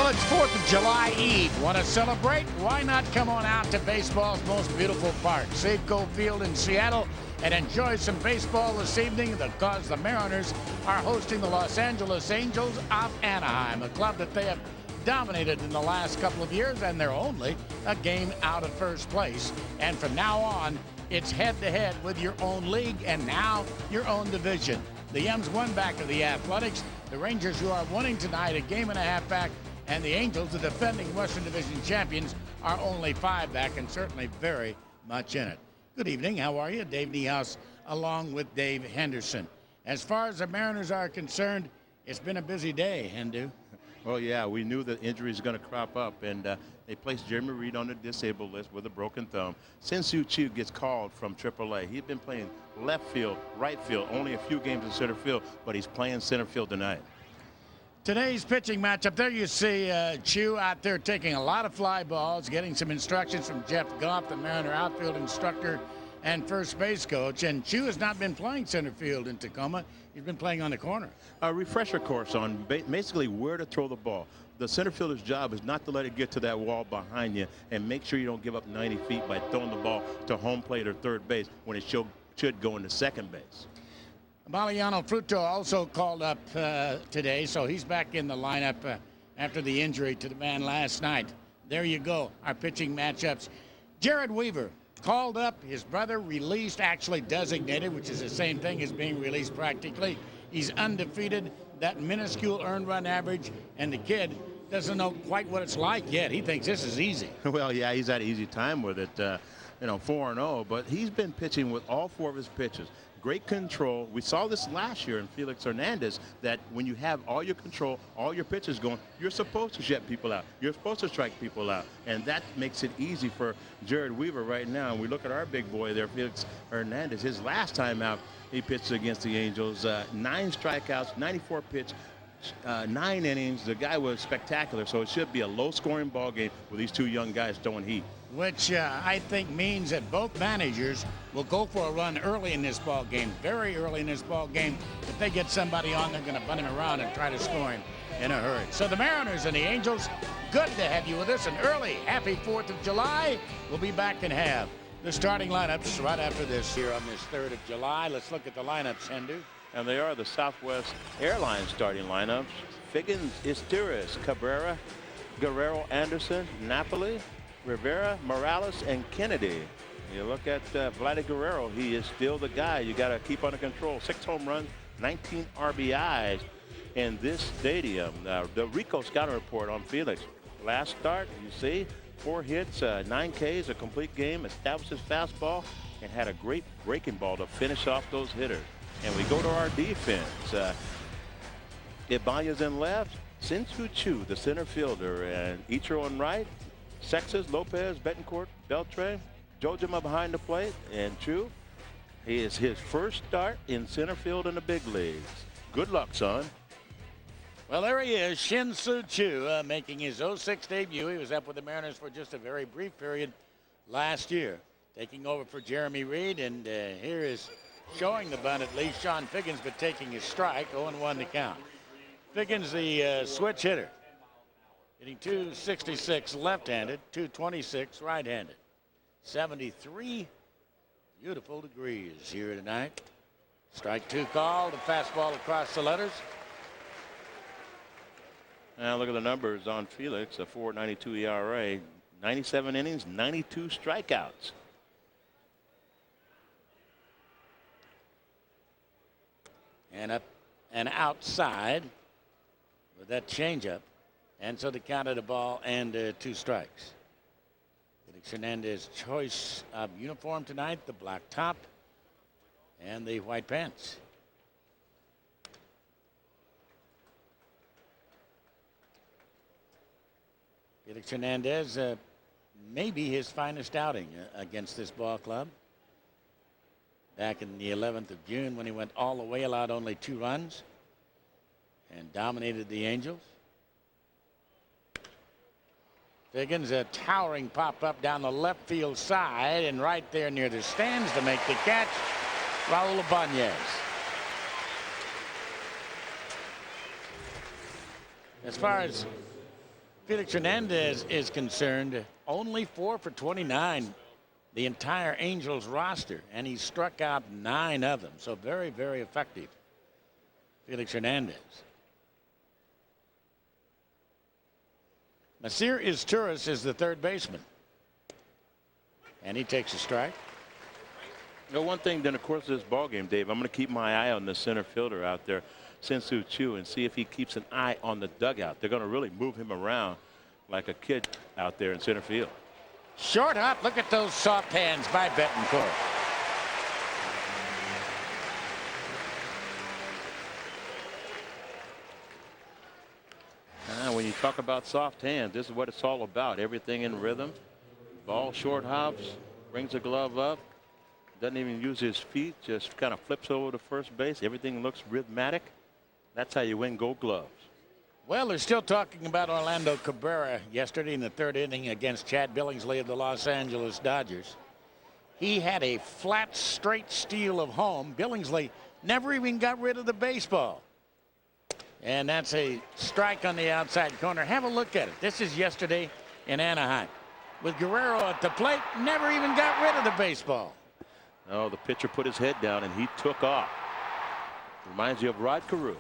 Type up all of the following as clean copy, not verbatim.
Well, it's 4th of July Eve. Want to celebrate? Why not come on out to baseball's most beautiful park, Safeco Field in Seattle, and enjoy some baseball this evening because the Mariners are hosting the Los Angeles Angels of Anaheim, a club that they have dominated in the last couple of years, and they're only a game out of first place. And from now on, it's head-to-head with your own league and now your own division. The M's won back to the Athletics. The Rangers, who are winning tonight, a game and a half back, and the Angels, the defending Western Division champions, are only 5 back and certainly very much in it. Good evening. How are you? Dave Niehaus along with Dave Henderson. As far as the Mariners are concerned, it's been a busy day, Hendu. Well, yeah, we knew that injury is going to crop up, and they placed Jeremy Reed on the disabled list with a broken thumb. Sin-Soo Choo gets called from AAA. He'd been playing left field, right field, only a few games in center field, but he's playing center field tonight. Today's pitching matchup, there you see Choo out there taking a lot of fly balls, getting some instructions from Jeff Goff, the Mariner outfield instructor and first base coach. And Choo has not been playing center field in Tacoma. He's been playing on the corner. A refresher course on basically where to throw the ball. The center fielder's job is not to let it get to that wall behind you and make sure you don't give up 90 feet by throwing the ball to home plate or third base when it should go into second base. Mariano Fruto also called up today, so he's back in the lineup after the injury to the man last night. There you go, our pitching matchups. Jered Weaver called up, his brother released, actually designated, which is the same thing as being released practically. He's undefeated, that minuscule earned run average, and the kid doesn't know quite what it's like yet. He thinks this is easy. Well, yeah, he's had an easy time with it, 4-0, but he's been pitching with all 4 of his pitches. Great control. We saw this last year in Felix Hernandez, that when you have all your control, all your pitches going, you're supposed to shut people out. You're supposed to strike people out. And that makes it easy for Jered Weaver right now. And we look at our big boy there, Felix Hernandez. His last time out, he pitched against the Angels. 9 strikeouts, 94 pitch, 9 innings. The guy was spectacular. So it should be a low-scoring ball game with these 2 young guys throwing heat. Which I think means that both managers will go for a run early in this ball game, very early in this ball game. If they get somebody on, they're going to bunt him around and try to score him in a hurry. So the Mariners and the Angels, good to have you with us. And early, happy 4th of July. We'll be back and have the starting lineups right after this here on this 3rd of July. Let's look at the lineups, Hendu. And they are the Southwest Airlines starting lineups. Figgins, Istiris, Cabrera, Guerrero, Anderson, Napoli, Rivera, Morales, and Kennedy. You look at Vladdy Guerrero, he is still the guy you got to keep under control. 6 home runs, 19 RBIs in this stadium. The Rico scouting report on Felix. Last start, you see, 4 hits, 9 Ks, a complete game, established his fastball, and had a great breaking ball to finish off those hitters. And we go to our defense. Ibanez in left, Sin-Soo Choo, the center fielder, and Ichiro on right. Sexas, Lopez, Betancourt, Beltre, Jojima behind the plate, and Choo. He is his first start in center field in the big leagues. Good luck, son. Well, there he is, Sin-Soo Choo, making his 06 debut. He was up with the Mariners for just a very brief period last year, taking over for Jeremy Reed, and here is showing the bunt at least Sean Figgins, but taking his strike, 0-1 to count. Figgins, the switch hitter. Hitting 266 left-handed, 226 right-handed. 73 beautiful degrees here tonight. Strike 2 called, a fastball across the letters. Now look at the numbers on Felix, a 4.92 ERA, 97 innings, 92 strikeouts. And up and outside with that changeup. And so the count of the ball and 2 strikes. Felix Hernandez choice of uniform tonight, the black top and the white pants. Felix Hernandez, maybe his finest outing against this ball club. Back in the 11th of June when he went all the way, allowed only 2 runs and dominated the Angels. Figgins, a towering pop-up down the left field side, and right there near the stands to make the catch, Raul Ibanez. As far as Felix Hernandez is concerned, only 4 for 29, the entire Angels roster, and he struck out 9 of them. So very, very effective, Felix Hernandez. Masir Izturis is the third baseman, and he takes a strike. You know, one thing during the course of this ball game, Dave, I'm going to keep my eye on the center fielder out there, Shin-Soo Choo, and see if he keeps an eye on the dugout. They're going to really move him around like a kid out there in center field. Short hop. Look at those soft hands by Betancourt. When you talk about soft hands, this is what it's all about. Everything in rhythm. Ball short hops, brings the glove up, doesn't even use his feet, just kind of flips over to first base. Everything looks rhythmic. That's how you win Gold Gloves. Well, they're still talking about Orlando Cabrera yesterday in the third inning against Chad Billingsley of the Los Angeles Dodgers. He had a flat, straight steal of home. Billingsley never even got rid of the baseball. And that's a strike on the outside corner. Have a look at it. This is yesterday in Anaheim. With Guerrero at the plate, never even got rid of the baseball. Oh, the pitcher put his head down and he took off. Reminds you of Rod Carew.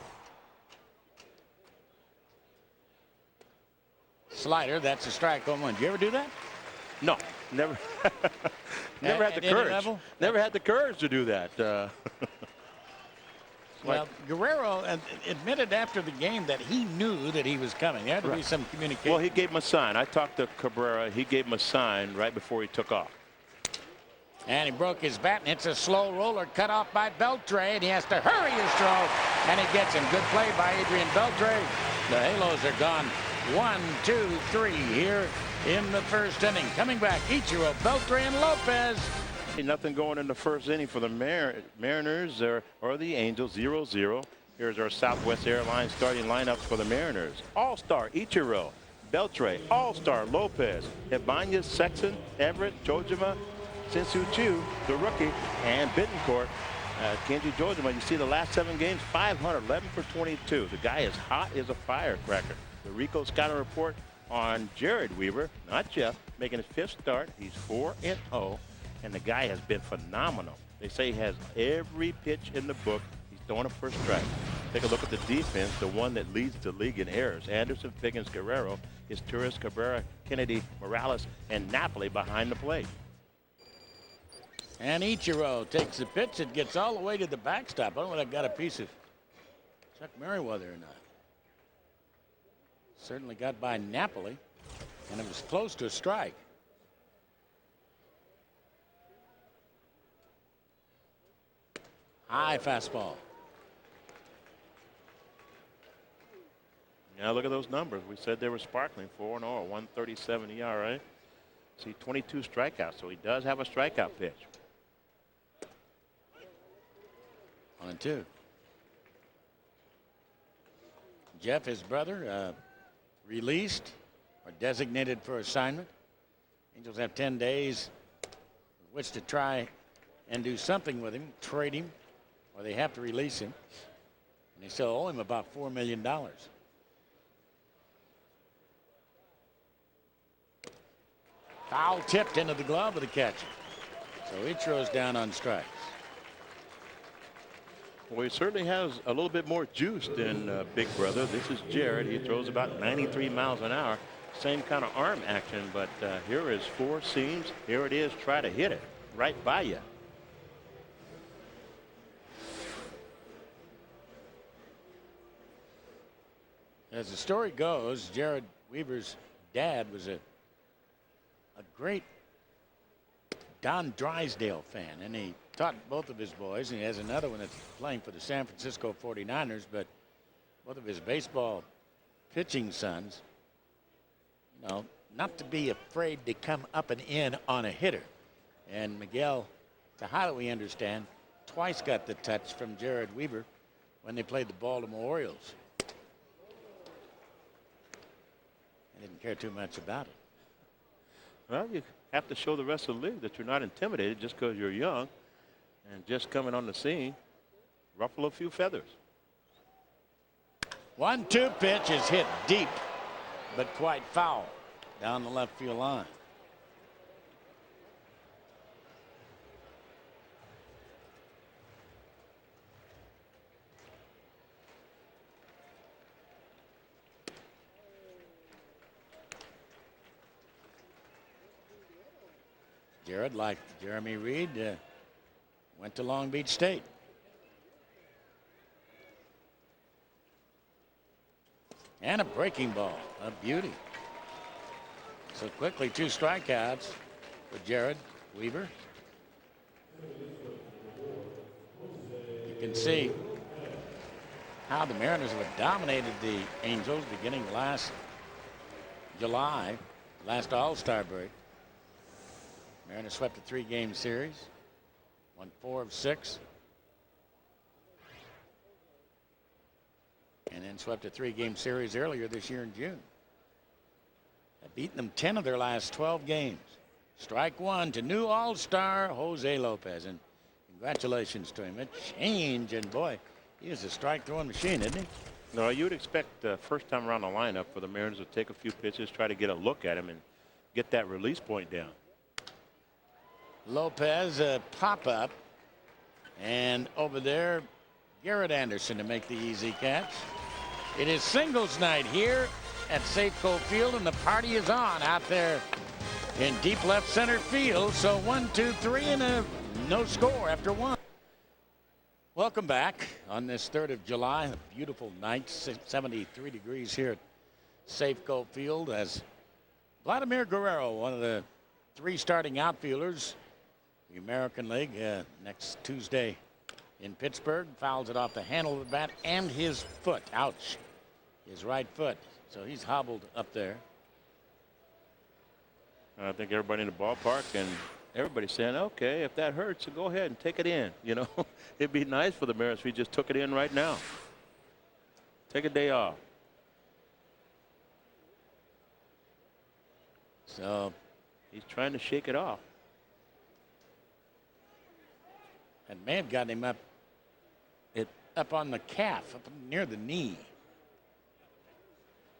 Slider, that's a strike home run. Did you ever do that? No, never. Never had the courage. Never had the courage to do that. Well, Guerrero admitted after the game that he knew that he was coming. There had to be some communication. Well, he gave him a sign. I talked to Cabrera. He gave him a sign right before he took off. And he broke his bat, and it's a slow roller cut off by Beltre, and he has to hurry his throw, and he gets him. Good play by Adrian Beltre. The Halos are gone 1, 2, 3 here in the first inning. Coming back, Ichiro, Beltre, and Lopez. Nothing going in the first inning for the Mariners or the Angels. 0-0. Here's our Southwest Airlines starting lineups for the Mariners. All-Star Ichiro, Beltre, All-Star Lopez, Ibanez, Sexton, Everett, Jojima, Shin-Soo Choo, the rookie, and Betancourt. Kenji Jojima, you see the last 7 games, 511 for 22. The guy is hot as a firecracker. The Rico scouting report on Jered Weaver, not Jeff, making his 5th start. He's 4-0. And the guy has been phenomenal. They say he has every pitch in the book. He's throwing a first strike. Take a look at the defense, the one that leads the league in errors. Anderson, Figgins, Guerrero, Izturis, Cabrera, Kennedy, Morales, and Napoli behind the plate. And Ichiro takes the pitch. It gets all the way to the backstop. I don't know if I got a piece of Chuck Merriweather or not. Certainly got by Napoli, and it was close to a strike. High fastball. Now look at those numbers. We said they were sparkling. 4-0, 137 ERA. See, 22 strikeouts, so he does have a strikeout pitch. 1-2. Jeff, his brother, released or designated for assignment. Angels have 10 days with which to try and do something with him, trade him, or they have to release him. And they still owe him about $4 million. Foul tipped into the glove of the catcher. So Ichiro's down on strikes. Well, he certainly has a little bit more juice than Big Brother. This is Jered. He throws about 93 miles an hour. Same kind of arm action, but here is 4 seams. Here it is. Try to hit it right by you. As the story goes, Jered Weaver's dad was a great Don Drysdale fan, and he taught both of his boys, and he has another one that's playing for the San Francisco 49ers, but both of his baseball pitching sons, you know, not to be afraid to come up and in on a hitter. And Miguel Tejada, we understand, twice got the touch from Jered Weaver when they played the Baltimore Orioles. I didn't care too much about it. Well, you have to show the rest of the league that you're not intimidated just because you're young and just coming on the scene. Ruffle a few feathers. 1-2 pitch is hit deep. but quite foul down the left field line. Jered, like Jeremy Reed, went to Long Beach State. And a breaking ball, a beauty. So quickly, 2 strikeouts for Jered Weaver. You can see how the Mariners have dominated the Angels beginning last July, last All-Star break. Mariners swept a 3-game series, won 4 of 6. And then swept a 3-game series earlier this year in June. Have beaten them 10 of their last 12 games. Strike 1 to new All-Star Jose Lopez. And congratulations to him. A change, and boy, he is a strike-throwing machine, isn't he? No, you would expect the first time around the lineup for the Mariners to take a few pitches, try to get a look at him and get that release point down. Lopez, a pop-up. And over there, Jered Anderson to make the easy catch. It is singles night here at Safeco Field, and the party is on out there in deep left center field. So 1, 2, 3, and a no score after 1. Welcome back on this 3rd of July. A beautiful night, 73 degrees here at Safeco Field, as Vladimir Guerrero, one of the 3 starting outfielders, the American League, next Tuesday in Pittsburgh, fouls it off the handle of the bat and his foot. Ouch. His right foot. So he's hobbled up there. I think everybody in the ballpark and everybody's saying, okay, if that hurts, so go ahead and take it in. You know, it'd be nice for the Mariners if he just took it in right now. Take a day off. So he's trying to shake it off. And may have gotten him up on the calf, up near the knee.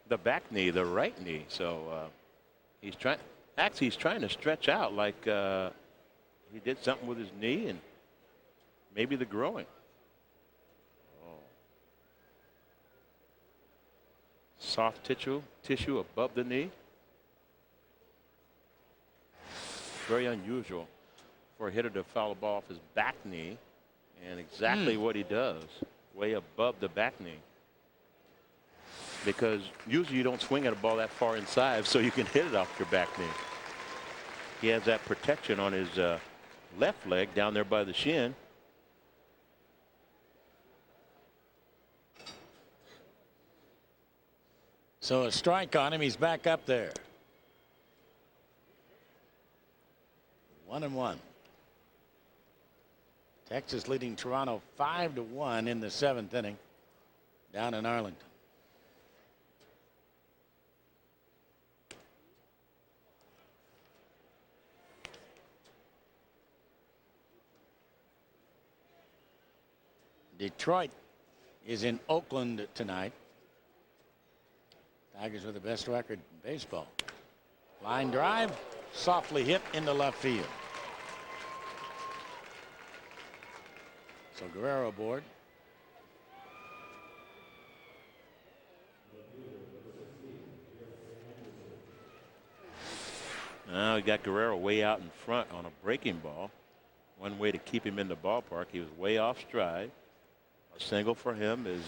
The back knee, the right knee. So he's trying. Actually, he's trying to stretch out like he did something with his knee and maybe the groin. Oh. Soft tissue above the knee. Very unusual for a hitter to foul a ball off his back knee, and exactly what he does, way above the back knee. Because usually you don't swing at a ball that far inside so you can hit it off your back knee. He has that protection on his left leg down there by the shin. So a strike on him. He's back up there. 1-1. Texas leading Toronto 5-1 in the 7th inning down in Arlington. Detroit is in Oakland tonight. Tigers with the best record in baseball. Line drive, softly hit into left field. So Guerrero aboard. Now we got Guerrero way out in front on a breaking ball. One way to keep him in the ballpark. He was way off stride. A single for him is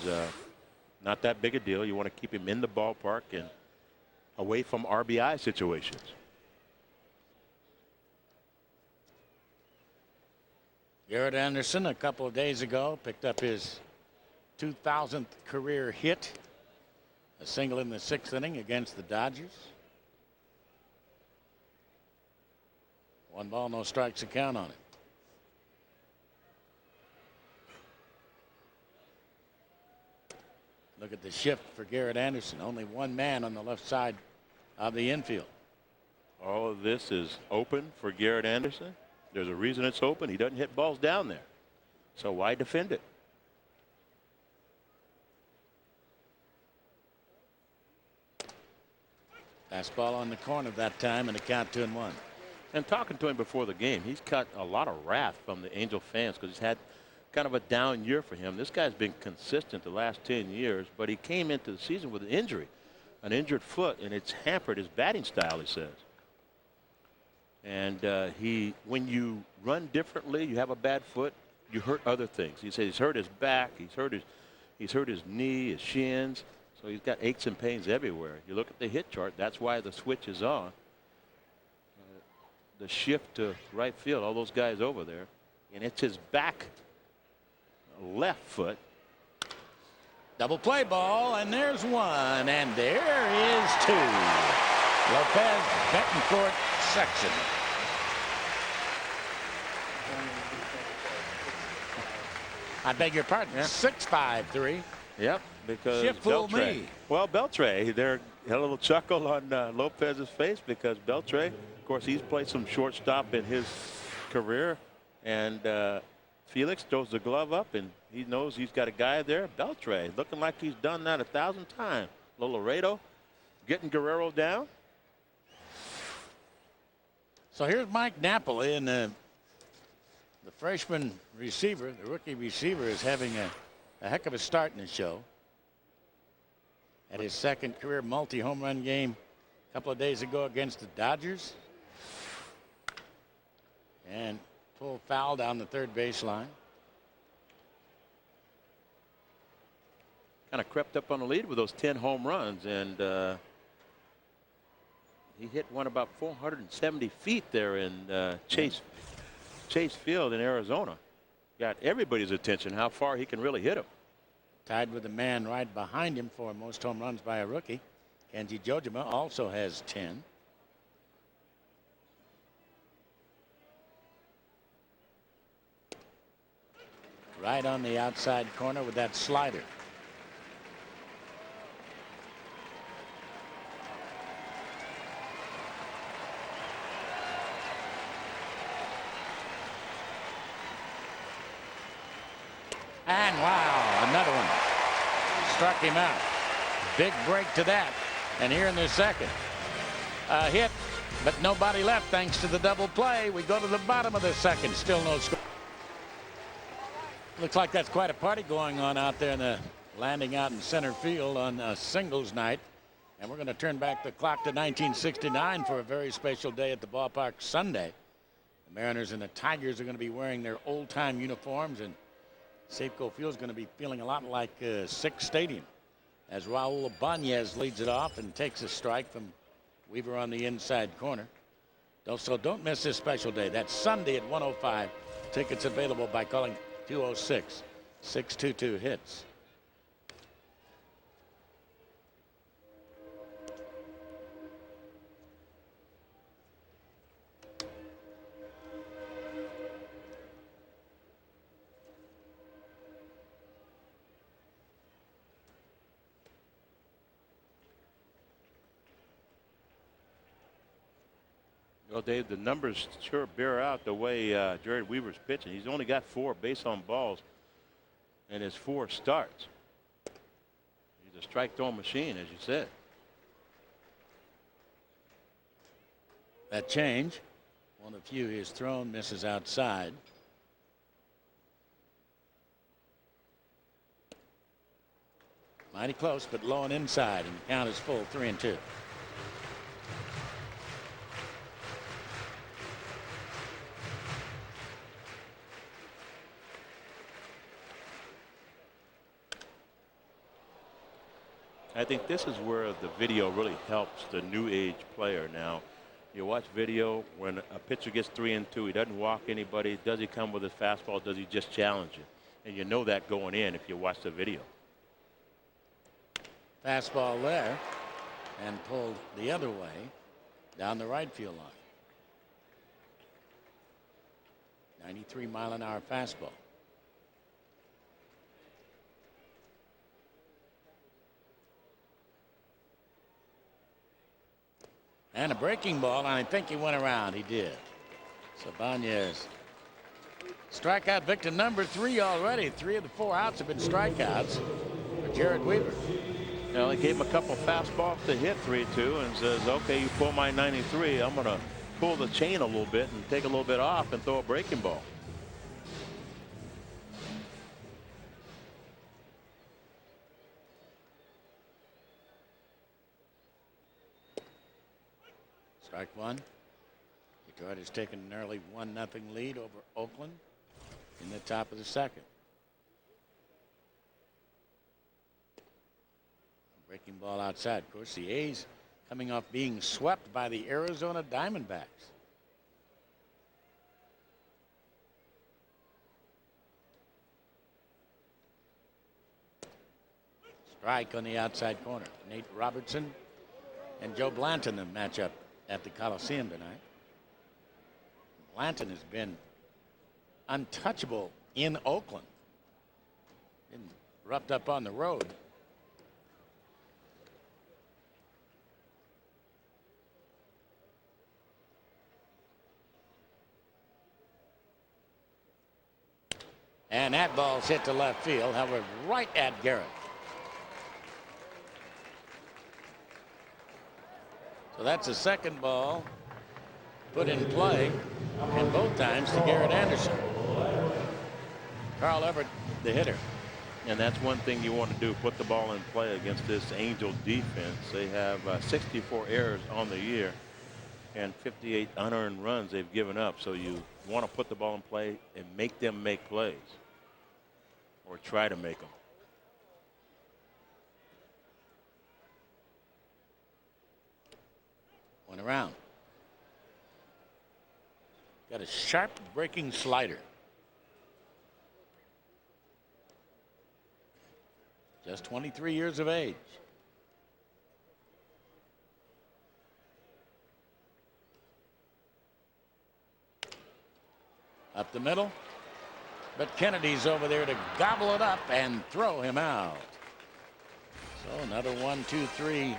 not that big a deal. You want to keep him in the ballpark and away from RBI situations. Jered Anderson a couple of days ago picked up his 2000th career hit. A single in the 6th inning against the Dodgers. 1 ball, no strikes to count on it. Look at the shift for Jered Anderson. Only 1 man on the left side of the infield. All of this is open for Jered Anderson. There's a reason it's open. He doesn't hit balls down there. So why defend it? Fastball on the corner that time, and a count 2-1. And talking to him before the game, he's got a lot of wrath from the Angel fans because he's had kind of a down year for him. This guy's been consistent the last 10 years, but he came into the season with an injury, an injured foot, and it's hampered his batting style, he says. And when you run differently, you have a bad foot, you hurt other things. He says he's hurt his back, he's hurt his knee, his shins, so he's got aches and pains everywhere. You look at the hit chart, that's why the switch is on. The shift to right field, all those guys over there, and it's his back left foot. Double play ball, and there's one, and there is two. Lopez, Betancourt, Sexton. I beg your pardon. Yeah. 6-5-3. Yep, because Ship fooled me. Well, Beltre, there had a little chuckle on Lopez's face because Beltre, of course, he's played some shortstop in his career, and Felix throws the glove up, and he knows he's got a guy there. Beltre looking like he's done that 1,000 times. Little Laredo getting Guerrero down. So here's Mike Napoli, and the freshman receiver, the rookie receiver, is having a heck of a start in the show. At his second career multi-home run game a couple of days ago against the Dodgers. And pulled foul down the third baseline. Kind of crept up on the lead with those 10 home runs, and he hit one about 470 feet there in Chase Field in Arizona. Got everybody's attention how far he can really hit him. Tied with the man right behind him for most home runs by a rookie. Kenji Jojima also has 10. Right on the outside corner with that slider. And wow, another one. Struck him out. Big break to that. And here in the second. A hit, but nobody left thanks to the double play. We go to the bottom of the second. Still no score. Looks like that's quite a party going on out there in the landing out in center field on a singles night. And we're going to turn back the clock to 1969 for a very special day at the ballpark Sunday. The Mariners and the Tigers are going to be wearing their old-time uniforms, and Safeco Field is going to be feeling a lot like Sick Stadium as Raul Ibanez leads it off and takes a strike from Weaver on the inside corner. So don't miss this special day. That's Sunday at 1:05. Tickets available by calling 206-622-HITS. Well, Dave, the numbers sure bear out the way Jered Weaver's pitching. He's only got 4 base on balls in his 4 starts. He's a strike throwing machine, as you said. That change, one of few he has thrown, misses outside. Mighty close, but low and inside, and the count is full, 3-2. I think this is where the video really helps the new age player. Now, you watch video when a pitcher gets 3-2, he doesn't walk anybody. Does he come with his fastball? Does he just challenge it? And you know that going in if you watch the video. Fastball there and pulled the other way down the right field line. 93-mile-an-hour fastball. And a breaking ball, and I think he went around. He did. So Ibanez, strikeout victim number 3 already. 3 of the 4 outs have been strikeouts for Jered Weaver. Well, he gave him a couple fastballs to hit 3-2 and says, okay, you pull my 93, I'm going to pull the chain a little bit and take a little bit off and throw a breaking ball. Strike one. Detroit has taken an early 1-0 lead over Oakland in the top of the second. Breaking ball outside. Of course, the A's coming off being swept by the Arizona Diamondbacks. Strike on the outside corner. Nate Robertson and Joe Blanton, the matchup at the Coliseum tonight. Blanton has been untouchable in Oakland. Been roughed up on the road. And that ball's hit to left field, however, right at Garrett. So that's a second ball put in play, and both times to Jered Anderson. Carl Everett, the hitter. And that's one thing you want to do, put the ball in play against this Angel defense. They have 64 errors on the year and 58 unearned runs they've given up. So you want to put the ball in play and make them make plays, or try to make them. One around. Got a sharp breaking slider. Just 23 years of age. Up the middle. But Kennedy's over there to gobble it up and throw him out. So another 1-2-3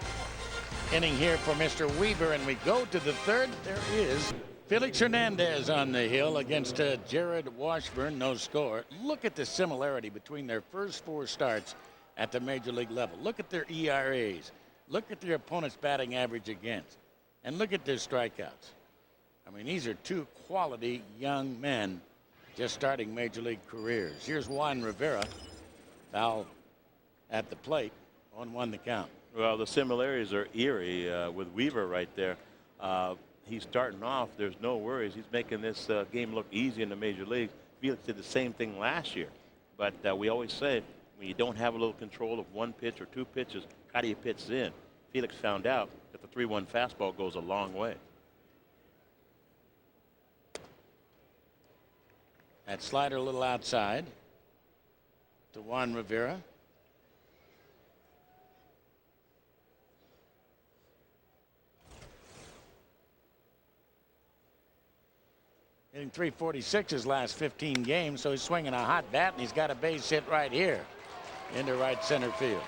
inning here for Mr. Weaver, and we go to the third. There is Felix Hernandez on the hill against Jered Washburn, no score. Look at the similarity between their first 4 starts at the major league level. Look at their ERAs. Look at their opponent's batting average against. And look at their strikeouts. I mean, these are 2 quality young men just starting major league careers. Here's Juan Rivera, foul at the plate, 1-1 the count. Well, the similarities are eerie with Weaver right there. He's starting off. There's no worries. He's making this game look easy in the major leagues. Felix did the same thing last year. But we always say when you don't have a little control of 1 pitch or 2 pitches, how do you pitch in? Felix found out that the 3-1 fastball goes a long way. That slider a little outside to Juan Rivera. Hitting .346 his last 15 games, so he's swinging a hot bat, and he's got a base hit right here into right center field.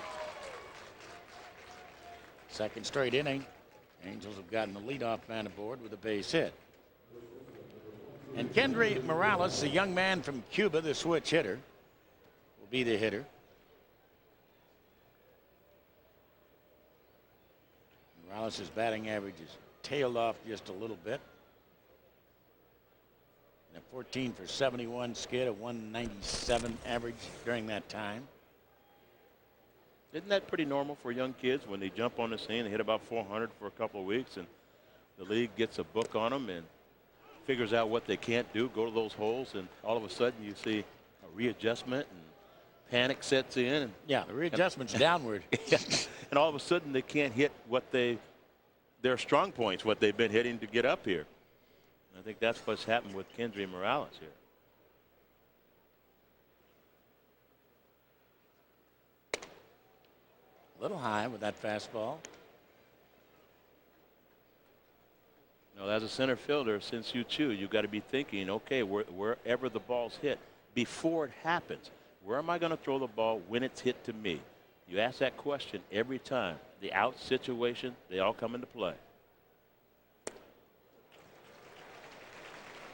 Second straight inning. Angels have gotten the leadoff man aboard with a base hit. And Kendry Morales, the young man from Cuba, the switch hitter, will be the hitter. Morales' batting average is tailed off just a little bit. And a 14 for 71 skid, a 197 average during that time. Isn't that pretty normal for young kids when they jump on the scene and hit about 400 for a couple of weeks, and the league gets a book on them and figures out what they can't do, go to those holes, and all of a sudden you see a readjustment and panic sets in. And yeah, the readjustment's downward. And all of a sudden they can't hit what their strong points, what they've been hitting to get up here. I think that's what's happened with Kendry Morales here. A little high with that fastball. Now, as a center fielder, since you chew, you've got to be thinking, okay, wherever the ball's hit, before it happens, where am I going to throw the ball when it's hit to me? You ask that question every time. The out situation, they all come into play.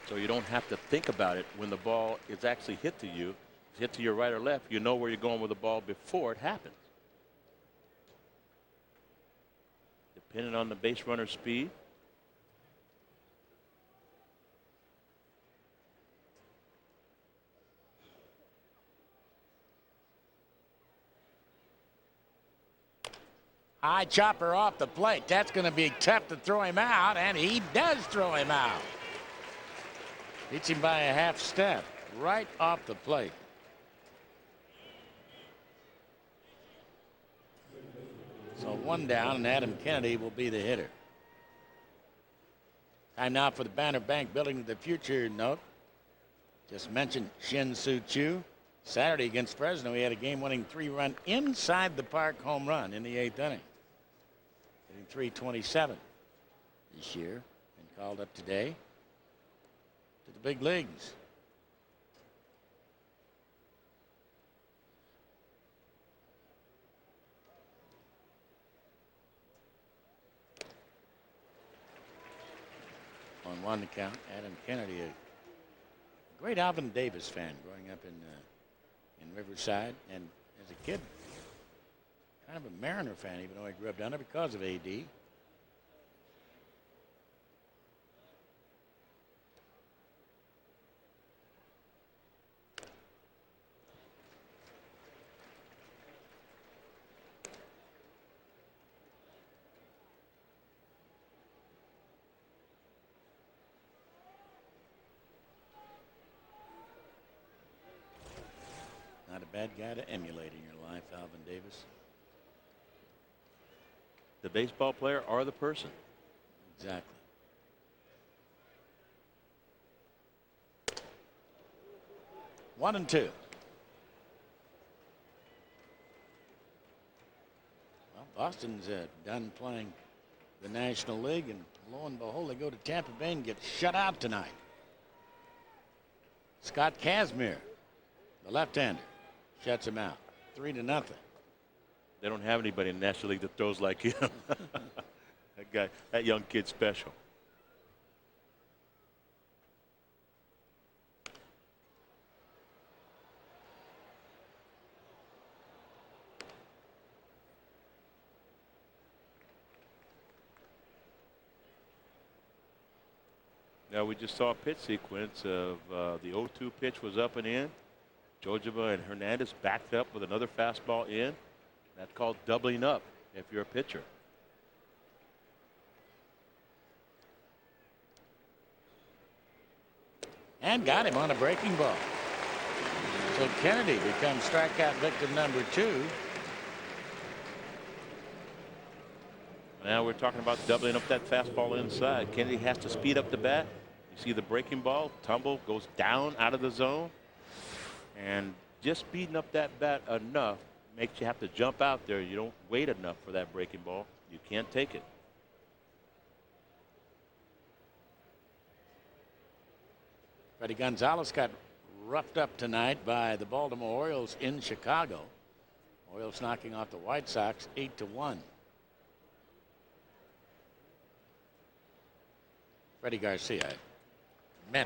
So you don't have to think about it when the ball is actually hit to you. Hit to your right or left, you know where you're going with the ball before it happens. depending on the base runner's speed. High chopper off the plate. That's going to be tough to throw him out, and he does throw him out. Beats him by a half step right off the plate. So 1 down, and Adam Kennedy will be the hitter. Time now for the Banner Bank Building of the Future note. Just mentioned Shin Soo Choo. Saturday against Fresno, he had a game-winning 3-run inside the park home run in the 8th inning. Hitting 327 this year and called up today to the big leagues. On 1 to count, Adam Kennedy, a great Alvin Davis fan growing up in Riverside, and as a kid, kind of a Mariner fan, even though he grew up down there because of AD. Not a bad guy to emulate in your life, Alvin Davis. The baseball player or the person. Exactly. One and two. Well, Boston's done playing the National League, and lo and behold, they go to Tampa Bay and get shut out tonight. Scott Kazmir, the left-hander, shuts him out 3-0. They don't have anybody in the National League that throws like him. That young kid's special. Now we just saw a pitch sequence of the 0-2 pitch was up and in. Jojima and Hernandez backed up with another fastball in. That's called doubling up if you're a pitcher. And got him on a breaking ball. So Kennedy becomes strikeout victim number 2. Now we're talking about doubling up that fastball inside. Kennedy has to speed up the bat. You see the breaking ball, tumble, goes down out of the zone. And just speeding up that bat enough makes you have to jump out there. You don't wait enough for that breaking ball. You can't take it. Freddie Gonzalez got roughed up tonight by the Baltimore Orioles in Chicago. Orioles knocking off the White Sox 8-1. Freddie Garcia.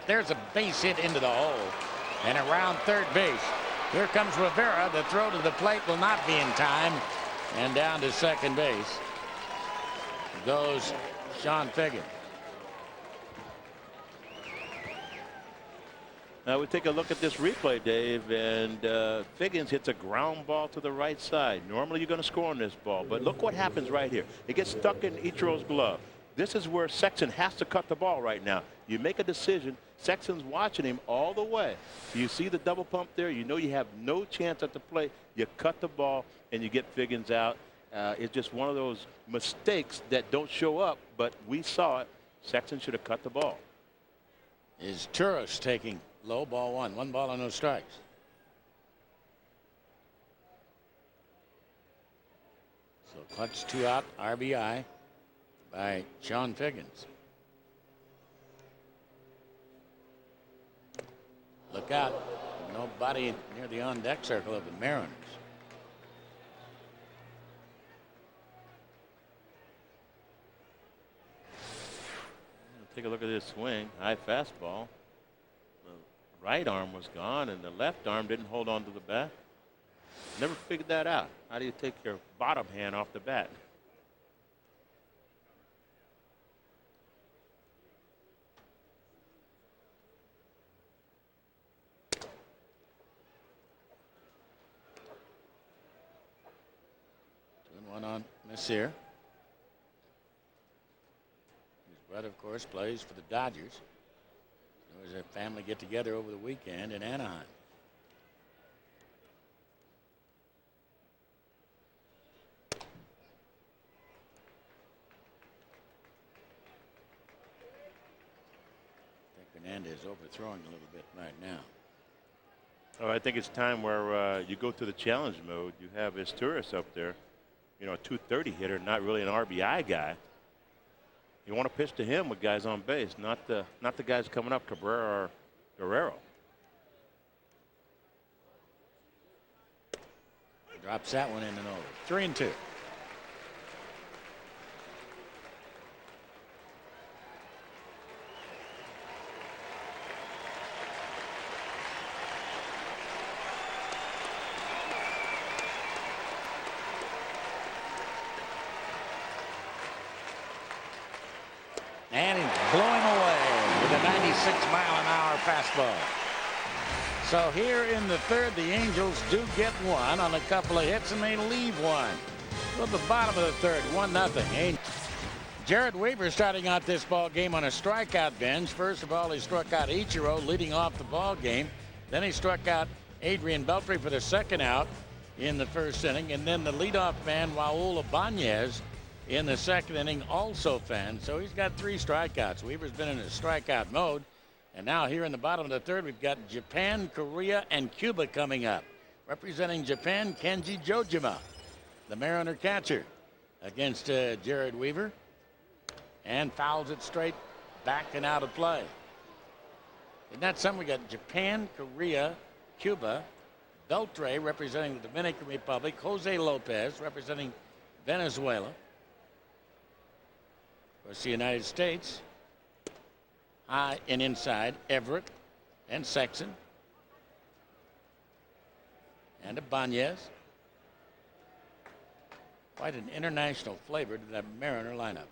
There's a base hit into the hole and around third base. Here comes Rivera. The throw to the plate will not be in time. And down to second base goes Sean Figgins. Now we take a look at this replay, Dave, and Figgins hits a ground ball to the right side. Normally you're going to score on this ball, but look what happens right here. It gets stuck in Ichiro's glove. This is where Sexton has to cut the ball right now. You make a decision. Sexton's watching him all the way. You see the double pump there. You know you have no chance at the plate. You cut the ball, and you get Figgins out. It's just one of those mistakes that don't show up, but we saw it. Sexton should have cut the ball. Is Turris taking low, ball 1. 1 ball and no strikes. So clutch 2 out RBI by Sean Figgins. Look out. Nobody near the on-deck circle of the Mariners. Take a look at this swing. High fastball. The right arm was gone, and the left arm didn't hold on to the bat. Never figured that out. How do you take your bottom hand off the bat? Nasir. His brother, of course, plays for the Dodgers. There was a family get-together over the weekend in Anaheim. Hernandez overthrowing a little bit right now. Oh, I think it's time where you go to the challenge mode. You have Isturiz up there, you know, a 230 hitter, not really an RBI guy. You want to pitch to him with guys on base, not the guys coming up, Cabrera or Guerrero. Drops that one in and over. 3-2. And he's blowing away with a 96-mile-an-hour fastball. So here in the third, the Angels do get one on a couple of hits, and they leave one. At the bottom of the third, 1-0. Jered Weaver starting out this ball game on a strikeout binge. First of all, he struck out Ichiro leading off the ball game. Then he struck out Adrian Beltre for the second out in the first inning, and then the leadoff man Raul Ibanez in the second inning also fanned. So he's got 3 strikeouts. Weaver's been in a strikeout mode. And now here in the bottom of the third, we've got Japan, Korea, and Cuba coming up. Representing Japan, Kenji Jojima, the Mariner catcher, against Jered Weaver. And fouls it straight back and out of play. Isn't that something? We got Japan, Korea, Cuba, Beltre representing the Dominican Republic, Jose Lopez representing Venezuela. Of course, the United States, high and inside, Everett and Sexton and Ibanez. Quite an international flavor to that Mariner lineup.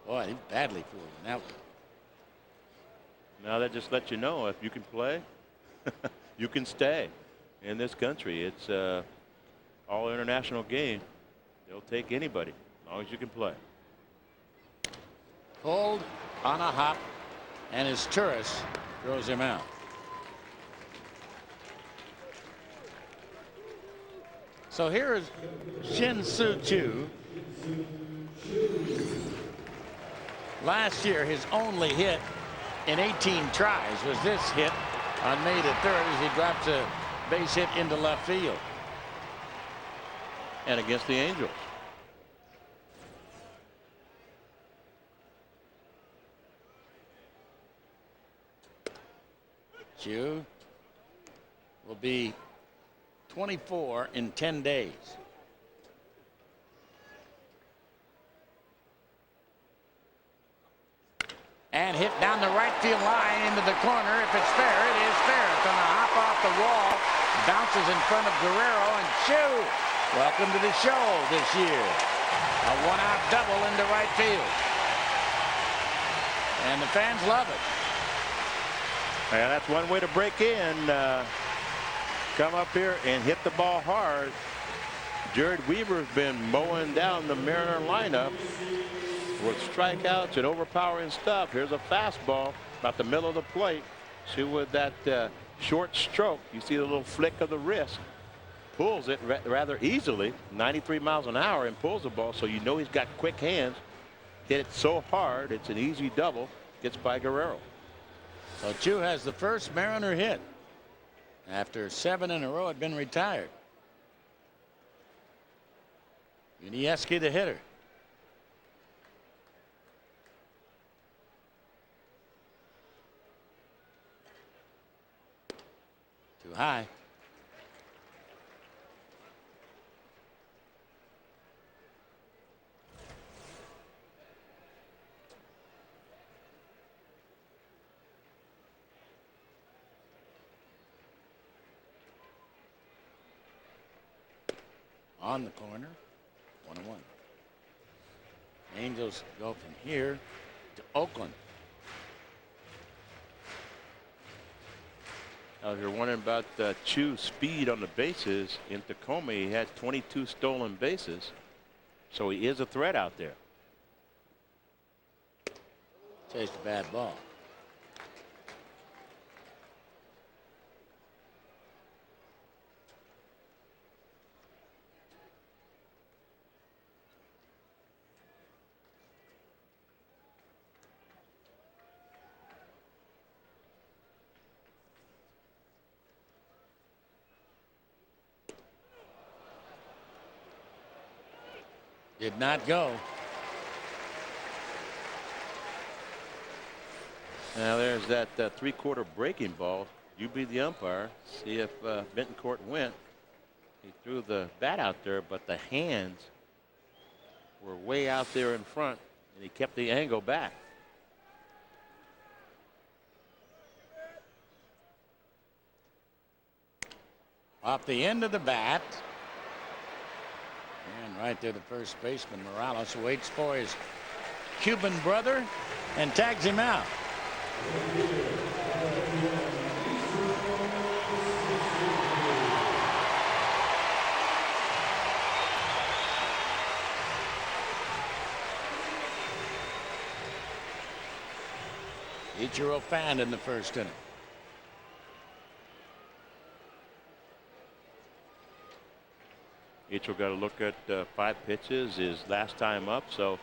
Boy, he badly fooled him that one. Now that just lets you know if you can play, you can stay in this country. It's all international game. They'll take anybody as long as you can play. Pulled on a hop, and his Turris throws him out. So here is Shin-Soo Choo. Last year, his only hit in 18 tries was this hit on May the 3rd as he drops a base hit into left field. And against the Angels. Choo will be 24 in 10 days. And hit down the right field line into the corner. If it's fair, it is fair. It's going to hop off the wall. Bounces in front of Guerrero, and Choo, welcome to the show this year. A one-out double into right field. And the fans love it. Yeah, that's one way to break in. Come up here and hit the ball hard. Jered Weaver's been mowing down the Mariner lineup with strikeouts and overpowering stuff. Here's a fastball about the middle of the plate. See, with that short stroke, you see the little flick of the wrist. Pulls it rather easily, 93 miles an hour, and pulls the ball, so you know he's got quick hands. Hit it so hard, it's an easy double. Gets by Guerrero. So Choo has the first Mariner hit after 7 in a row had been retired. Unieski the hitter. Too high. On the corner, 1-1. Angels go from here to Oakland. You're wondering about Chu's speed on the bases. In Tacoma, he had 22 stolen bases. So he is a threat out there. Chased a bad ball. Did not go. Now there's that 3/4 breaking ball. You be the umpire. See if Bentoncourt went. He threw the bat out there, but the hands were way out there in front, and he kept the angle back. Off the end of the bat. And right there, the first baseman, Morales, waits for his Cuban brother and tags him out. Ichiro fan in the first inning. Ichiro got to look at 5 pitches, his last time up, so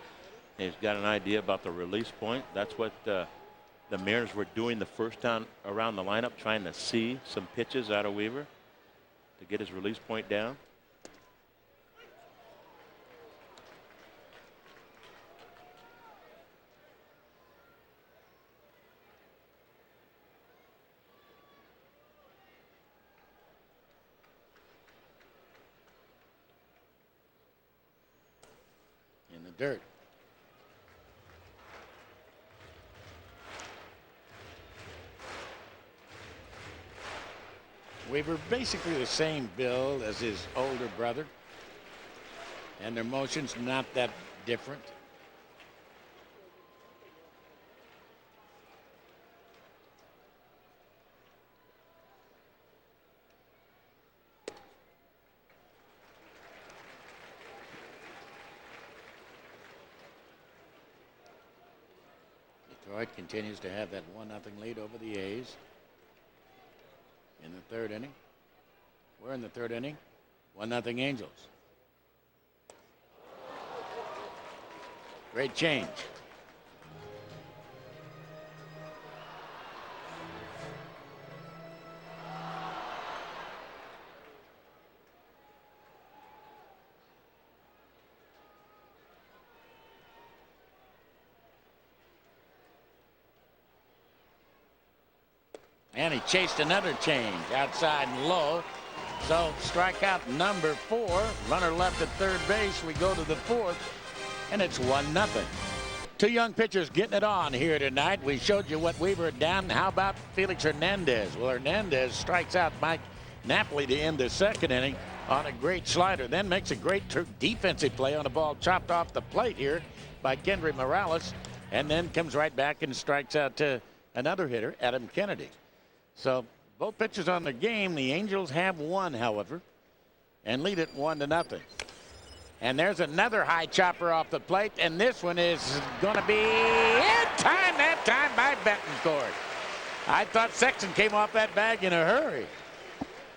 he's got an idea about the release point. That's what the Mariners were doing the first time around the lineup, trying to see some pitches out of Weaver to get his release point down. In the dirt. Weaver basically the same build as his older brother, and their motion's not that different. Detroit continues to have that 1-0 lead over the A's. In the third inning. We're in the third inning. 1-0 Angels. Great change. And he chased another change outside and low. So strikeout number 4. Runner left at third base. We go to the 4th, and it's 1-0. Two young pitchers getting it on here tonight. We showed you what Weaver had done. How about Felix Hernandez? Well, Hernandez strikes out Mike Napoli to end the second inning on a great slider. Then makes a great defensive play on a ball chopped off the plate here by Kendry Morales. And then comes right back and strikes out to another hitter, Adam Kennedy. So both pitchers on the game. The Angels have one, however, and lead it 1-0. And there's another high chopper off the plate, and this one is going to be in time that time by Bettencourt. I thought Sexton came off that bag in a hurry.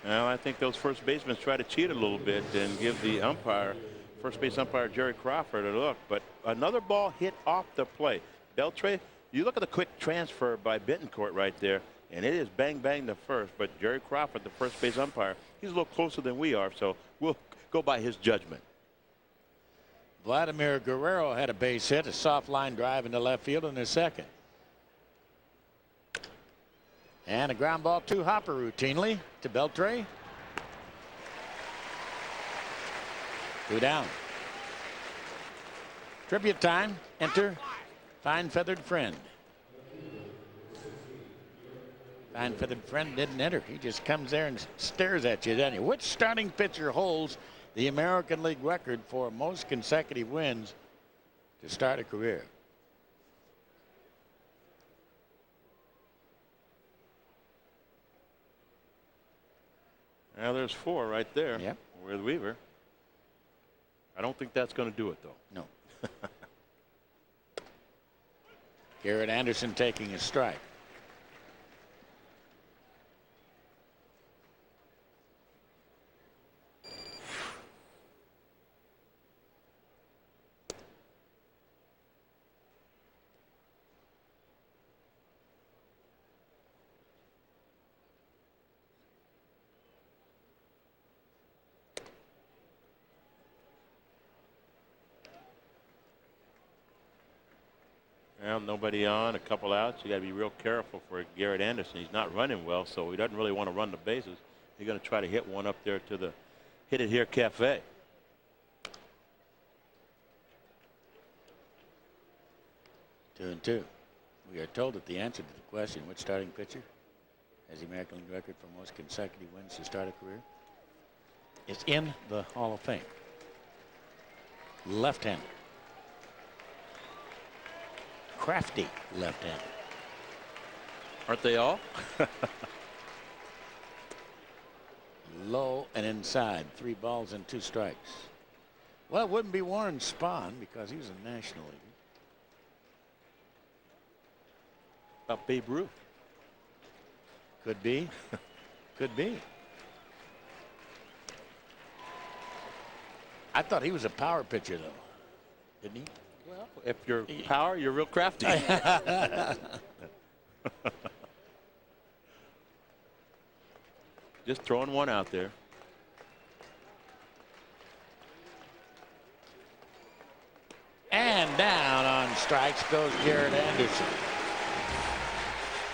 Well, I think those first basemen try to cheat a little bit and give the umpire, first base umpire Jerry Crawford, a look. But another ball hit off the plate. Beltre, you look at the quick transfer by Bettencourt right there, and it is bang bang to first. But Jerry Crawford, the first base umpire, he's a little closer than we are, so we'll go by his judgment. Vladimir Guerrero had a base hit, a soft line drive into left field in the second. And a ground ball to Hopper routinely to Beltre. 2 down. Tribute time. Enter Fine Feathered Friend. Fine Feathered Friend didn't enter. He just comes there and stares at you, doesn't he? Which starting pitcher holds the American League record for most consecutive wins to start a career? Now there's 4 right there. Yep. With Weaver. I don't think that's going to do it, though. No. Jered Anderson taking a strike. Well, nobody on, a couple outs. You got to be real careful for Jered Anderson. He's not running well, so he doesn't really want to run the bases. He's going to try to hit one up there to the Hit It Here Cafe. Two and two. We are told that the answer to the question, which starting pitcher has the American League record for most consecutive wins to start a career, is in the Hall of Fame. Left-hander. Crafty left-hander. Aren't they all? Low and inside. 3 balls and 2 strikes. Well, it wouldn't be Warren Spahn because he was a National League. About Babe Ruth. Could be. Could be. I thought he was a power pitcher, though. Didn't he? Well, if you're power, you're real crafty. Just throwing one out there. And down on strikes goes Jered Anderson.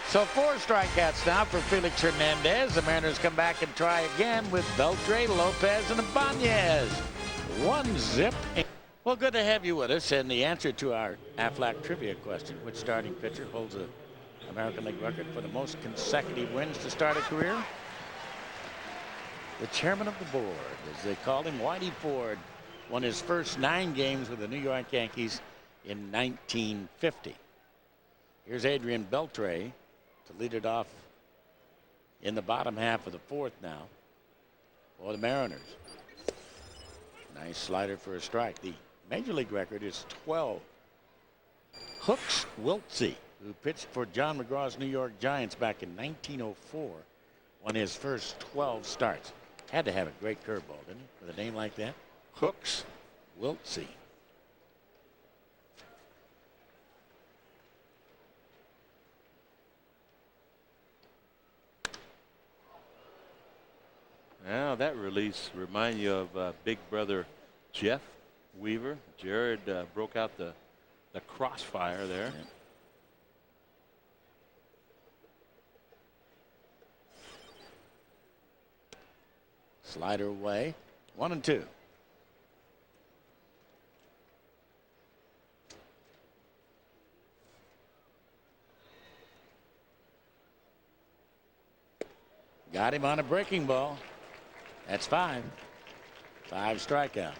So 4 strikeouts now for Felix Hernandez. The Mariners come back and try again with Beltre, Lopez, and Ibanez. 1-zip. Well, good to have you with us. And the answer to our Aflac trivia question, which starting pitcher holds the American League record for the most consecutive wins to start a career? The chairman of the board, as they called him, Whitey Ford, won his first 9 games with the New York Yankees in 1950. Here's Adrian Beltre to lead it off in the bottom half of the 4th now for the Mariners. Nice slider for a strike. The Major League record is 12. Hooks Wiltse, who pitched for John McGraw's New York Giants back in 1904, won his first 12 starts. Had to have a great curveball, didn't he, with a name like that? Hooks Wiltse. Now that release reminds you of big brother Jeff Weaver. Jered broke out the crossfire there. Yeah. Slider away. 1-2. Got him on a breaking ball. That's 5. 5 strikeouts.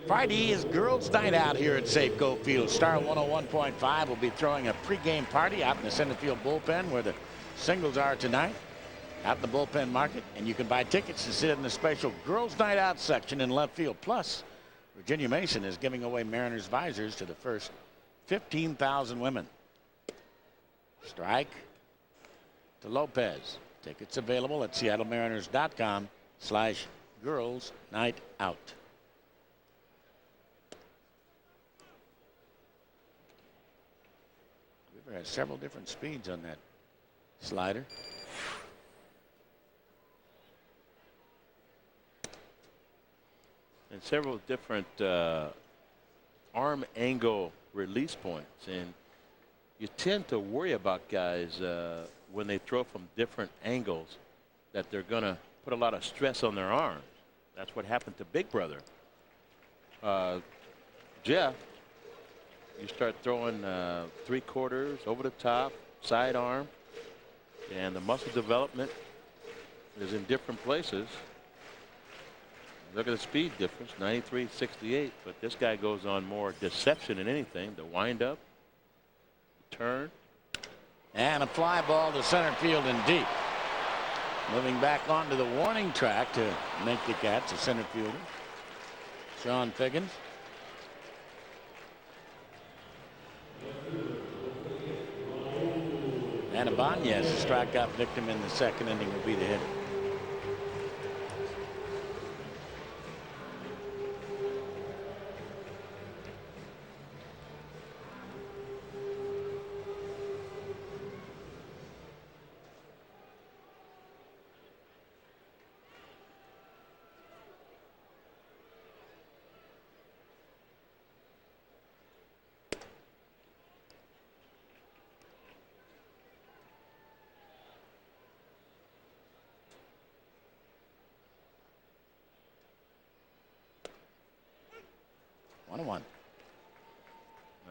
Friday is girls' night out here at Safeco Field. Star 101.5 will be throwing a pregame party out in the center field bullpen where the singles are tonight. Out in the bullpen market, and you can buy tickets to sit in the special girls' night out section in left field. Plus, Virginia Mason is giving away Mariners visors to the first 15,000 women. Strike to Lopez. Tickets available at seattlemariners.com/girls night out. Weaver has several different speeds on that slider. And several different arm angle release points. And you tend to worry about guys when they throw from different angles that they're going to put a lot of stress on their arms. That's what happened to Big Brother. Jeff, you start throwing 3/4 over the top, sidearm, and the muscle development is in different places. Look at the speed difference, 93-68, but this guy goes on more deception than anything. The windup, turn. And a fly ball to center field and deep. Moving back onto the warning track to make the catch, the center fielder, Sean Figgins. And Ibanez, a strikeout victim in the second inning, will be the hitter.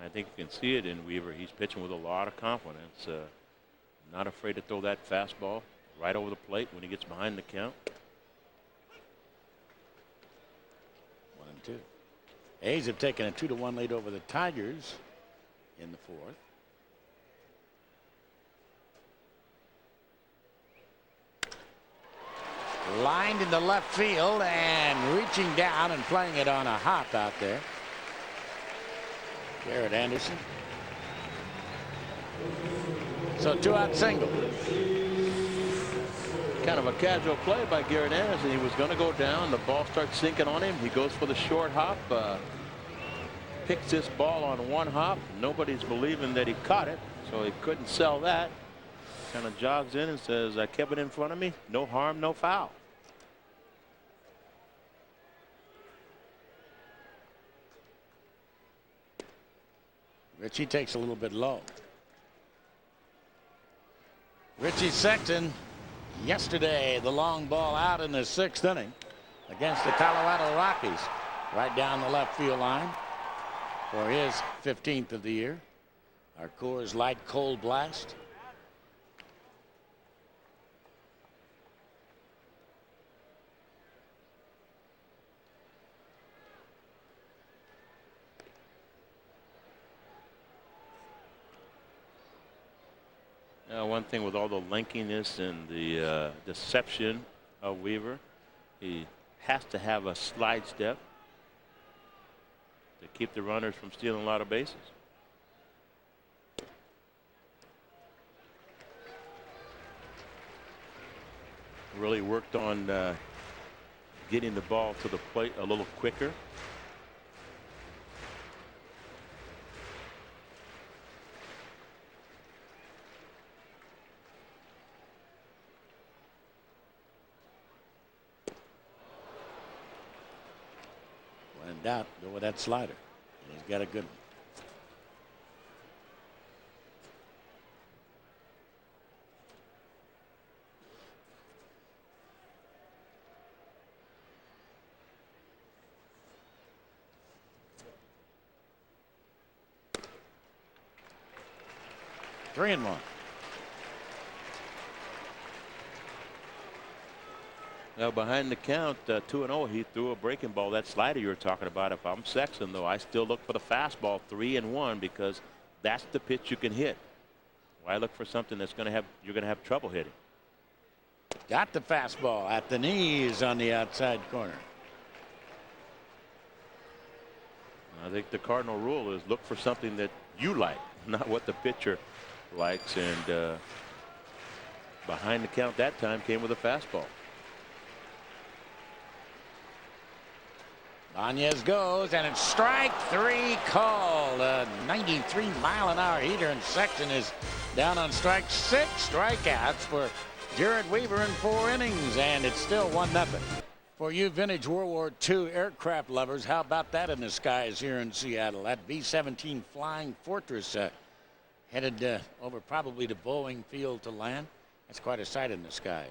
I think you can see it in Weaver. He's pitching with a lot of confidence. Not afraid to throw that fastball right over the plate when he gets behind the count. 1-2. A's have taken a 2-1 lead over the Tigers in the fourth. Lined into left field and reaching down and playing it on a hop out there. Jered Anderson. So 2-out single. Kind of a casual play by Jered Anderson. He was going to go down. The ball starts sinking on him. He goes for the short hop. Picks this ball on one hop. Nobody's believing that he caught it, so he couldn't sell that. Kind of jogs in and says, I kept it in front of me. No harm, no foul. Richie takes a little bit low. Richie Sexton, yesterday, the long ball out in the sixth inning against the Colorado Rockies, right down the left field line for his 15th of the year. Our Coors Light Cold Blast. One thing with all the lankiness and the deception of Weaver, he has to have a slide step to keep the runners from stealing a lot of bases. Really worked on getting the ball to the plate a little quicker. Doubt, go with that slider. He's got a good one. Three and one. Now behind the count, 2-0, he threw a breaking ball. That slider you were talking about. If I'm Sexton, though, I still look for the fastball 3-1 because that's the pitch you can hit. Why look for something that's going to have you're going to have trouble hitting? Got the fastball at the knees on the outside corner. I think the cardinal rule is look for something that you like, not what the pitcher likes. And behind the count that time came with a fastball. Ibanez goes, and it's strike three called. A 93-mile-an-hour heater, and Sexton is down on strike six. Strikeouts for Jered Weaver in 4 innings, and it's still 1-0. For you vintage World War II aircraft lovers, how about that in the skies here in Seattle? That B-17 Flying Fortress headed over probably to Boeing Field to land. That's quite a sight in the skies.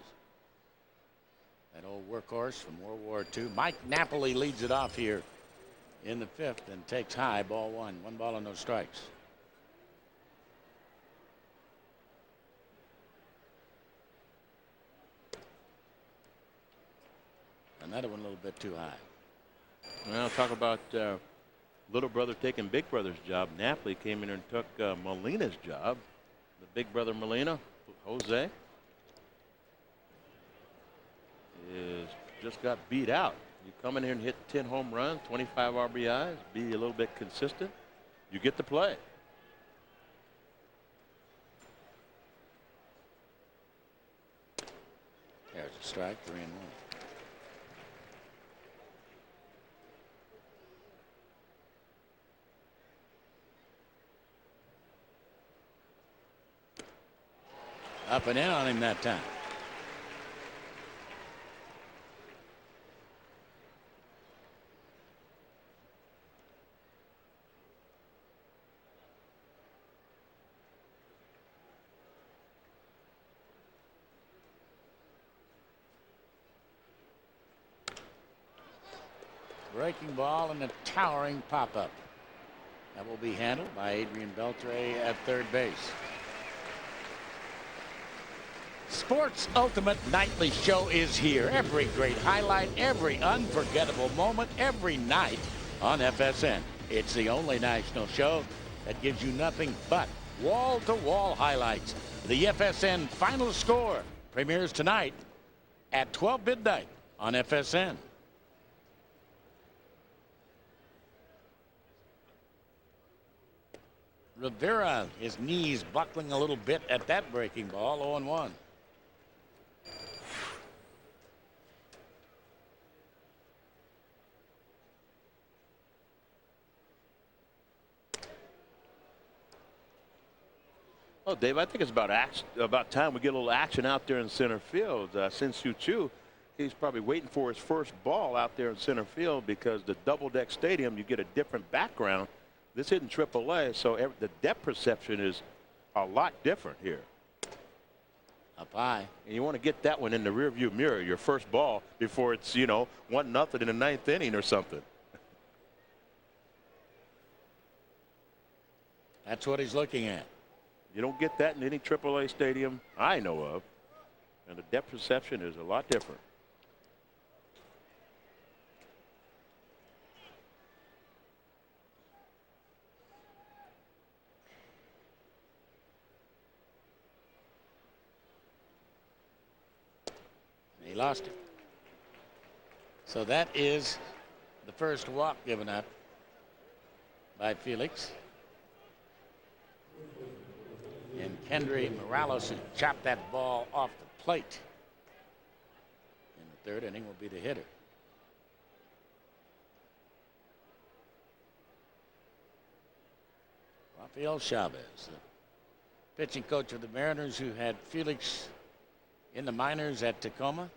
That old workhorse from World War II. Mike Napoli leads it off here in the fifth and takes high, ball one. 1 ball and no strikes. Another one a little bit too high. Well, talk about little brother taking big brother's job. Napoli came in and took Molina's job. The big brother Molina, Jose. just got beat out. You come in here and hit 10 home runs, 25 RBIs, be a little bit consistent, you get to play. There's a strike, 3-1. Up and in on him that time. Breaking ball and a towering pop-up. That will be handled by Adrian Beltre at third base. Sports Ultimate Nightly Show is here. Every great highlight, every unforgettable moment, every night on FSN. It's the only national show that gives you nothing but wall-to-wall highlights. The FSN Final Score premieres tonight at 12 midnight on FSN. Rivera, his knees buckling a little bit at that breaking ball, 0-1. Well, Dave, I think it's about time we get a little action out there in center field. Since Chu, he's probably waiting for his first ball out there in center field because the double-deck stadium, you get a different background. This isn't AAA, so the depth perception is a lot different here. Up high. And you want to get that one in the rearview mirror, your first ball, before it's, 1-0 in the ninth inning or something. That's what he's looking at. You don't get that in any AAA stadium I know of. And the depth perception is a lot different. He lost it. So that is the first walk given up by Felix. And Kendry Morales has chopped that ball off the plate. In the third inning will be the hitter. Rafael Chavez, the pitching coach of the Mariners, who had Felix in the minors at Tacoma.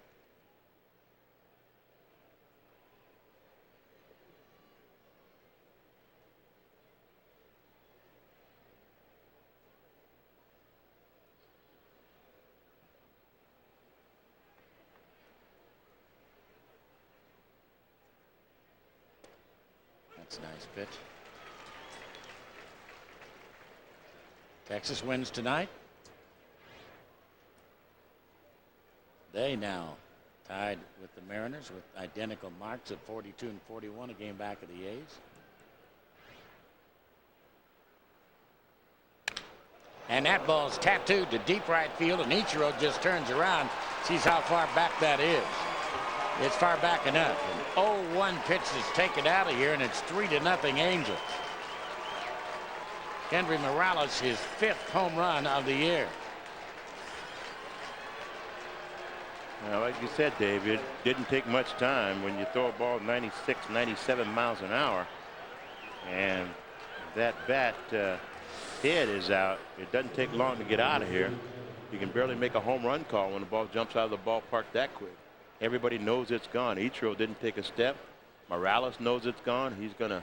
That's a nice pitch. Texas wins tonight. They now tied with the Mariners with identical marks of 42 and 41, a game back of the A's. And that ball's tattooed to deep right field, and Ichiro just turns around, sees how far back that is. It's far back enough. An 0-1 pitch is taken out of here, and it's 3-0 Angels. Kendry Morales, his 5th home run of the year. Now, like you said, Dave, it didn't take much time when you throw a ball 96, 97 miles an hour, and that bat head is out. It doesn't take long to get out of here. You can barely make a home run call when the ball jumps out of the ballpark that quick. Everybody knows it's gone. Ichiro didn't take a step. Morales knows it's gone. He's going to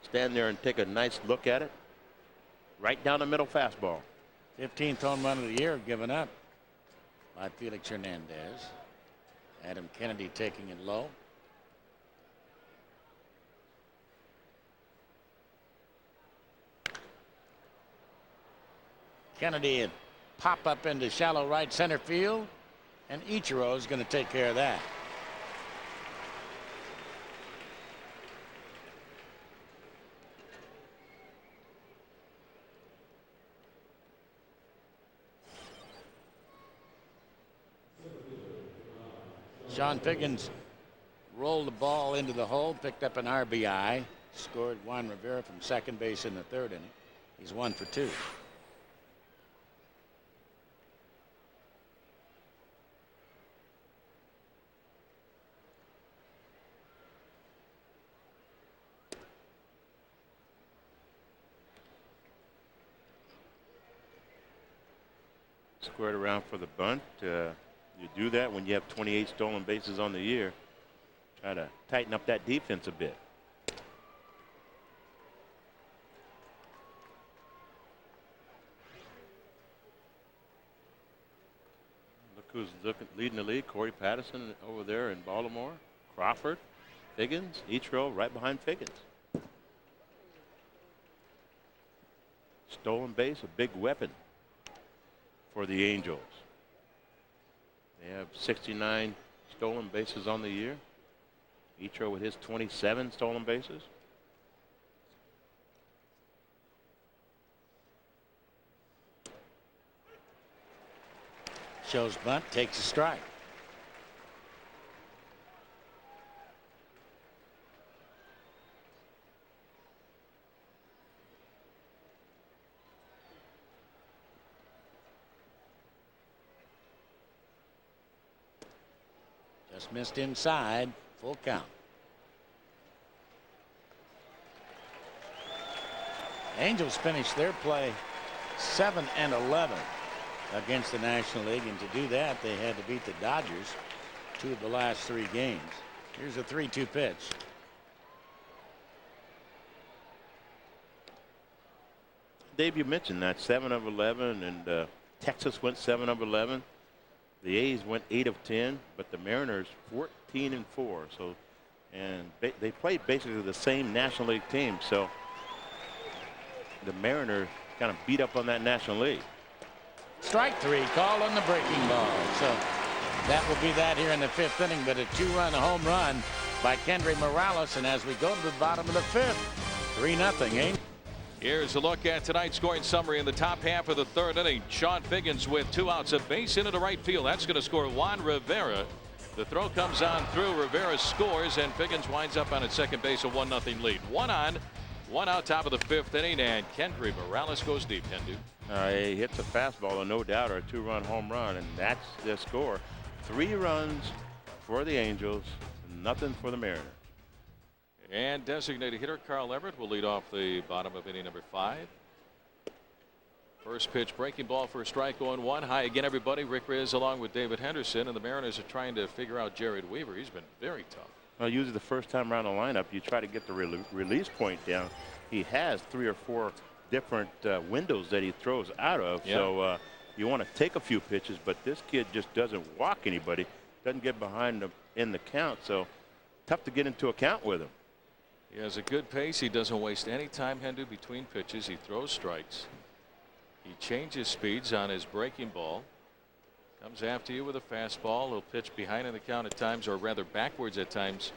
stand there and take a nice look at it. Right down the middle fastball. 15th home run of the year given up by Felix Hernandez. Adam Kennedy taking it low. Kennedy had pop up into shallow right center field, and Ichiro is going to take care of that. Sean Figgins rolled the ball into the hole, picked up an RBI, scored Juan Rivera from second base in the third inning. He's 1 for 2. Squared around for the bunt. You do that when you have 28 stolen bases on the year. Try to tighten up that defense a bit. Look who's leading the league. Corey Patterson over there in Baltimore. Crawford, Figgins, each row right behind Figgins. Stolen base, a big weapon for the Angels. They have 69 stolen bases on the year. Ichiro with his 27 stolen bases. Shows bunt, takes a strike. Just missed inside. Full count. Angels finished their play 7-11 against the National League, and to do that they had to beat the Dodgers 2 of the last 3 games. Here's a 3-2 pitch. Dave, you mentioned that 7 of 11, and Texas went 7 of 11. The A's went 8 of 10, but the Mariners 14 and 4. So, and they played basically the same National League team. So the Mariners kind of beat up on that National League. Strike 3 called on the breaking ball. So that will be that here in the 5th inning, but a 2-run home run by Kendry Morales. And as we go to the bottom of the 5th, 3-0, Angels. Here's a look at tonight's scoring summary in the top half of the 3rd inning. Sean Figgins with 2 outs, a base into the right field. That's going to score Juan Rivera. The throw comes on through. Rivera scores, and Figgins winds up on at second base, a 1-0 lead. 1 on, 1 out, top of the 5th inning, and Kendry Morales goes deep. Kendu. He hits a fastball, no doubt, or a 2-run home run, and that's the score. 3 runs for the Angels, nothing for the Mariners. And designated hitter Carl Everett will lead off the bottom of inning number 5. First pitch, breaking ball for a strike, going 1. Hi again, everybody. Rick Riz along with David Henderson, and the Mariners are trying to figure out Jered Weaver. He's been very tough. Well, usually the first time around the lineup, you try to get the release point down. He has 3 or 4 different windows that he throws out of. Yeah. So you want to take a few pitches, but this kid just doesn't walk anybody, doesn't get behind him in the count. So tough to get into a count with him. He has a good pace. He doesn't waste any time, Hendu, between pitches. He throws strikes. He changes speeds on his breaking ball. Comes after you with a fastball. He'll pitch behind in the count at times, or rather backwards at times.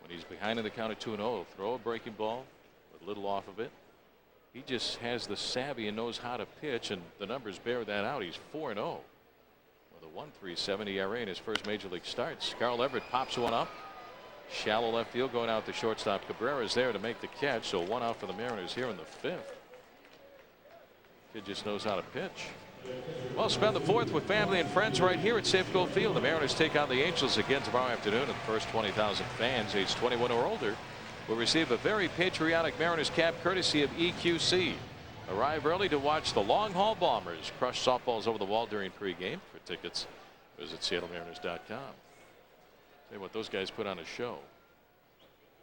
When he's behind in the count at 2-0, he'll throw a breaking ball with a little off of it. He just has the savvy and knows how to pitch, and the numbers bear that out. He's 4-0 with a 1.37 ERA in his first major league starts. Carl Everett pops one up. Shallow left field, going out to shortstop. Cabrera is there to make the catch, so 1 out for the Mariners here in the 5th. Kid just knows how to pitch. Well, spend the 4th with family and friends right here at Safeco Field. The Mariners take on the Angels again tomorrow afternoon, and the first 20,000 fans aged 21 or older will receive a very patriotic Mariners cap courtesy of EQC. Arrive early to watch the long haul Bombers crush softballs over the wall during pregame. For tickets, visit SeattleMariners.com. Say what, those guys put on a show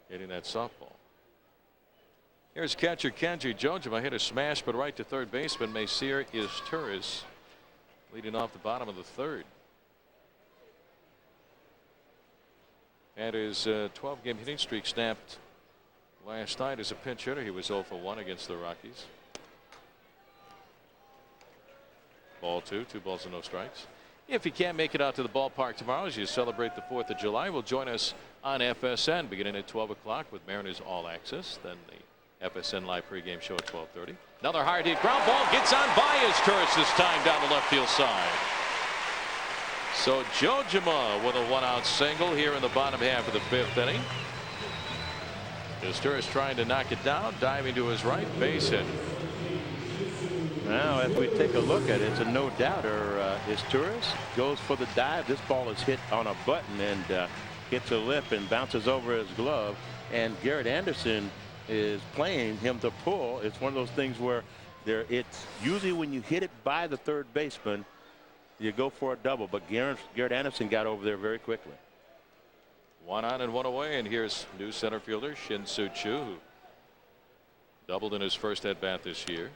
hitting that softball. Here's catcher Kenji Jojima, hit a smash but right to third baseman Messier Izturis, leading off the bottom of the 3rd. And his 12-game hitting streak snapped last night as a pinch hitter. He was 0 for 1 against the Rockies. Ball 2, 2 balls and no strikes. If you can't make it out to the ballpark tomorrow as you celebrate the 4th of July, will join us on FSN beginning at 12 o'clock with Mariners All Access. Then the FSN Live pregame show at 12:30. Another hard hit ground ball gets on by Izturis this time down the left field side. So Jojima with a 1-out single here in the bottom half of the 5th inning. Historis trying to knock it down, diving to his right, base hit. Now, as we take a look at it, it's a no-doubter. Historis goes for the dive. This ball is hit on a button and hits a lip and bounces over his glove. And Jered Anderson is playing him to pull. It's one of those things where it's usually when you hit it by the third baseman, you go for a double. But Jered Anderson got over there very quickly. 1 on and 1 away, and here's new center fielder Shin-Soo Choo, who doubled in his first at bat this year.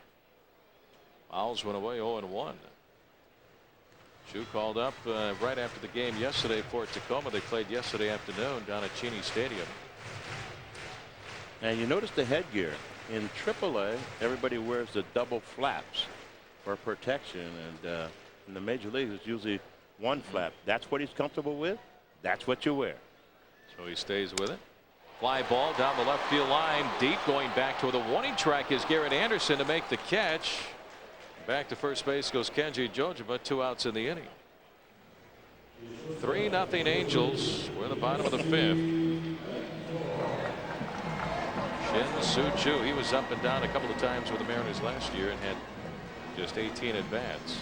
Fouls went away 0-1. Choo called up right after the game yesterday for Tacoma. They played yesterday afternoon down at Cheney Stadium. And you notice the headgear in AAA. Everybody wears the double flaps for protection, and in the major leagues it's usually one flap. That's what he's comfortable with. That's what you wear. So he stays with it. Fly ball down the left field line, deep, going back toward the warning track is Jered Anderson to make the catch. Back to first base goes Kenji Jojima. 2 outs in the inning. 3-0 Angels. We're in the bottom of the 5th. Shin-Soo Choo, he was up and down a couple of times with the Mariners last year and had just 18 at bats.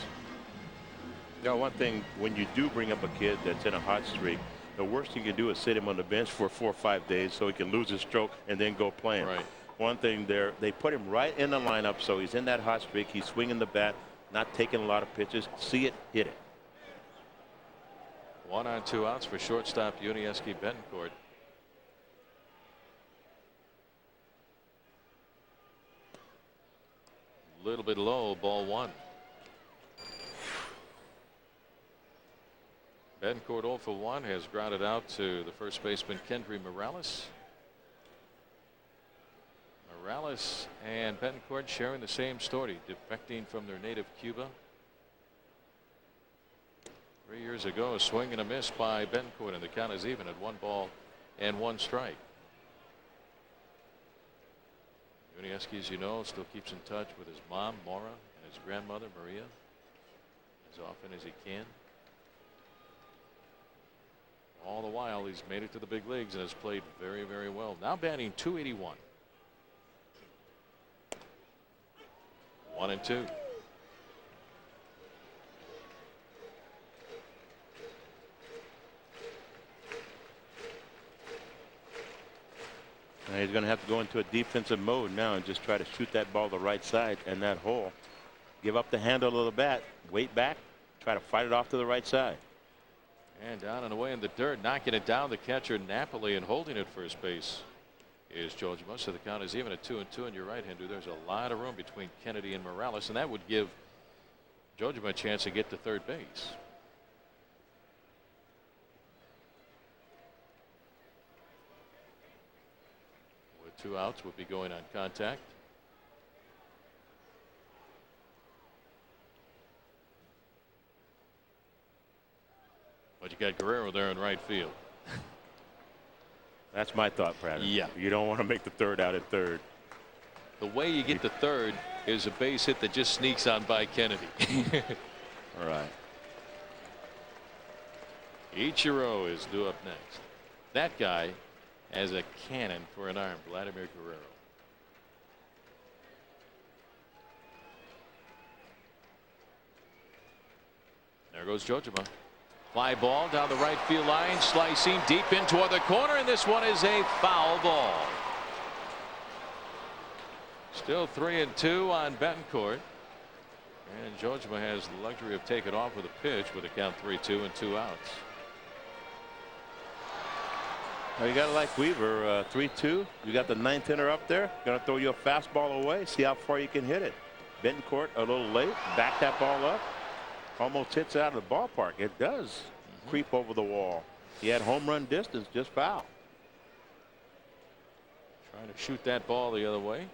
You know, one thing, when you do bring up a kid that's in a hot streak, the worst you can do is sit him on the bench for 4 or 5 days so he can lose his stroke and then go playing. Right. One thing there, they put him right in the lineup, so he's in that hot streak. He's swinging the bat, not taking a lot of pitches. See it, hit it. 1 on 2 outs for shortstop Yuniesky Betancourt. A little bit low, ball 1. Betancourt 0 for 1, has grounded out to the first baseman Kendry Morales. Morales and Betancourt sharing the same story, defecting from their native Cuba. 3 years ago, a swing and a miss by Betancourt, and the count is even at 1 ball and 1 strike. Yuniesky, as you know, still keeps in touch with his mom, Maura, and his grandmother, Maria, as often as he can. All the while, he's made it to the big leagues and has played very, very well. Now batting .281. 1-2. And he's going to have to go into a defensive mode now and just try to shoot that ball the right side and that hole. Give up the handle of the bat, wait back, try to fight it off to the right side. And down and away in the dirt, knocking it down, the catcher Napoli, and holding it first base is Jojima. So the count is even at 2-2. And you're right, Hindu, there's a lot of room between Kennedy and Morales, and that would give Jojima a chance to get to third base. With 2 outs, would be going on contact. But you got Guerrero there in right field. That's my thought pattern. Yeah. You don't want to make the third out at third. The way you get to third is a base hit that just sneaks on by Kennedy. All right. Ichiro is due up next. That guy has a cannon for an arm, Vladimir Guerrero. There goes Jojima. Fly ball down the right field line, slicing deep in toward the corner, and this one is a foul ball. Still 3-2 on Betancourt. And Jojima has the luxury of taking off with a pitch with a count 3-2 and 2 outs. Now you got to like Weaver. 3-2. You got the 9th inner up there. Going to throw you a fastball away. See how far you can hit it. Betancourt a little late. Back that ball up. Almost hits out of the ballpark. It does creep over the wall. He had home run distance, just foul. Trying to shoot that ball the other way.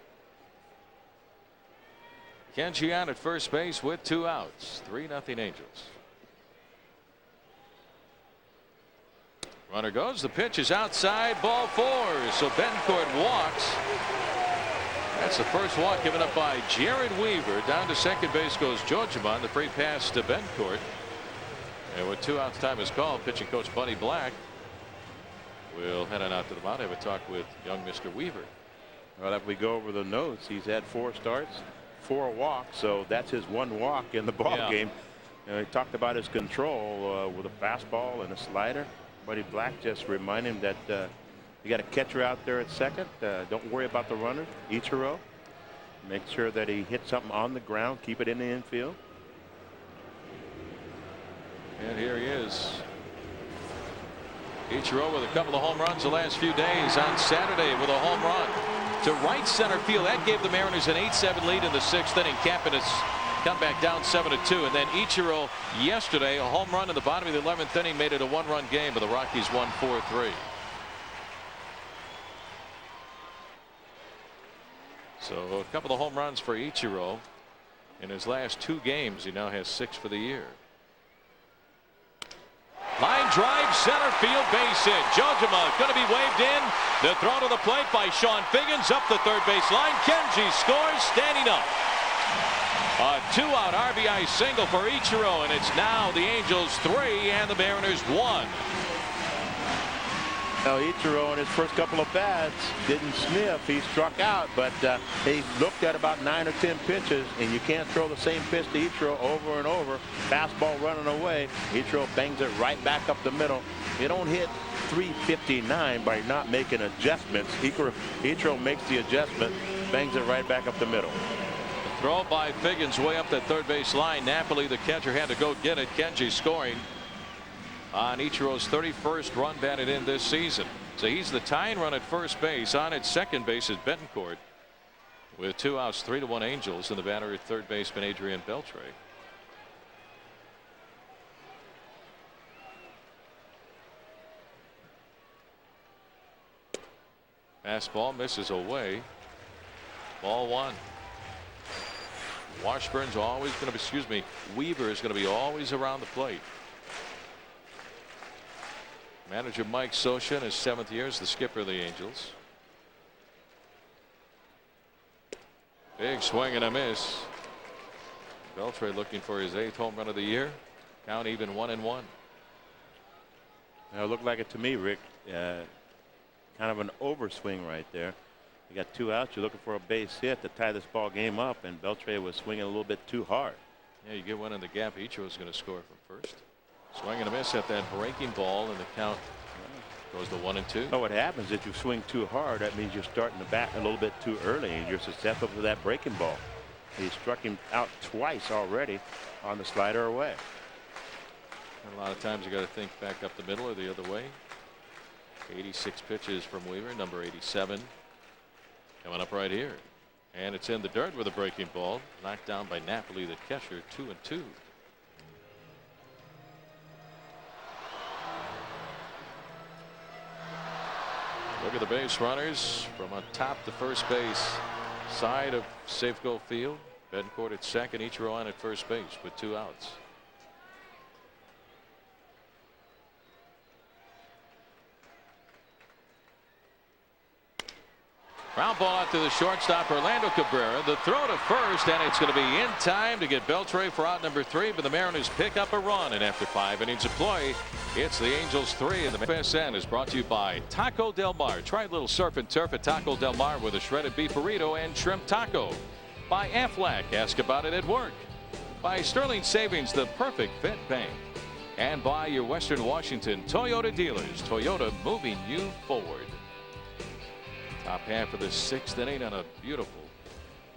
Kenji on at first base with 2 outs. 3-0 Angels. Runner goes. The pitch is outside. Ball 4. So Betancourt walks. That's the first walk given up by Jered Weaver. Down to second base goes Jojima on the free pass to Betancourt. And with 2 outs, time is called. Pitching coach Buddy Black will head on out to the mound. Have a talk with young Mr. Weaver. Well, if we go over the notes, he's had 4 starts, 4 walks, so that's his 1 walk in the ball game. He talked about his control with a fastball and a slider. Buddy Black just reminded him that you got a catcher out there at second. Don't worry about the runner. Ichiro, make sure that he hits something on the ground. Keep it in the infield. And here he is. Ichiro with a couple of home runs the last few days. On Saturday with a home run to right center field. That gave the Mariners an 8-7 lead in the 6th inning. Camping come back down 7-2. And then Ichiro yesterday, a home run in the bottom of the 11th inning, made it a 1-run game, but the Rockies won 4-3. So a couple of home runs for Ichiro in his last 2 games. He now has 6 for the year. Line drive, center field, base hit. Jojima going to be waved in. The throw to the plate by Sean Figgins up the third base line. Kenji scores, standing up. A 2-out RBI single for Ichiro, and it's now the Angels 3 and the Mariners 1. Now Ichiro in his first couple of bats didn't sniff. He struck out, but he looked at about 9 or 10 pitches, and you can't throw the same pitch to Ichiro over and over. Fastball running away. Ichiro bangs it right back up the middle. You don't hit 359 by not making adjustments. Ichiro makes the adjustment, bangs it right back up the middle. The throw by Figgins way up that third base line. Napoli, the catcher, had to go get it. Kenji scoring on Ichiro's 31st run batted in this season. So he's the tying run at first base. On at second base is Betancourt with 2 outs, 3-1 Angels, and the batter at third baseman Adrian Beltre. Fastball misses away. Ball 1. Washburn's always going to be, Weaver is going to be always around the plate. Manager Mike Scioscia in his 7th year as the skipper of the Angels. Big swing and a miss. Beltre looking for his 8th home run of the year. Count even 1-1. Now, it looked like it to me, Rick. Kind of an overswing right there. You got 2 outs. You're looking for a base hit to tie this ball game up, and Beltre was swinging a little bit too hard. Yeah, you get one in the gap. Ichiro's going to score from first. Swing and a miss at that breaking ball, and the count goes to 1-2. Oh, what happens if you swing too hard? That means you're starting the bat a little bit too early, and you're susceptible to that breaking ball. He struck him out twice already on the slider away. And a lot of times you got to think back up the middle or the other way. 86 pitches from Weaver, number 87, coming up right here, and it's in the dirt with a breaking ball, knocked down by Napoli, the catcher. 2-2. Look at the base runners from on top to first base side of Safeco Field. Betancourt at second, Ichiro on at first base with 2 outs. Ground ball out to the shortstop, Orlando Cabrera. The throw to first, and it's going to be in time to get Beltre for out number 3, but the Mariners pick up a run, and after 5 innings of play, it's the Angels 3. And the FSN is brought to you by Taco Del Mar. Try a little surf and turf at Taco Del Mar with a shredded beef burrito and shrimp taco. By Aflac, ask about it at work. By Sterling Savings, the perfect fit bank. And by your Western Washington Toyota dealers. Toyota, moving you forward. Top half of the 6th inning on a beautiful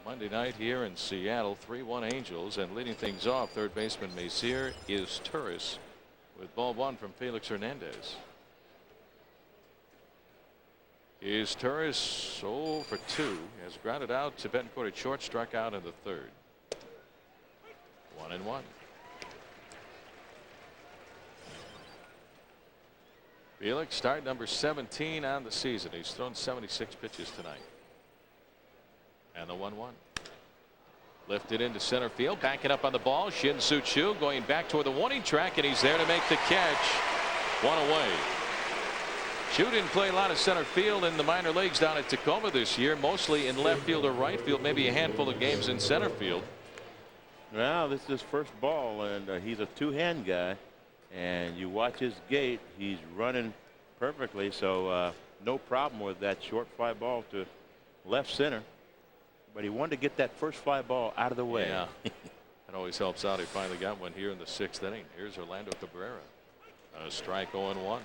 Monday night here in Seattle. 3-1 Angels, and leading things off, third baseman Messier is Turris with ball 1 from Felix Hernandez. Is Turris 0 for 2, has grounded out to Betancourt at short, struck out in the 3rd. 1-1. Felix, start number 17 on the season. He's thrown 76 pitches tonight. And the 1-1. Lifted into center field, backing up on the ball. Shin-Soo Choo going back toward the warning track, and he's there to make the catch. 1 away. Choo didn't play a lot of center field in the minor leagues down at Tacoma this year, mostly in left field or right field, maybe a handful of games in center field. Well, this is his first ball, and he's a 2-hand guy. And you watch his gait, he's running perfectly, so no problem with that short fly ball to left center. But he wanted to get that first fly ball out of the way. Yeah. That always helps out. He finally got one here in the 6th inning. Here's Orlando Cabrera. A strike 0-1.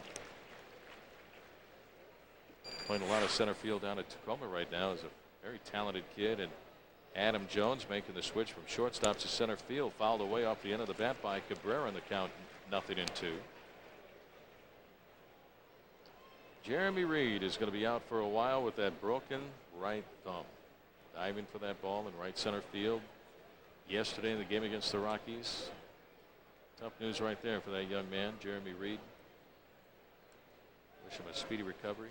Playing a lot of center field down at Tacoma right now. Is a very talented kid. And Adam Jones making the switch from shortstop to center field. Fouled away off the end of the bat by Cabrera in the count. 0-2. Jeremy Reed is going to be out for a while with that broken right thumb. Diving for that ball in right center field yesterday in the game against the Rockies. Tough news right there for that young man, Jeremy Reed. Wish him a speedy recovery.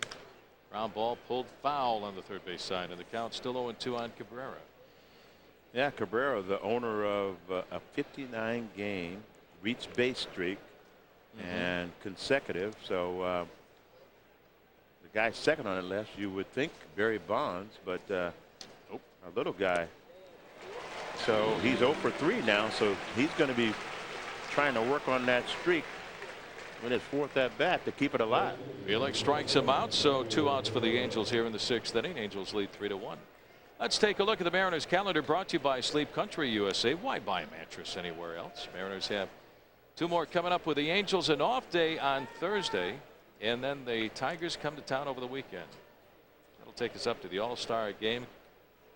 Ground ball pulled foul on the third base side, and the count still 0-2 on Cabrera. Yeah, Cabrera, the owner of a 59 game reach base streak and consecutive. So the guy second on it left, you would think Barry Bonds, but a little guy. So he's 0 for 3 now, so he's going to be trying to work on that streak with his 4th at bat to keep it alive. Felix strikes him out, so 2 outs for the Angels here in the 6th inning. Angels lead 3-1. Let's take a look at the Mariners calendar, brought to you by Sleep Country USA. Why buy a mattress anywhere else? Mariners have 2 more coming up with the Angels, an off day on Thursday, and then the Tigers come to town over the weekend. That'll take us up to the All-Star game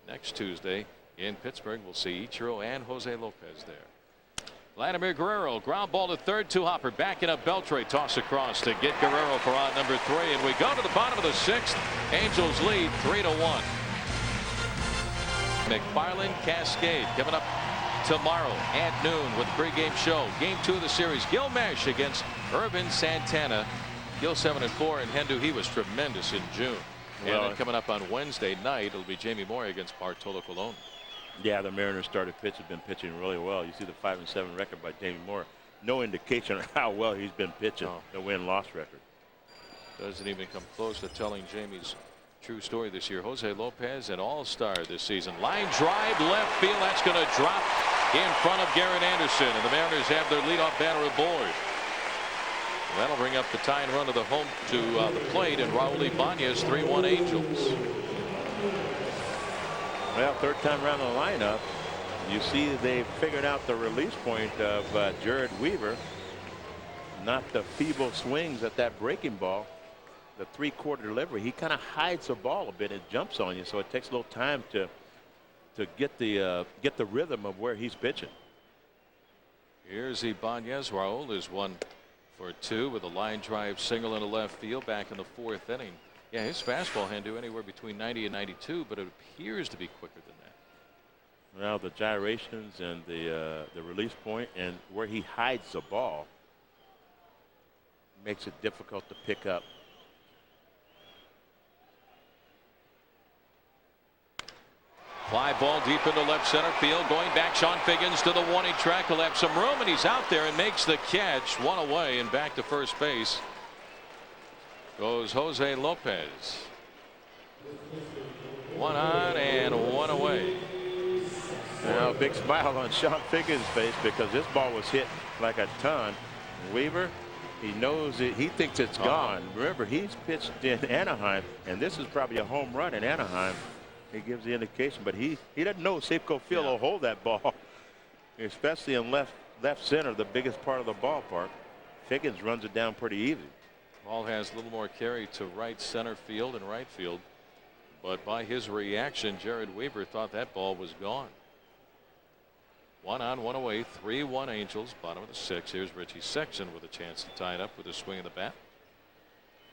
next Tuesday in Pittsburgh. We'll see Ichiro and Jose Lopez there. Vladimir Guerrero, ground ball to third to Hopper, backing up Beltre, toss across to get Guerrero for out number 3, and we go to the bottom of the 6th. Angels lead 3-1. McFarland Cascade coming up tomorrow at noon with the pregame show. Game 2 of the series. Gil Mesh against Irvin Santana. Gil 7-4, and Hendu, he was tremendous in June. And then coming up on Wednesday night, it'll be Jamie Moyer against Bartolo Colon. Yeah, the Mariners started pitch have been pitching really well. You see the 5-7 record by Jamie Moore. No indication of how well he's been pitching. The win-loss record doesn't even come close to telling Jamie's true story this year. Jose Lopez, an all-star this season. Line drive left field. That's going to drop in front of Jered Anderson, and the Mariners have their leadoff batter aboard. That'll bring up the tying run to the home to the plate, and Raul Ibanez. 3-1 Angels. Well, 3rd time around the lineup, you see they've figured out the release point of Jered Weaver. Not the feeble swings at that breaking ball. The 3/4 delivery, he kind of hides the ball a bit and jumps on you, so it takes a little time to get the rhythm of where he's pitching. Here's Ibanez. Raul is 1 for 2 with a line drive single into left field back in the 4th inning. Yeah, his fastball can do anywhere between 90 and 92, but it appears to be quicker than that. Well, the gyrations and the release point and where he hides the ball makes it difficult to pick up. Fly ball deep into left center field. Going back, Sean Figgins to the warning track. He'll have some room, and he's out there and makes the catch. 1 away and back to first base goes Jose Lopez. 1 on and 1 away. Now a big smile on Sean Figgins' face because this ball was hit like a ton. Weaver, he knows it. He thinks it's gone. Remember, he's pitched in Anaheim, and this is probably a home run in Anaheim. He gives the indication, but he doesn't know Safeco Field will hold that ball, especially in left center, the biggest part of the ballpark. Figgins runs it down pretty easy. Ball has a little more carry to right center field and right field, but by his reaction, Jered Weaver thought that ball was gone. 1 on, 1 away, 3-1 Angels, bottom of the 6th. Here's Richie Sexton with a chance to tie it up with a swing of the bat.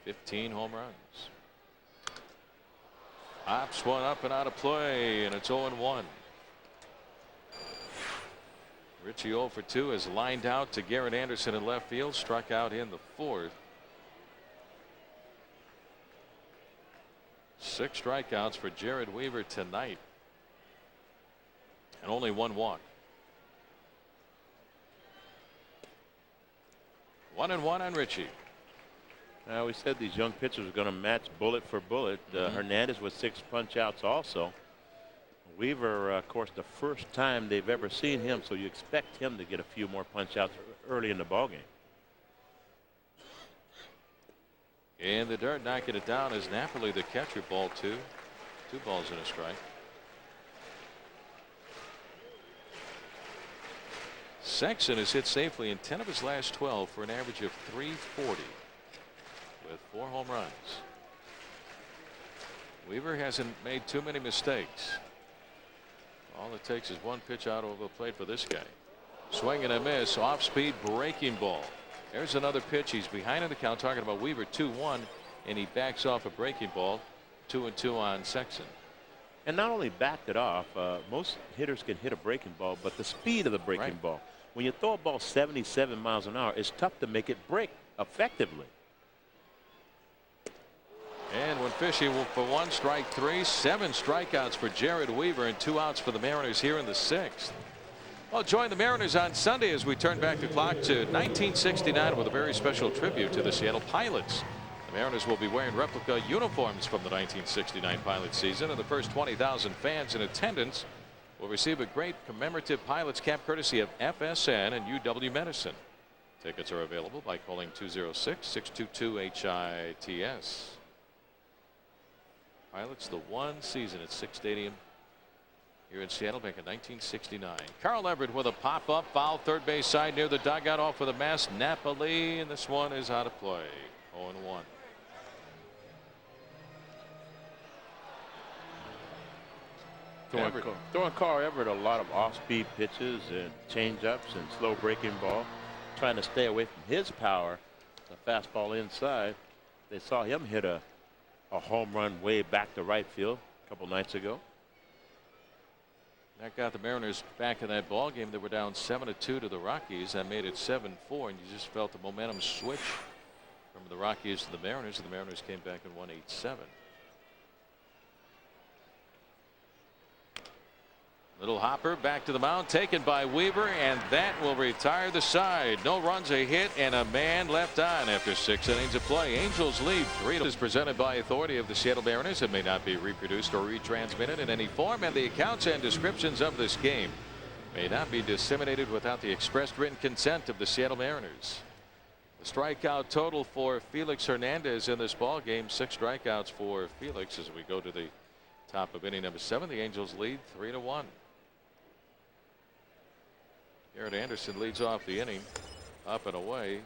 15 home runs. Hops one up and out of play, and it's 0-1. Richie 0 for 2 is lined out to Jered Anderson in left field, struck out in the 4th. 6 strikeouts for Jered Weaver tonight, and only 1 walk. 1-1 on Richie. We said these young pitchers are going to match bullet for bullet. Hernandez with 6 punch outs also. Weaver, of course, the first time they've ever seen him, so you expect him to get a few more punch outs early in the ballgame. In the dirt, knocking it down is Napoli, the catcher. Ball two. 2 balls and a strike. Sexton has hit safely in 10 of his last 12 for an average of .340 with 4 home runs. Weaver hasn't made too many mistakes. All it takes is one pitch out over the plate for this guy. Swing and a miss. Off speed breaking ball. There's another pitch. He's behind in the count. Talking about Weaver. 2-1, and he backs off a breaking ball. 2-2 on Sexton. And not only backed it off, most hitters can hit a breaking ball, but the speed of the breaking ball. When you throw a ball 77 miles an hour, it's tough to make it break effectively. And when fishing for 1 strike 3, 7 strikeouts for Jered Weaver and 2 outs for the Mariners here in the 6th. Well, join the Mariners on Sunday as we turn back the clock to 1969 with a very special tribute to the Seattle Pilots. The Mariners will be wearing replica uniforms from the 1969 Pilot season, and the first 20,000 fans in attendance will receive a great commemorative Pilots cap courtesy of FSN and UW Medicine. Tickets are available by calling 206-622-HITS. Pilots, the one season at Sick Stadium here in Seattle back in 1969. Carl Everett with a pop-up foul, third base side near the dugout, off with a mass. Napoli, and this one is out of play. 0-1. Throwing Carl Everett a lot of off-speed pitches and change-ups and slow breaking ball, trying to stay away from his power. The fastball inside. They saw him hit a home run way back to right field a couple nights ago. That got the Mariners back in that ball game. They were down 7-2 to the Rockies. That made it 7-4, and you just felt the momentum switch from the Rockies to the Mariners, and the Mariners came back and won 8-7. Little hopper back to the mound, taken by Weaver, and that will retire the side. No runs, a hit, and a man left on after 6 innings of play. Angels lead 3-2. Is presented by authority of the Seattle Mariners and may not be reproduced or retransmitted in any form, and the accounts and descriptions of this game may not be disseminated without the expressed written consent of the Seattle Mariners. The strikeout total for Felix Hernandez in this ball game, 6 strikeouts for Felix as we go to the top of inning number 7. The Angels lead 3-1. Jered Anderson leads off the inning, up and away.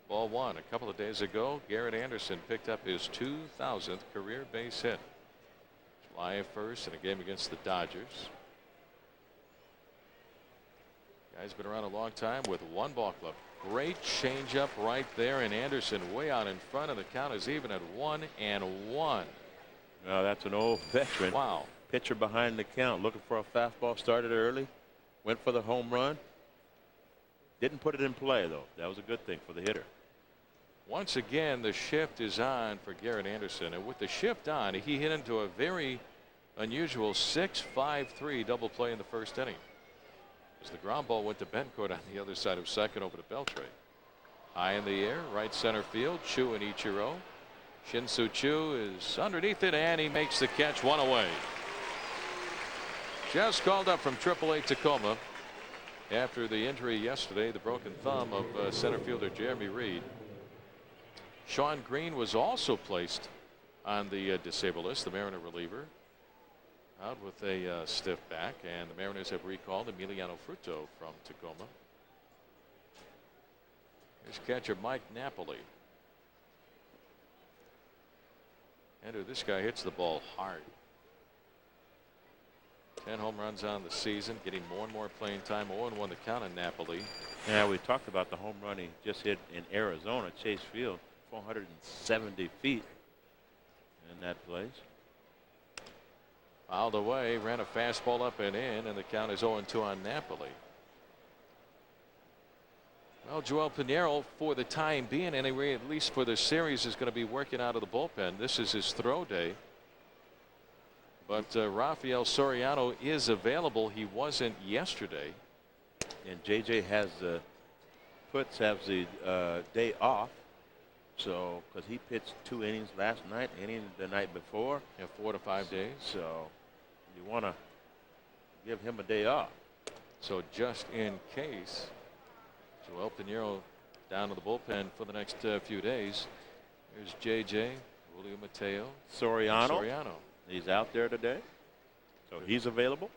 Ball 1. A couple of days ago, Jered Anderson picked up his 2,000th career base hit. July 1st in a game against the Dodgers. Guy's been around a long time with 1 ball club. Great changeup right there, and Anderson way out in front, and the count is even at 1-1. Well, that's an old veteran. Wow. Pitcher behind the count, looking for a fastball, started early, went for the home run. Didn't put it in play, though. That was a good thing for the hitter. Once again, the shift is on for Jered Anderson, and with the shift on, he hit into a very unusual 6-5-3 double play in the first inning. As the ground ball went to Bencourt on the other side of second over to Beltre. High in the air, right center field. Chu and Ichiro. Shin-Soo Choo is underneath it, and he makes the catch, 1 away. Just called up from AAA Tacoma after the injury yesterday, the broken thumb of center fielder Jeremy Reed. Sean Green was also placed on the disabled list, the Mariner reliever, out with a stiff back, and the Mariners have recalled Emiliano Fruto from Tacoma. Here's catcher Mike Napoli. And this guy hits the ball hard. 10 home runs on the season, getting more and more playing time. 0-1 the count on Napoli. Yeah, we talked about the home run he just hit in Arizona, Chase Field, 470 feet in that place. Fouled away, ran a fastball up and in, and the count is 0-2 on Napoli. Well, Joel Pinheiro, for the time being anyway, at least for the series, is going to be working out of the bullpen. This is his throw day. But Rafael Soriano is available. He wasn't yesterday. And JJ has the day off. So, because he pitched 2 innings last night, inning the night before. Yeah, 4 to 5 days. So, you want to give him a day off. So, just in case, Joel Pinheiro down to the bullpen for the next few days. Here's J.J. Julio Mateo. Soriano. He's out there today, so he's available.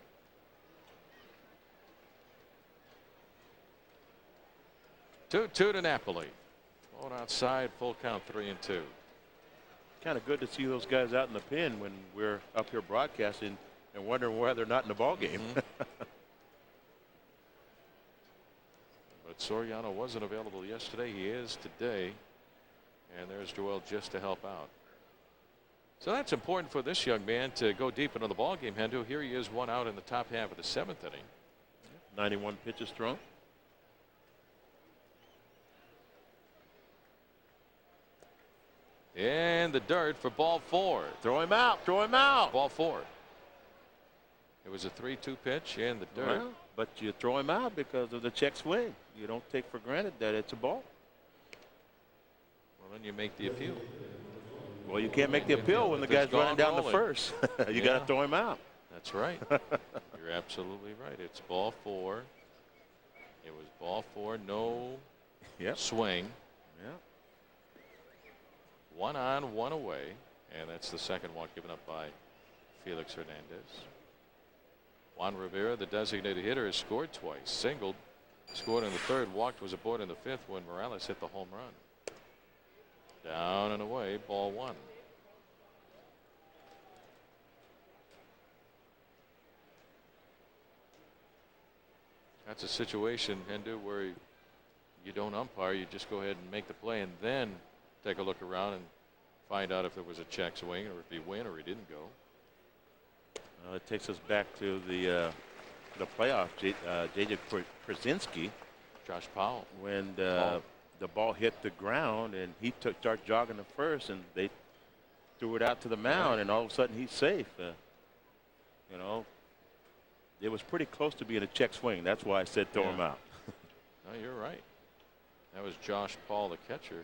2-2 to Napoli. Going outside, full count, 3-2. Kind of good to see those guys out in the pen when we're up here broadcasting and wondering why they're not in the ball game. But Soriano wasn't available yesterday. He is today. And there's Joel just to help out. So that's important for this young man to go deep into the ball game. Hendo, here he is, 1 out in the top half of the 7th inning. 91 pitches thrown. And the dirt for ball 4. Throw him out. Throw him out. Ball 4. It was a 3-2 pitch in the dirt. Well, but you throw him out because of the check swing. You don't take for granted that it's a ball. Well, then you make the appeal. Well, you can't make the appeal when the guy's running down the first. You got to throw him out. That's right. You're absolutely right. It's ball 4. It was ball 4. No swing. Yeah. 1 on, 1 away. And that's the second walk given up by Felix Hernandez. Juan Rivera, the designated hitter, has scored twice. Singled, scored in the 3rd, walked, was aboard in the 5th when Morales hit the home run. Down and away, ball 1. That's a situation, Hendo, where you don't umpire. You just go ahead and make the play and then take a look around and find out if there was a check swing or if he went or he didn't go. It takes us back to the playoff. J.J. Krasinski. Josh Powell. When the ball hit the ground and he started jogging to first and they threw it out to the mound and all of a sudden he's safe. You know, it was pretty close to being a check swing. That's why I said throw him out. No, you're right. That was Josh Paul, the catcher,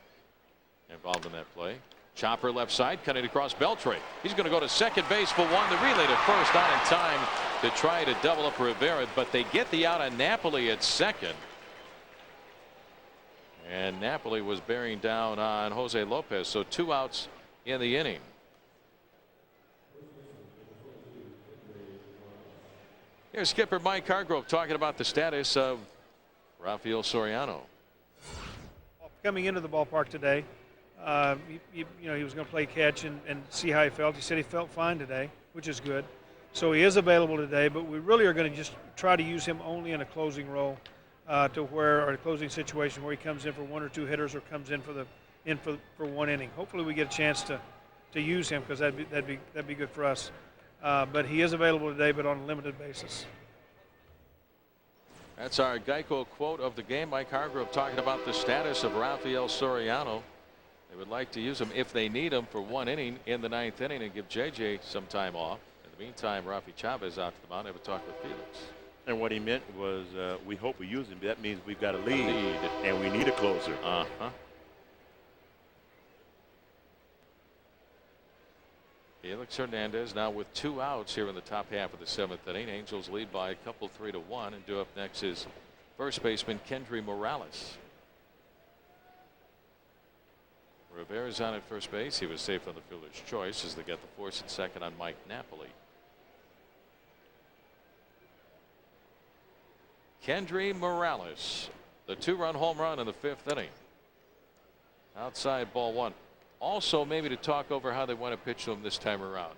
involved in that play. Chopper left side, cutting across Beltre. He's going to go to second base for 1. The relay to first, not in time to try to double up Rivera, but they get the out on Napoli at second. And Napoli was bearing down on Jose Lopez, so 2 outs in the inning. Here's skipper Mike Hargrove talking about the status of Rafael Soriano. Coming into the ballpark today, you know, he was going to play catch and see how he felt. He said he felt fine today, which is good. So he is available today, but we really are going to just try to use him only in a closing role, or a closing situation where he comes in for 1 or 2 hitters or comes in for 1 inning. Hopefully we get a chance to use him because that'd be good for us. But he is available today, but on a limited basis. That's our Geico quote of the game. Mike Hargrove talking about the status of Rafael Soriano. They would like to use him if they need him for 1 inning in the 9th inning and give JJ some time off. In the meantime, Rafi Chavez out to the mound. Have a talk with Felix. And what he meant was we hope we use him. That means we've got a lead and we need a closer. Felix Hernandez now with 2 outs here in the top half of the 7th inning. Angels lead by a couple 3-1, and due up next is first baseman Kendry Morales. Rivera's on at first base. He was safe on the fielder's choice as they get the force at second on Mike Napoli. Kendry Morales, the 2-run home run in the 5th inning. Outside ball 1. Also maybe to talk over how they want to pitch to him this time around.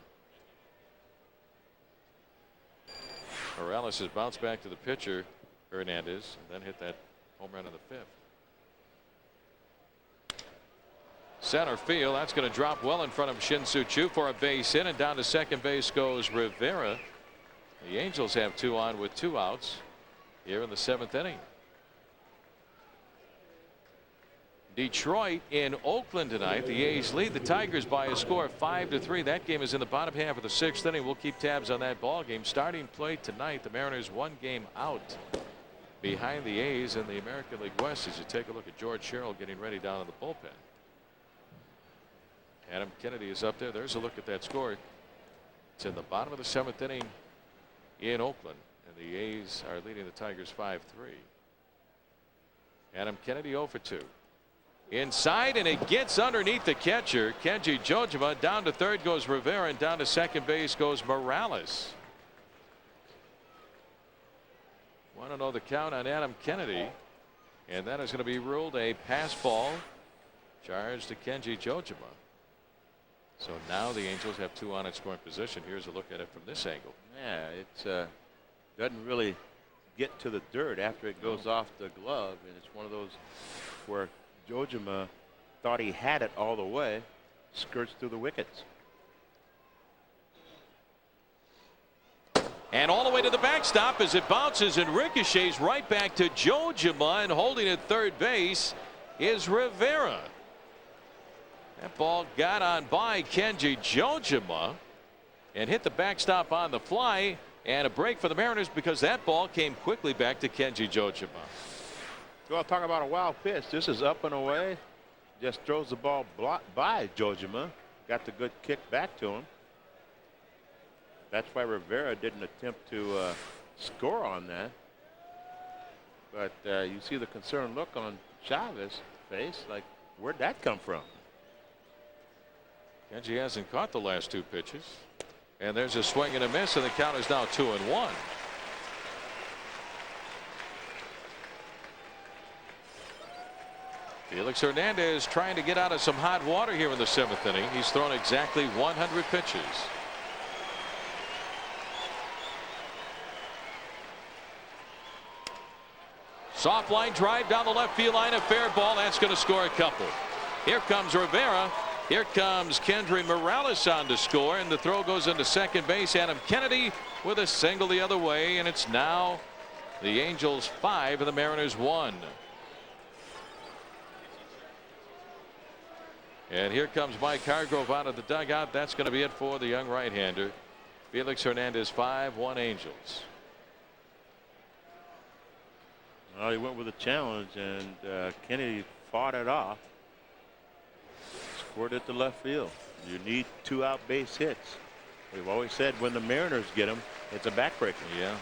Morales has bounced back to the pitcher, Hernandez, and then hit that home run in the 5th. Center field, that's going to drop well in front of Shin-Soo Choo for a base hit, and down to second base goes Rivera. The Angels have 2 on with 2 outs here in the 7th inning. Detroit in Oakland tonight. The A's lead the Tigers by a score of 5-3. That game is in the bottom half of the 6th inning. We'll keep tabs on that ball game. Starting play tonight, the Mariners 1 game out behind the A's in the American League West as you take a look at George Sherrill getting ready down in the bullpen. Adam Kennedy is up there. There's a look at that score. It's in the bottom of the 7th inning in Oakland, and the A's are leading the Tigers 5-3. Adam Kennedy 0 for 2. Inside, and it gets underneath the catcher, Kenji Jojima. Down to third goes Rivera, and down to second base goes Morales. Want to know the count on Adam Kennedy, and that is going to be ruled a pass ball. Charge to Kenji Jojima. So now the Angels have two on at scoring position. Here's a look at it from this angle. Yeah, it doesn't really get to the dirt after it goes off the glove, and it's one of those where Jojima thought he had it all the way, skirts through the wickets. And all the way to the backstop as it bounces and ricochets right back to Jojima, and holding at third base is Rivera. That ball got on by Kenji Jojima and hit the backstop on the fly, and a break for the Mariners because that ball came quickly back to Kenji Jojima. Well, talk about a wild pitch. This is up and away. Just throws the ball blocked by Jojima. Got the good kick back to him. That's why Rivera didn't attempt to score on that. But you see the concerned look on Chavez's face, like, where'd that come from? Kenji hasn't caught the last two pitches. And there's a swing and a miss, and the count is now 2-1. Felix Hernandez trying to get out of some hot water here in the seventh inning. He's thrown exactly 100 pitches. Soft line drive down the left field line, a fair ball. That's going to score a couple. Here comes Rivera. Here comes Kendry Morales on to score, and the throw goes into second base. Adam Kennedy with a single the other way, and it's now the Angels 5 and the Mariners 1. And here comes Mike Hargrove out of the dugout. That's going to be it for the young right-hander. Felix Hernandez 5-1 Angels. Well, he went with a challenge, and Kennedy fought it off. Scored at the left field. You need 2 out base hits. We've always said when the Mariners get them, it's a backbreaker. Yeah.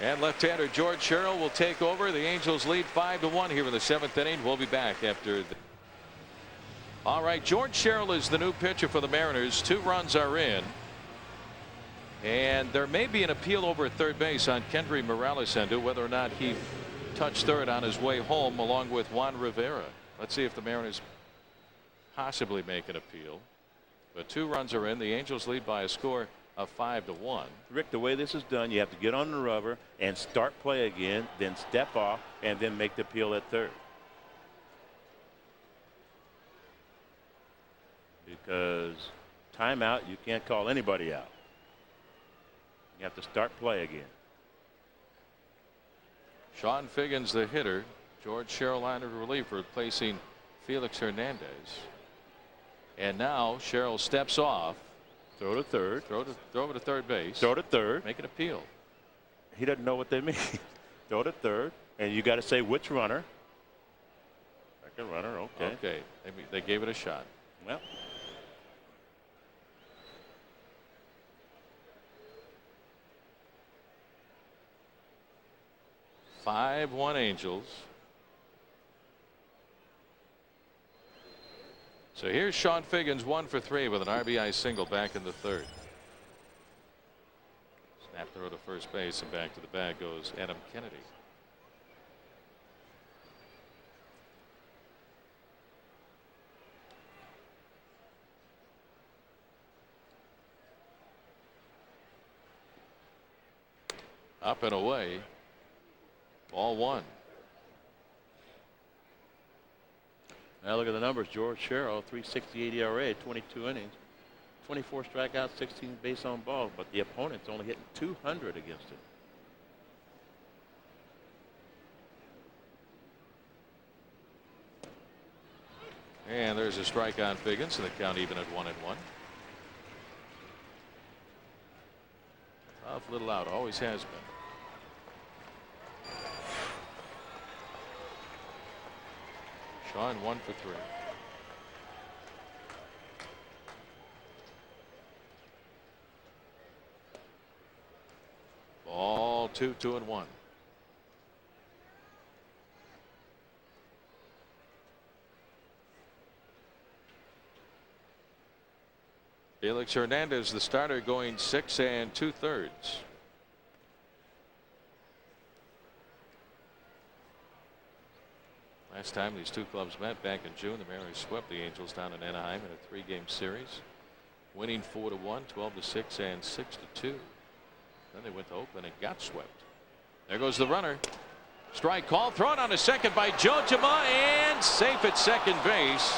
And left-hander George Sherrill will take over. The Angels lead 5-1 here in the seventh inning. We'll be back after. All right, George Sherrill is the new pitcher for the Mariners. 2 runs are in. And there may be an appeal over at third base on Kendry Morales, and whether or not he touched third on his way home along with Juan Rivera. Let's see if the Mariners possibly make an appeal. But 2 runs are in. The Angels lead by a score of 5-1. Rick, the way this is done, you have to get on the rubber and start play again, then step off, and then make the appeal at third. Because timeout, you can't call anybody out. You have to start play again. Sean Figgins, the hitter. George Sherrill on relief, replacing Felix Hernandez. And now Sherrill steps off. Throw to third. Throw over to third base. Throw to third. Make an appeal. He doesn't know what they mean. Throw to third, and you got to say which runner. Second runner. Okay. Okay. They gave it a shot. Well. Five 5-1 Angels. So here's Sean Figgins 1 for 3 with an RBI single back in the third. Snap throw to first base, and back to the bag goes Adam Kennedy. Up and away. Ball 1. Now look at the numbers. George Sherrill, 3.68 ERA, 22 innings, 24 strikeouts, 16 base on balls, but the opponent's only hitting 200 against him. And there's a strike on Figgins, and the count even at 1-1. Tough little out, always has been. Sean 1 for 3. Ball 2, 2-1. Felix Hernandez, the starter, going 6 2/3. Last time these two clubs met back in June, the Mariners swept the Angels down in Anaheim in a 3-game series, winning 4-1, 12-6, and 6-2. Then they went to Oakland and got swept. There goes the runner. Strike call, thrown on to second by Jojima, and safe at second base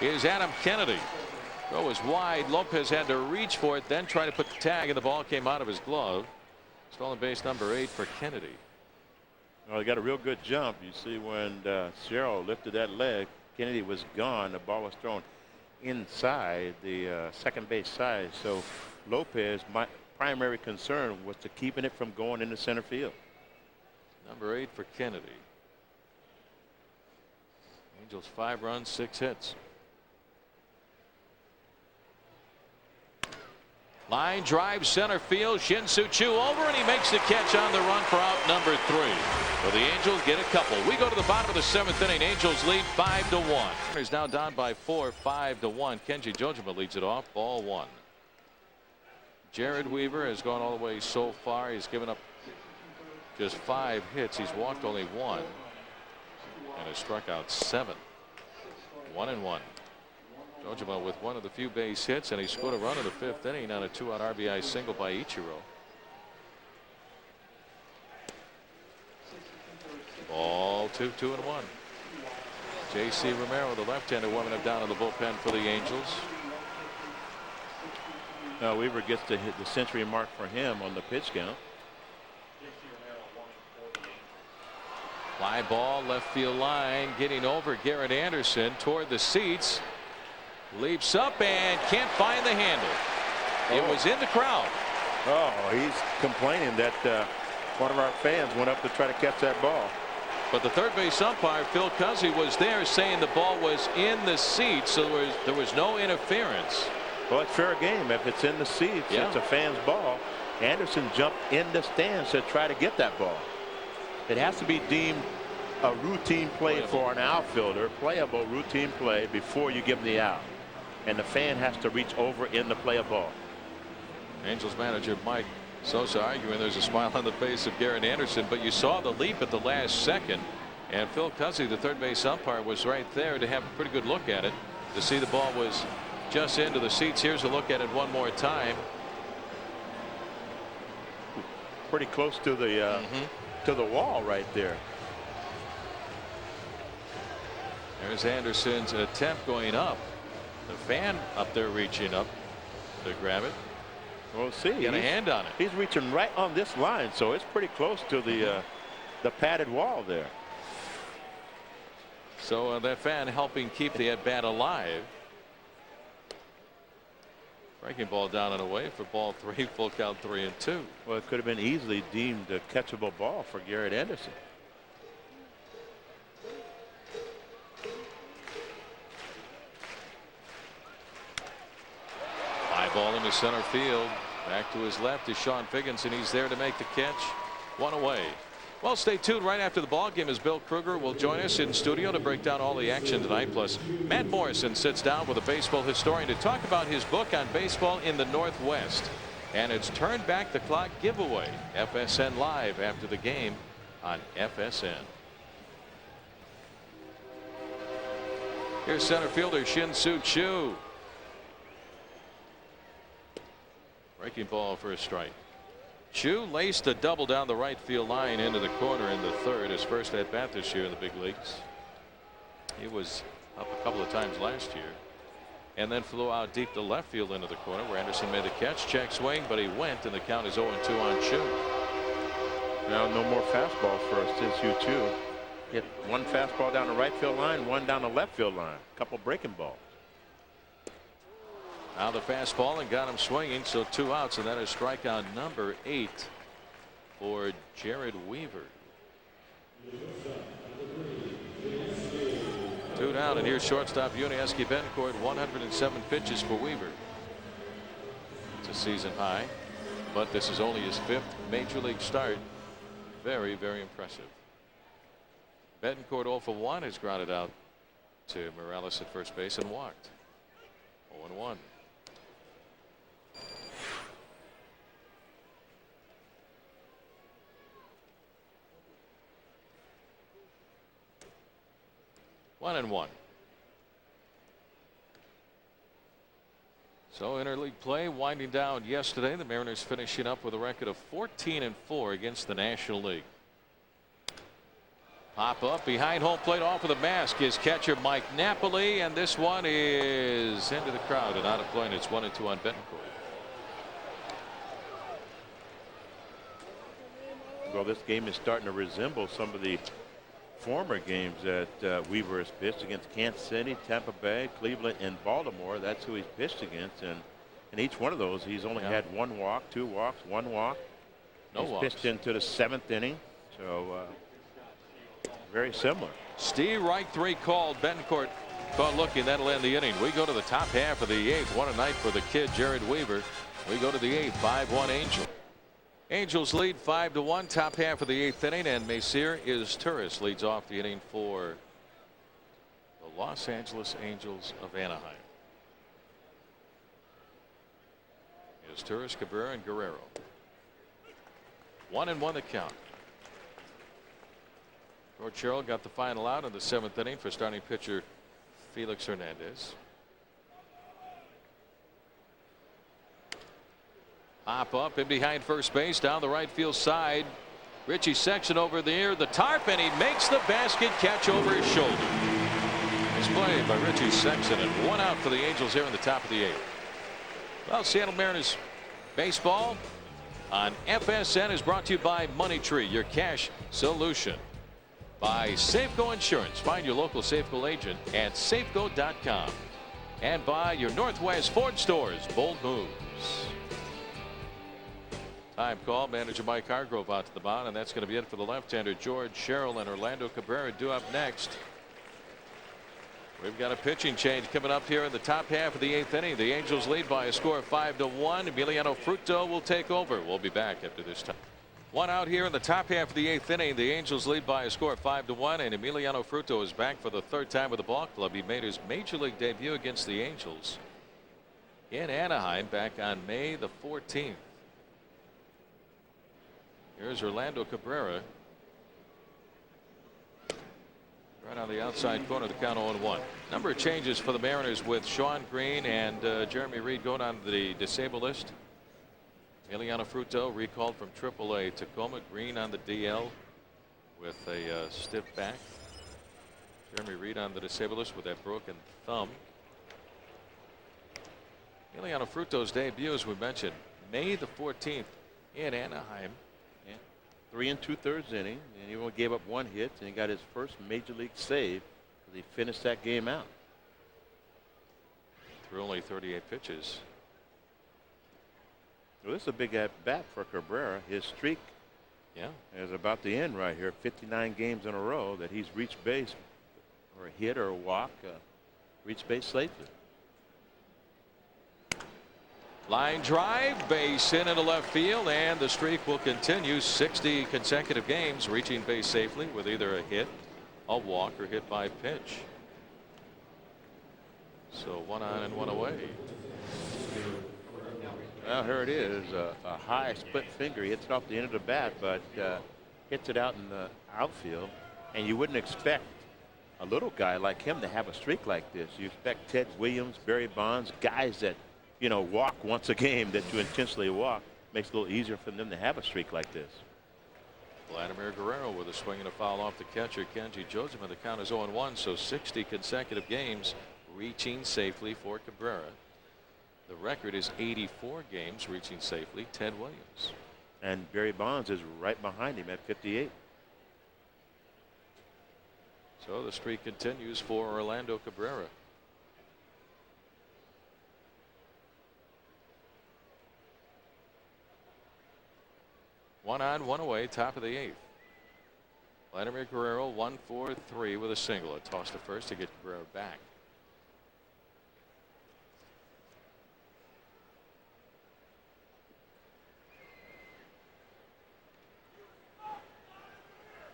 is Adam Kennedy. Throw was wide. Lopez had to reach for it, then try to put the tag, and the ball came out of his glove. Stolen base number 8 for Kennedy. Well, he got a real good jump. You see when Cheryl lifted that leg, Kennedy was gone. The ball was thrown inside the second base side. So Lopez, my primary concern was to keeping it from going into center field. Number 8 for Kennedy. Angels 5 runs, 6 hits. Line drive center field. Shin-Soo Choo over, and he makes the catch on the run for out number 3. So the Angels get a couple. We go to the bottom of the 7th inning. Angels lead 5-1. He's now down by 4, 5-1. Kenji Jojima leads it off. Ball 1. Jered Weaver has gone all the way so far. He's given up just 5 hits. He's walked only 1 and has struck out 7. 1-1. Jojima with one of the few base hits, and he scored a run in the 5th inning on a 2-out RBI single by Ichiro. Ball 2, 2-1. J.C. Romero, the left-hander, warming up down in the bullpen for the Angels. Now Weaver gets to hit the century mark for him on the pitch count. Fly ball, left field line, getting over Jered Anderson toward the seats. Leaps up and can't find the handle. It was in the crowd. Oh, he's complaining that one of our fans went up to try to catch that ball. But the third base umpire, Phil Cuzzy, was there saying the ball was in the seats, so there was no interference. Well, it's fair game. If it's in the seats, it's a fan's ball. Anderson jumped in the stands to try to get that ball. It has to be deemed a routine play for an outfielder, playable routine play before you give him the out. And the fan has to reach over in the play of ball. Angels manager Mike Sosa arguing there's a smile on the face of Jered Anderson, but you saw the leap at the last second, and Phil Cuzzy, the third base umpire, was right there to have a pretty good look at it, to see the ball was just into the seats. Here's a look at it one more time. Pretty close to the wall right there. There's Anderson's attempt going up. The fan up there reaching up to grab it. We'll see. Got a hand on it. He's reaching right on this line, so it's pretty close to the padded wall there. So that fan helping keep the at bat alive. Breaking ball down and away for ball 3, full count 3-2. Well, it could have been easily deemed a catchable ball for Jered Anderson. High ball into center field. Back to his left is Sean Figgins, and he's there to make the catch. 1 away. Well, stay tuned. Right after the ball game, as Bill Kruger will join us in studio to break down all the action tonight. Plus, Matt Morrison sits down with a baseball historian to talk about his book on baseball in the Northwest. And it's Turn Back the Clock giveaway. FSN Live after the game on FSN. Here's center fielder Shin-Soo Choo. Breaking ball for a strike. Choo laced a double down the right field line into the corner in the 3rd. His first at bat this year in the big leagues. He was up a couple of times last year, and then flew out deep to left field into the corner where Anderson made the catch. Check swing, but he went, and the count is 0-2 on Choo. Now no more fastball for Shin-Soo Choo. Hit one fastball down the right field line, one down the left field line. A couple breaking balls. Now the fastball and got him swinging, so 2 outs, and that is strikeout number 8 for Jered Weaver. 2 down, and here's shortstop Yuniesky Betancourt. 107 pitches for Weaver. It's a season high, but this is only his 5th major league start. Very, very impressive. Betancourt 0 for 1 has grounded out to Morales at first base and walked. 0-1. 1-1. So interleague play winding down yesterday. The Mariners finishing up with a record of 14-4 against the National League. Pop up behind home plate off of the mask is catcher Mike Napoli, and this one is into the crowd and out of play, and it's 1-2 on Betancourt. Well, this game is starting to resemble some of the former games that Weaver has pitched against Kansas City, Tampa Bay, Cleveland, and Baltimore. That's who he's pitched against, and in each one of those he's only had 1 walk, 2 walks, 1 walk. No he's walks. Pitched into the 7th inning, so very similar. Steve Reich 3 called. Betancourt caught looking. That'll end the inning. We go to the top half of the 8th. What a night for the kid Jered Weaver. We go to the 8th. 5-1 Angels. Angels lead 5-1. Top half of the 8th inning, and Messier Izturis leads off the inning for the Los Angeles Angels of Anaheim. Izturis, Cabrera, and Guerrero. 1-1 the count. George Sherrill got the final out in the 7th inning for starting pitcher Felix Hernandez. Hop up in behind first base down the right field side. Richie Sexton over there, the tarp, and he makes the basket catch over his shoulder. It's played by Richie Sexton, and 1 out for the Angels here in the top of the 8th. Well, Seattle Mariners baseball on FSN is brought to you by Money Tree, your cash solution. By Safeco Insurance. Find your local Safeco agent at safeco.com. And by your Northwest Ford stores. Bold moves. Time call. Manager Mike Hargrove out to the mound, and that's going to be it for the left-hander. George Sherrill and Orlando Cabrera due up next. We've got a pitching change coming up here in the top half of the 8th inning. The Angels lead by a score of 5-1. Emiliano Fruto will take over. We'll be back after this time. 1 out here in the top half of the 8th inning. The Angels lead by a score of 5-1, and Emiliano Fruto is back for the 3rd time with the ball club. He made his major league debut against the Angels in Anaheim back on May the 14th. Here's Orlando Cabrera. Right on the outside corner, the count 0-1. Number of changes for the Mariners with Sean Green and Jeremy Reed going on the disabled list. Emiliano Fruto recalled from AAA Tacoma. Green on the DL with a stiff back. Jeremy Reed on the disabled list with that broken thumb. Emiliano Fruto's debut, as we mentioned, May the 14th in Anaheim. 3 2/3 inning, and he only gave up 1 hit, and he got his first major league save as he finished that game out. Through only 38 pitches. Well, this is a big at bat for Cabrera. His streak is about to end right here. 59 games in a row that he's reached base or a hit or a walk, reached base safely. Line drive, base hit into left field, and the streak will continue. 60 consecutive games reaching base safely with either a hit, a walk, or hit by pitch. So 1 on and 1 away. Well, here it is, a high split finger. He hits it off the end of the bat, but hits it out in the outfield. And you wouldn't expect a little guy like him to have a streak like this. You expect Ted Williams, Barry Bonds, guys that, you know, walk once a game, that you intentionally walk. Makes it a little easier for them to have a streak like this. Vladimir Guerrero with a swing and a foul off the catcher Kenji Joseph, and the count is 0-1. So 60 consecutive games reaching safely for Cabrera. The record is 84 games reaching safely. Ted Williams. And Barry Bonds is right behind him at 58. So the streak continues for Orlando Cabrera. One on, 1 away, top of the 8th. Vladimir Guerrero 1-for-3 with a single. A toss to first to get Guerrero back.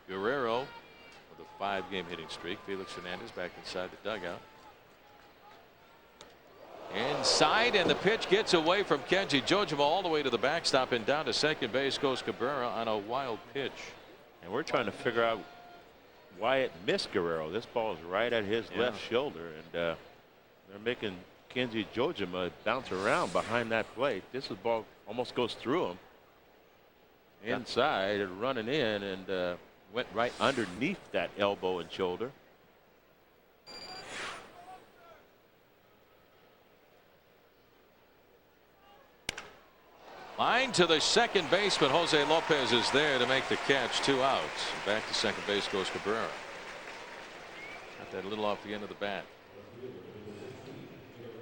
Guerrero with a 5-game hitting streak. Felix Hernandez back inside the dugout. Inside, and the pitch gets away from Kenji Jojima all the way to the backstop, and down to second base goes Cabrera on a wild pitch. And we're trying to figure out Wyatt missed Guerrero. This ball is right at his left shoulder, and they're making Kenzie Jojima bounce around behind that plate. This ball almost goes through him inside and running in, and went right underneath that elbow and shoulder. Line to the second baseman. Jose Lopez is there to make the catch. 2 outs. Back to second base goes Cabrera. Got that a little off the end of the bat.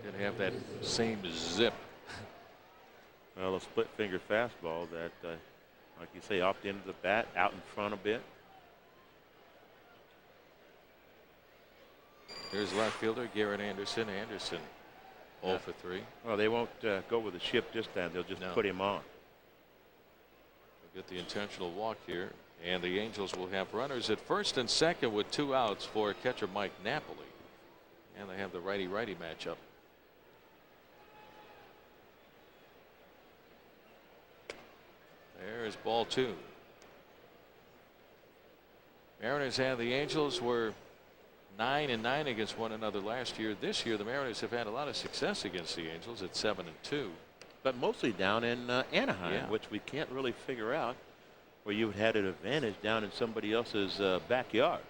Didn't have that same zip. Well, a split finger fastball that, like you say, off the end of the bat, out in front a bit. Here's left fielder Jered Anderson. Anderson 0 for 3. Well, they won't go with the ship this time. They'll just put him on. We'll get the intentional walk here, and the Angels will have runners at first and second with 2 outs for catcher Mike Napoli, and they have the righty-righty matchup. There's ball 2. Mariners and the Angels were 9-9 against one another last year. This year the Mariners have had a lot of success against the Angels at 7-2. But mostly down in Anaheim, which we can't really figure out, where you had an advantage down in somebody else's backyard.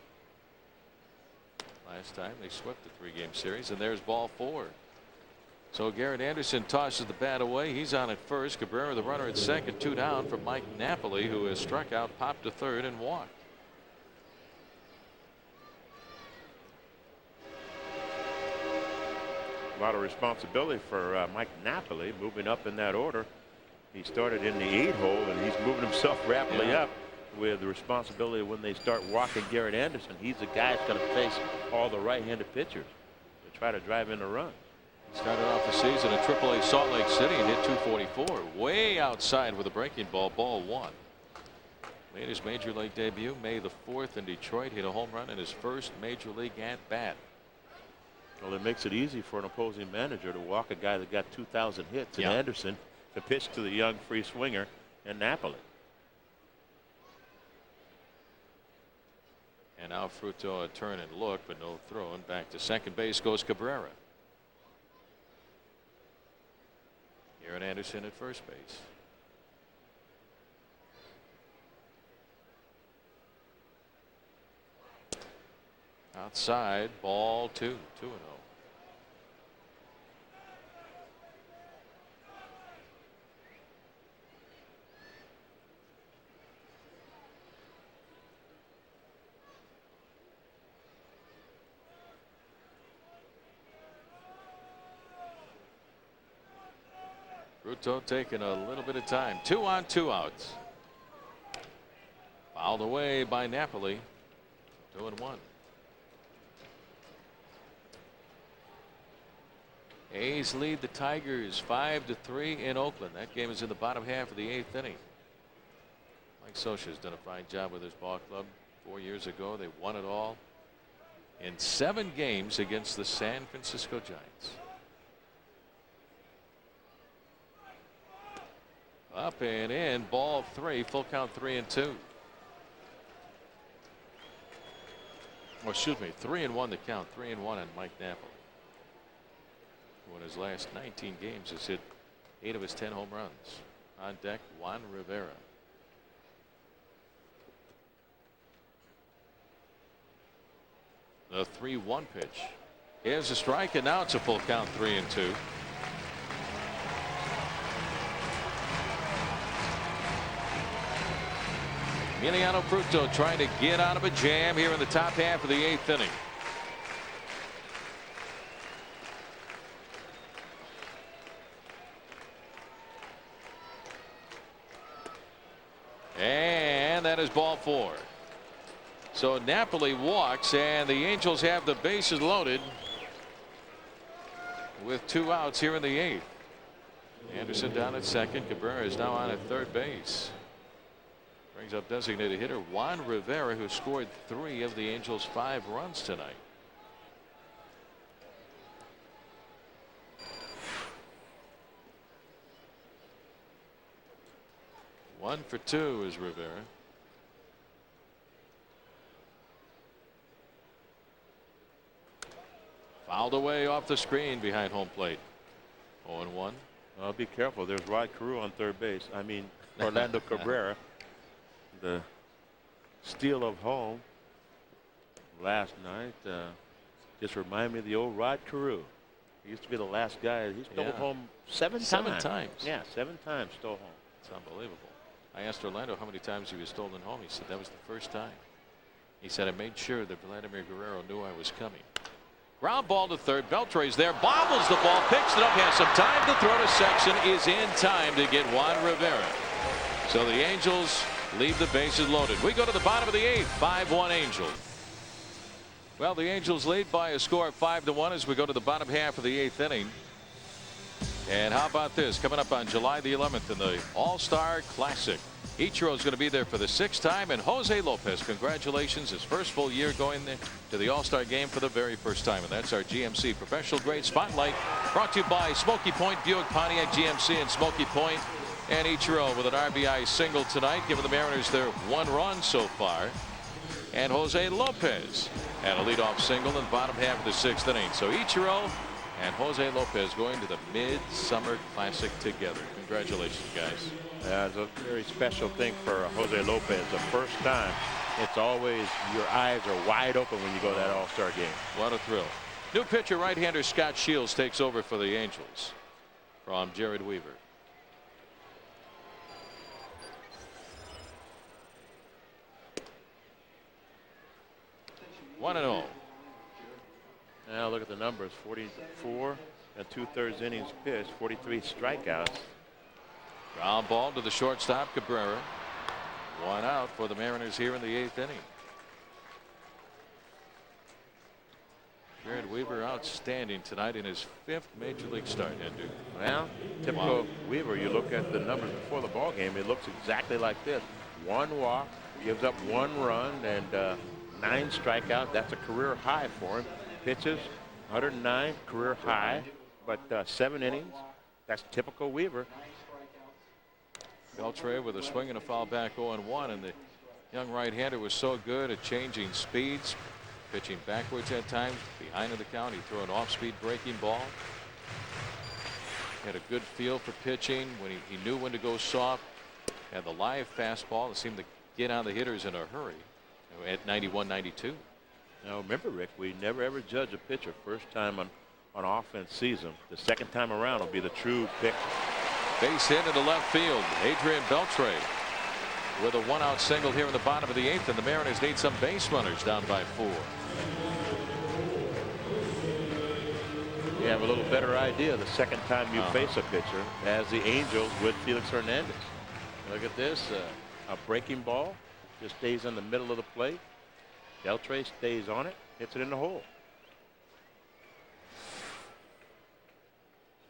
Last time they swept the 3-game series, and there's ball 4. So Jered Anderson tosses the bat away. He's on at first. Cabrera, the runner, at second. 2 down for Mike Napoli, who has struck out, popped to third, and walked. A lot of responsibility for Mike Napoli moving up in that order. He started in the 8 hole, and he's moving himself rapidly up with the responsibility when they start walking Jered Anderson. He's the guy that's going to face all the right-handed pitchers to try to drive in a run. Started off the season at AAA Salt Lake City and hit 244 way outside with a breaking ball. Ball 1. Made his major league debut May the 4th in Detroit. Hit a home run in his first major league at bat. Well, it makes it easy for an opposing manager to walk a guy that got 2,000 hits in Anderson to pitch to the young free swinger in Napoli. And now Fruto a turn and look, but no throw, and back to second base goes Cabrera. Jered Anderson at first base. Outside, ball 2, 2-0. Fruto taking a little bit of time. 2 on, 2 outs. Fouled away by Napoli. 2-1. A's lead the Tigers 5-3 in Oakland. That game is in the bottom half of the 8th inning. Mike Scioscia has done a fine job with his ball club. 4 years ago, they won it all in 7 games against the San Francisco Giants. Up and in, ball 3, full count 3-2. Or excuse me, 3-1 the count, 3-1 on Mike Napoli. Who in his last 19 games has hit 8 of his 10 home runs. On deck, Juan Rivera. The 3-1 pitch. Here's a strike, and now it's a full count, 3-2. Emiliano Fruto trying to get out of a jam here in the top half of the 8th inning. And that is ball 4. So Napoli walks, and the Angels have the bases loaded with 2 outs here in the 8th. Anderson down at second. Cabrera is now on at third base. Brings up designated hitter Juan Rivera, who scored 3 of the Angels' 5 runs tonight. One for 2 is Rivera. Fouled away off the screen behind home plate. 0-1. Be careful. There's Rod Carew on third base. I mean, Orlando Cabrera, the steal of home last night. Just remind me of the old Rod Carew. He used to be the last guy. He stole home seven times. Yeah, 7 times stole home. It's unbelievable. I asked Orlando how many times he was stolen home. He said that was the first time. He said, I made sure that Vladimir Guerrero knew I was coming. Ground ball to third. Beltre's there. Bobbles the ball. Picks it up. Has some time to throw to Sexton. Is in time to get Juan Rivera. So the Angels leave the bases loaded. We go to the bottom of the 8th. 5-1 Angels. Well, the Angels lead by a score of 5-1 as we go to the bottom half of the 8th inning. And how about this? Coming up on July the 11th in the All-Star Classic. Ichiro is going to be there for the 6th time, and Jose Lopez, congratulations, his first full year going to the All-Star game for the very first time. And that's our GMC Professional Grade Spotlight, brought to you by Smoky Point, Buick, Pontiac GMC, and Smoky Point. And Ichiro with an RBI single tonight, giving the Mariners their 1 run so far. And Jose Lopez had a leadoff single in the bottom half of the 6th inning. So Ichiro and Jose Lopez going to the Midsummer Classic together. Congratulations, guys. It's a very special thing for Jose Lopez. The first time, it's always your eyes are wide open when you go to that All-Star game. What a thrill. New pitcher, right-hander Scott Shields takes over for the Angels from Jered Weaver. One and 0. Now look at the numbers. 44 and 2/3 innings pitched. 43 strikeouts. Ground ball to the shortstop Cabrera. 1 out for the Mariners here in the 8th inning. Jered Weaver outstanding tonight in his 5th major league start, Andrew. Well, typical Weaver. You look at the numbers before the ball game, it looks exactly like this. 1 walk, gives up 1 run, and 9 strikeouts. That's a career high for him. Pitches 109, career high, but 7 innings. That's typical Weaver. Beltre with a swing and a foul back 0-1, and the young right-hander was so good at changing speeds, pitching backwards at times, behind in the count. He threw an off-speed breaking ball. Had a good feel for pitching when he knew when to go soft. Had the live fastball that seemed to get on the hitters in a hurry at 91-92. Now remember, Rick, we never ever judge a pitcher first time on offense season. The second time around will be the true pick. Base hit into left field. Adrian Beltre with a 1-out single here in the bottom of the 8th, and the Mariners need some base runners down by 4. You have a little better idea the second time you face a pitcher, as the Angels with Felix Hernandez. Look at this, a breaking ball just stays in the middle of the plate. Beltre stays on it, hits it in the hole.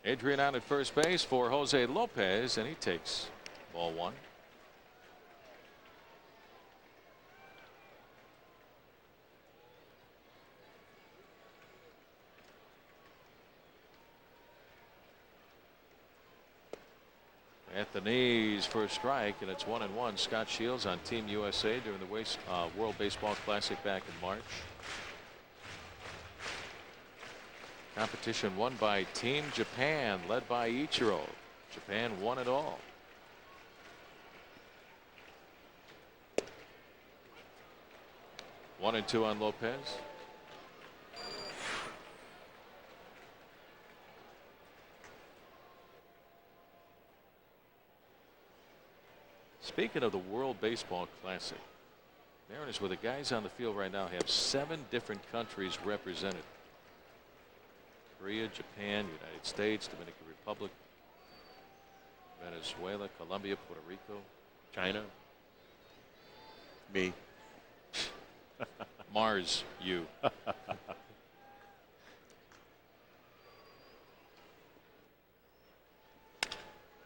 Adrian out at first base for Jose Lopez, and he takes ball 1. At the knees for a strike, and it's 1-1. Scott Shields on Team USA during the World Baseball Classic back in March. Competition won by Team Japan, led by Ichiro. Japan won it all. One and 2 on Lopez. Speaking of the World Baseball Classic, Mariners, with the guys on the field right now, have 7 different countries represented. Korea, Japan, United States, Dominican Republic, Venezuela, Colombia, Puerto Rico, China. Me. Mars, you.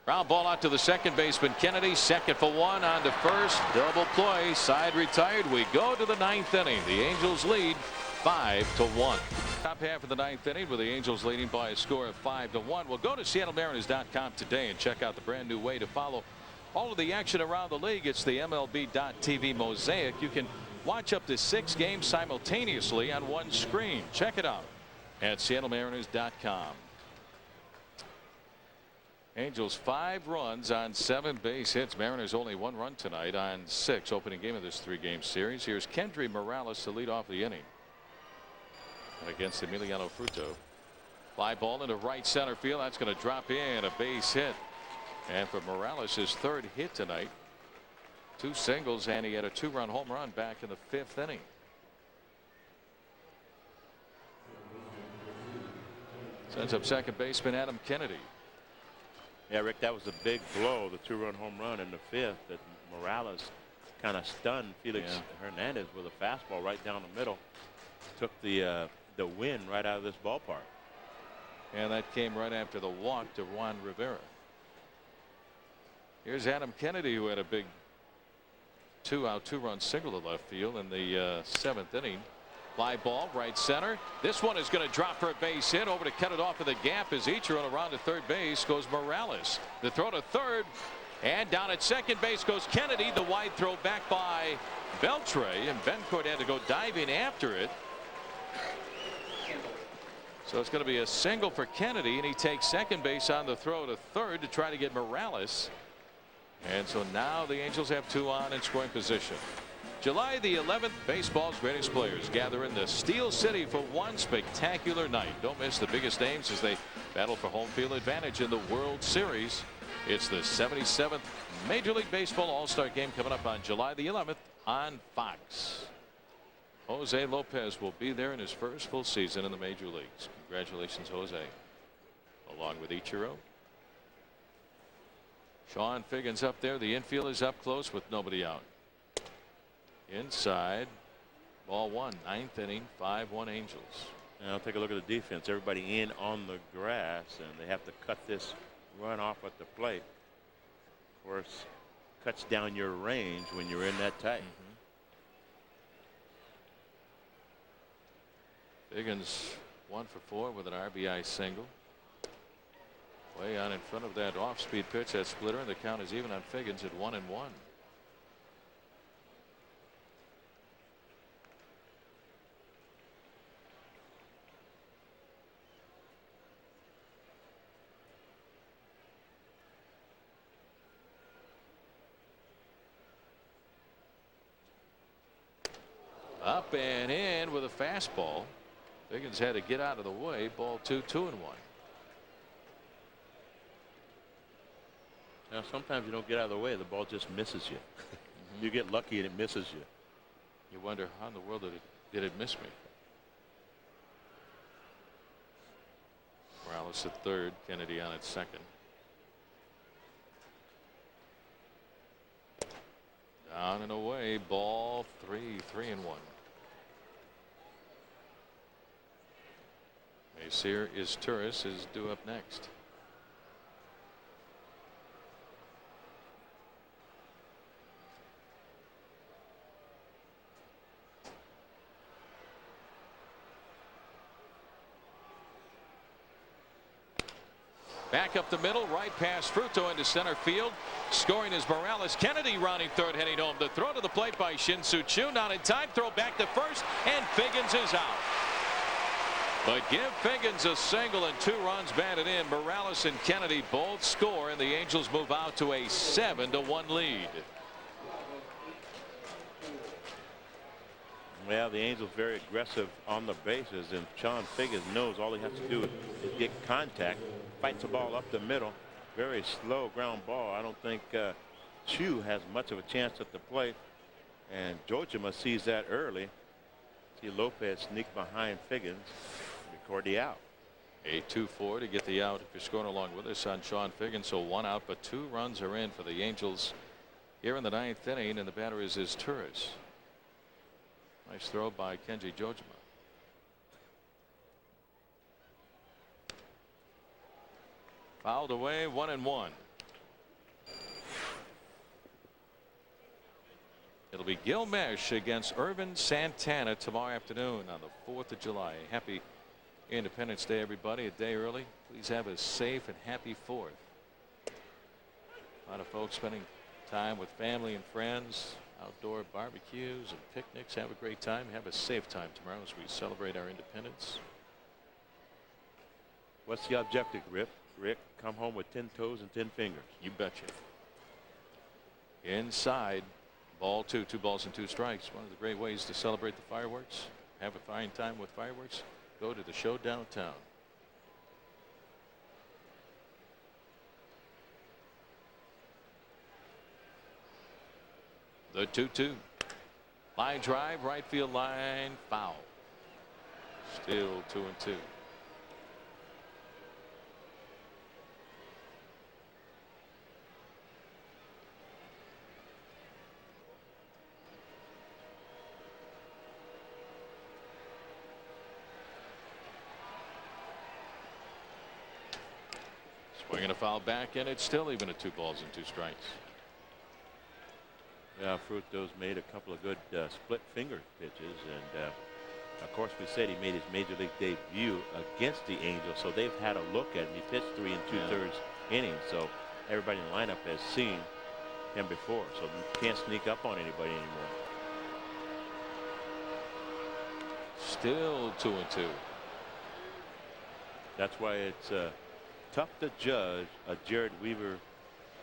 Ground ball out to the second baseman Kennedy. Second for 1 on to first. Double play. Side retired. We go to the 9th inning. The Angels lead 5-1. Top half of the 9th inning with the Angels leading by a score of 5-1. We'll go to SeattleMariners.com today and check out the brand new way to follow all of the action around the league. It's the MLB.TV Mosaic. You can watch up to 6 games simultaneously on one screen. Check it out. at SeattleMariners.com. Angels 5 runs on 7 base hits. Mariners only 1 run tonight on 6. Opening game of this 3-game series. Here's Kendry Morales to lead off the inning. And against Emiliano Fruto. Fly ball into right center field. That's going to drop in, a base hit. And for Morales, his 3rd hit tonight. 2 singles, and he had a 2-run home run back in the 5th inning. Sends up second baseman Adam Kennedy. Yeah, Rick, that was a big blow, the 2-run home run in the 5th that Morales kind of stunned Felix Hernandez with a fastball right down the middle. Took the wind right out of this ballpark. And that came right after the walk to Juan Rivera. Here's Adam Kennedy, who had a big 2-out 2-run single to left field in the 7th inning. Fly ball right center. This one is going to drop for a base hit. Over to cut it off of the gap is Ichiro. Around to third base goes Morales. The throw to third, and down at second base goes Kennedy. The wide throw back by Beltre, and Bencourt had to go diving after it. So it's going to be a single for Kennedy, and he takes second base on the throw to third to try to get Morales. And so now the Angels have 2 on in scoring position. July the 11th, baseball's greatest players gather in the Steel City for one spectacular night. Don't miss the biggest names as they battle for home field advantage in the World Series. It's the 77th Major League Baseball All-Star Game coming up on July the 11th on Fox. Jose Lopez will be there in his first full season in the major leagues. Congratulations, Jose. Along with Ichiro. Sean Figgins up there. The infield is up close with nobody out. Inside, ball 1, 9th inning, 5-1 Angels. Now take a look at the defense. Everybody in on the grass, and they have to cut this run off at the plate. Of course, cuts down your range when you're in that tight. Figgins 1 for 4 with an RBI single. Way on in front of that off-speed pitch, that splitter, and the count is even on Figgins at 1-1. Up and in with a fastball. Figgins had to get out of the way. Ball 2, 2-1. Now sometimes you don't get out of the way, the ball just misses you. You get lucky and it misses you. You wonder how in the world did it miss me. Morales at third, Kennedy on at second. Down and away, ball 3, 3-1. Macier is Turris is due up next. Back up the middle, right past Fruto into center field. Scoring is Morales. Kennedy rounding third, heading home. The throw to the plate by Shin-Soo Choo. Not in time. Throw back to first, and Figgins is out. But give Figgins a single and 2 runs batted in. Morales and Kennedy both score, and the Angels move out to a 7-1 lead. Well, the Angels very aggressive on the bases, and Sean Figgins knows all he has to do is get contact. Fights the ball up the middle. Very slow ground ball. I don't think Chu has much of a chance at the plate, and Jojima sees that early. See Lopez sneak behind Figgins, record the out. A 2-4 to get the out if you're scoring along with us on Sean Figgins. So 1 out, but 2 runs are in for the Angels here in the 9th inning, and the batter is Turris. Nice throw by Kenji Jojima. Fouled away, 1-1. It'll be Gil Mesh against Irvin Santana tomorrow afternoon on the 4th of July. Happy Independence Day, everybody. A day early. Please have a safe and happy 4th. A lot of folks spending time with family and friends, outdoor barbecues and picnics. Have a great time. Have a safe time tomorrow as we celebrate our independence. What's the objective, Rick? Come home with 10 toes and 10 fingers. You betcha. Inside, ball 2, 2 balls and 2 strikes. One of the great ways to celebrate the fireworks. Have a fine time with fireworks. Go to the show downtown. The 2-2. Line drive, right field line, foul. Still 2-2. Swinging a foul back, and it's still even at 2 balls and 2 strikes. Yeah, Fruito's made a couple of good split finger pitches, and of course we said he made his major league debut against the Angels, so they've had a look at him. He pitched 3 2/3 innings, so everybody in the lineup has seen him before, so you can't sneak up on anybody anymore. Still 2-2. That's why it's tough to judge a Jered Weaver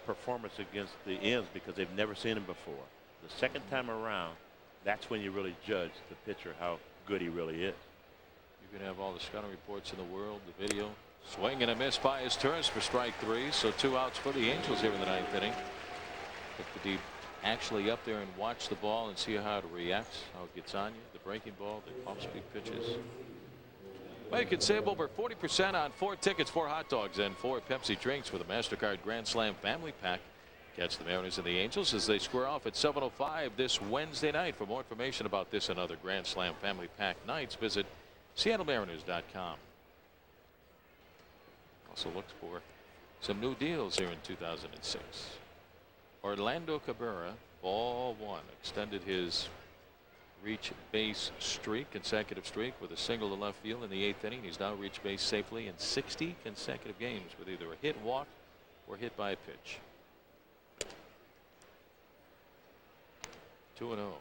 performance against the M's because they've never seen him before. The second time around, that's when you really judge the pitcher how good he really is. You can have all the scouting reports in the world, the video. Swing and a miss by his turns for strike 3, so 2 outs for the Angels here in the 9th inning. Put the deep actually up there and watch the ball and see how it reacts, how it gets on you. The breaking ball, the off-speed pitches. Well, you can save over 40% on 4 tickets, 4 hot dogs, and 4 Pepsi drinks with a MasterCard Grand Slam Family Pack. Catch the Mariners and the Angels as they square off at 7:05 this Wednesday night. For more information about this and other Grand Slam Family Pack nights, visit SeattleMariners.com. Also looks for some new deals here in 2006. Orlando Cabrera, ball 1, extended his reach base streak, consecutive streak, with a single to left field in the 8th inning. He's now reached base safely in 60 consecutive games with either a hit, walk, or hit by a pitch. 2-0.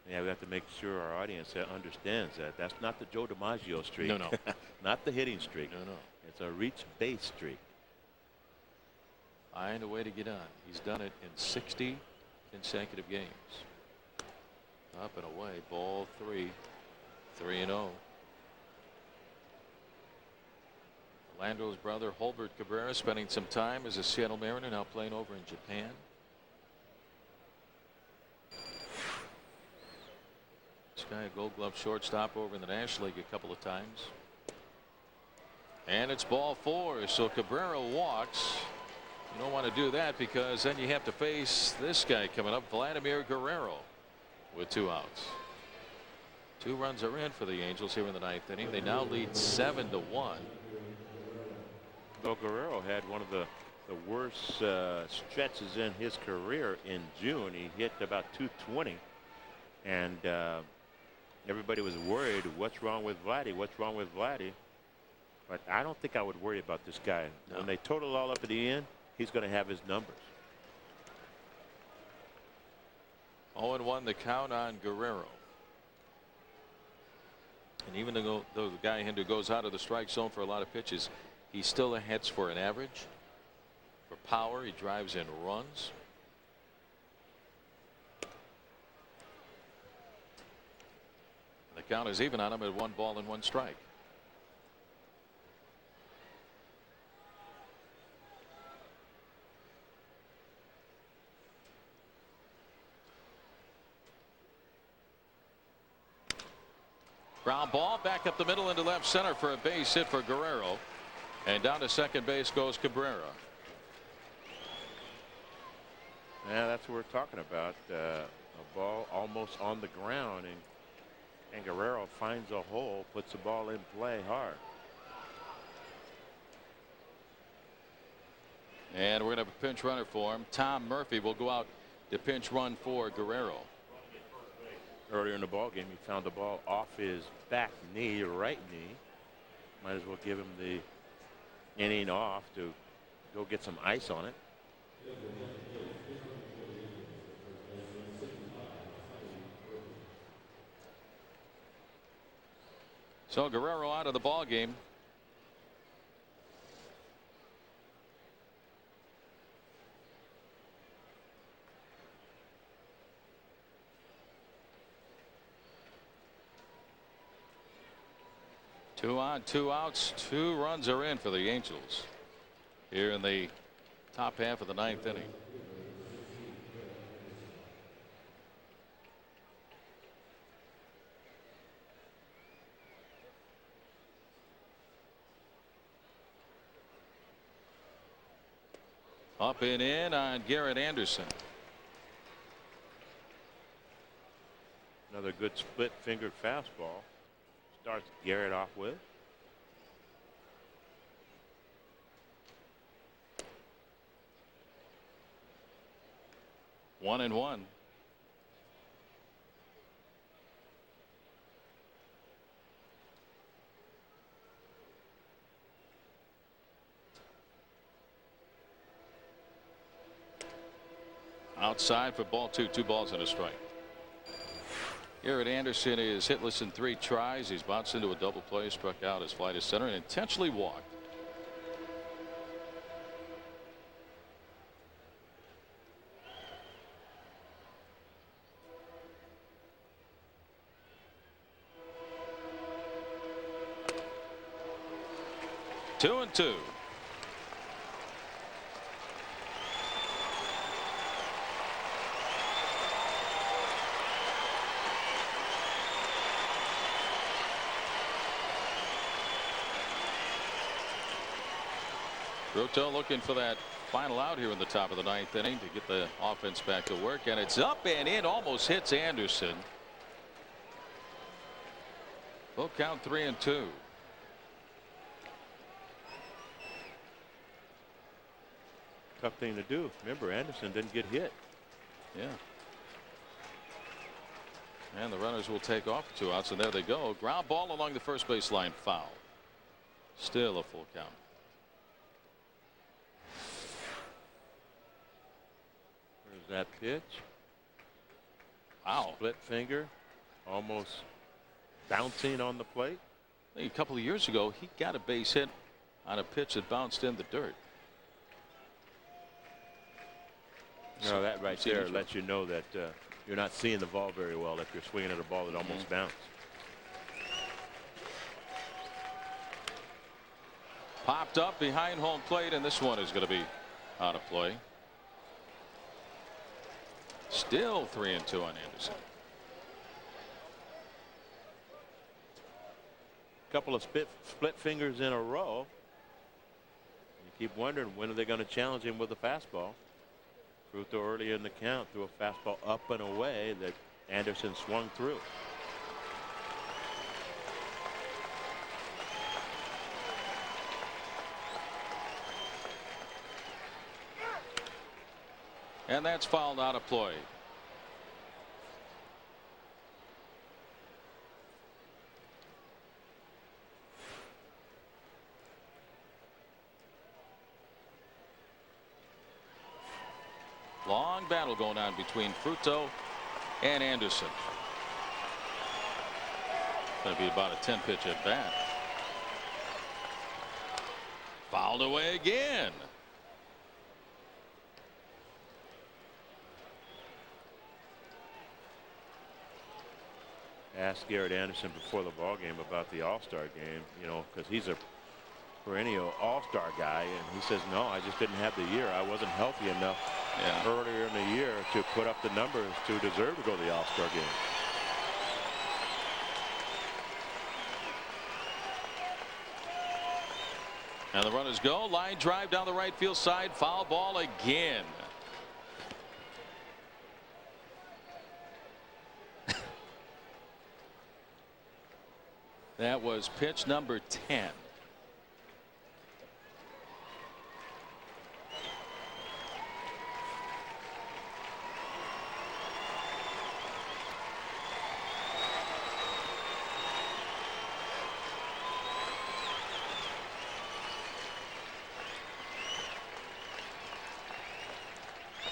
Yeah, we have to make sure our audience understands that. That's not the Joe DiMaggio streak. No, no. Not the hitting streak. No, no. It's a reach base streak. Find a way to get on. He's done it in 60 consecutive games. Up and away, ball 3, 3-0. Orlando's brother Holbert Cabrera spending some time as a Seattle Mariner, now playing over in Japan. This guy, a Gold Glove shortstop over in the National League a couple of times. And it's ball 4, so Cabrera walks. You don't want to do that because then you have to face this guy coming up, Vladimir Guerrero, with 2 outs. 2 runs are in for the Angels here in the 9th inning. They now lead 7-1. Though Guerrero had one of the worst stretches in his career in June. He hit about 220, and everybody was worried, what's wrong with Vladdy? What's wrong with Vladdy? But I don't think I would worry about this guy. No. When they total it all up at the end, he's going to have his numbers. 0-1 the count on Guerrero. And even though the guy who goes out of the strike zone for a lot of pitches, he still hits for an average. For power, he drives in runs. The count is even on him at 1 ball and 1 strike. Ground ball back up the middle into left center for a base hit for Guerrero. And down to second base goes Cabrera. Yeah, that's what we're talking about. A ball almost on the ground, and Guerrero finds a hole, puts the ball in play hard. And we're going to have a pinch runner for him. Tom Murphy will go out to pinch run for Guerrero. Earlier in the ball game, he found the ball off his back knee, right knee. Might as well give him the inning off to go get some ice on it. So Guerrero out of the ball game. 2 on, 2 outs, 2 runs are in for the Angels here in the top half of the 9th inning. Up and in on Jered Anderson. Another good split fingered fastball. Starts Jered off with. One and one. Outside for ball 2. 2 balls and a strike. Jered Anderson is hitless in 3 tries. He's bounced into a double play, struck out his fly to center, and intentionally walked. Two and two. Fruto looking for that final out here in the top of the 9th inning to get the offense back to work, and it's up and in, almost hits Anderson. Full count 3 and 2. Tough thing to do. Remember, Anderson didn't get hit. Yeah. And the runners will take off for 2 outs, and there they go. Ground ball along the first base line, foul. Still a full count. There's that pitch. Wow. Split finger, almost bouncing on the plate. I think a couple of years ago, he got a base hit on a pitch that bounced in the dirt. No, that right there lets you know that you're not seeing the ball very well if you're swinging at a ball that almost bounced. Popped up behind home plate, and this one is going to be out of play. Still 3 and 2 on Anderson. Couple of split fingers in a row. You keep wondering, when are they going to challenge him with a fastball? Fruto early in the count threw a fastball up and away that Anderson swung through. And that's fouled out of play. Long battle going on between Fruto and Anderson. Going to be about a 10-pitch at bat. Fouled away again. Asked Jered Anderson before the ball game about the All-Star game, you know, because he's a perennial All-Star guy, and he says, no, I just didn't have the year. I wasn't healthy enough earlier in the year to put up the numbers to deserve to go to the All-Star game. And the runners go. Line drive down the right field side. Foul ball again. That was pitch number 10.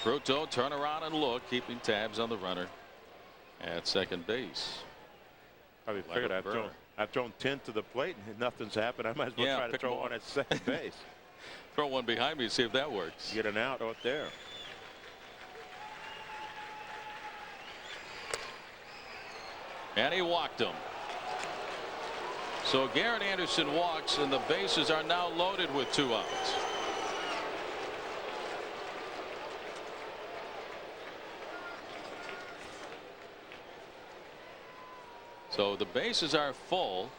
Fruto turn around and look, keeping tabs on the runner at second base. Probably figured I've thrown 10 to the plate and nothing's happened. I might as well try to throw one at second base. Throw one behind me, see if that works. Get an out there. And he walked him. So Jered Anderson walks, and the bases are now loaded with 2 outs. So the bases are full,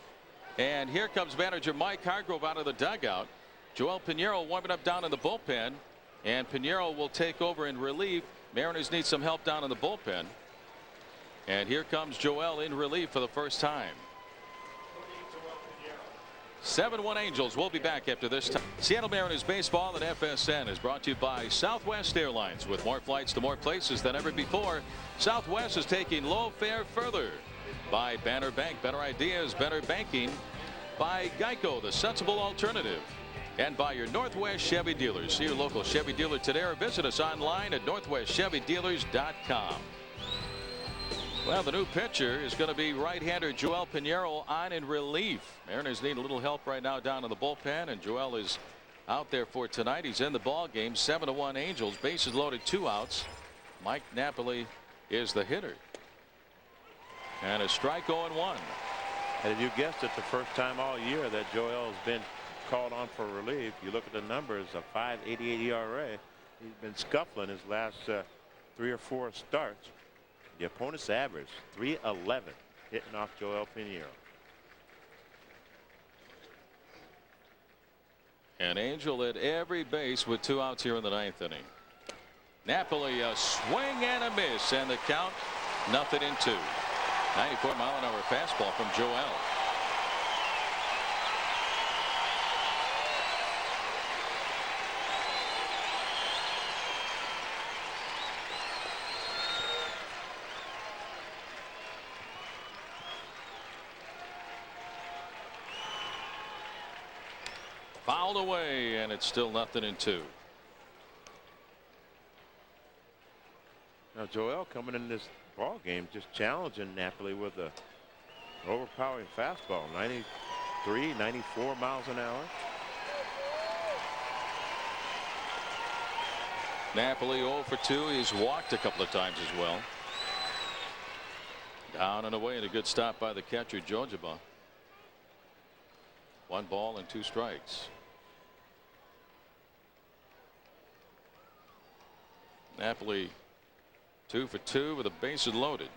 and here comes manager Mike Hargrove out of the dugout. Joel Pinheiro warming up down in the bullpen, and Pinheiro will take over in relief. Mariners need some help down in the bullpen, and here comes Joel in relief for the first time. 7-1 Angels. We'll be back after this time. Seattle Mariners baseball at FSN is brought to you by Southwest Airlines. With more flights to more places than ever before, Southwest is taking low fare further. By Banner Bank, better ideas, better banking. By Geico, the sensible alternative. And by your Northwest Chevy dealers. See your local Chevy dealer today or visit us online at northwestchevydealers.com. Well, the new pitcher is going to be right-hander Joel Pinheiro on in relief. Mariners need a little help right now down in the bullpen, and Joel is out there for tonight. He's in the ball game. 7-1 Angels. Bases loaded, 2 outs. Mike Napoli is the hitter. And a strike 0-1. And you guessed it, the first time all year that Joel has been called on for relief. You look at the numbers, a .588 ERA. He's been scuffling his last 3 or 4 starts. The opponent's average .311 hitting off Joel Pinheiro. An Angel at every base with 2 outs here in the 9th inning. Napoli, a swing and a miss, and the count 0-2. 94-mile-an-hour fastball from Joel. Fouled away, and it's still 0-2. Now Joel coming in this ball game just challenging Napoli with a overpowering fastball. 93, 94 miles an hour. Napoli 0 for 2. He's walked a couple of times as well. Down and away, and a good stop by the catcher Jojima. 1 ball and 2 strikes. Napoli 2 for 2 with the bases loaded.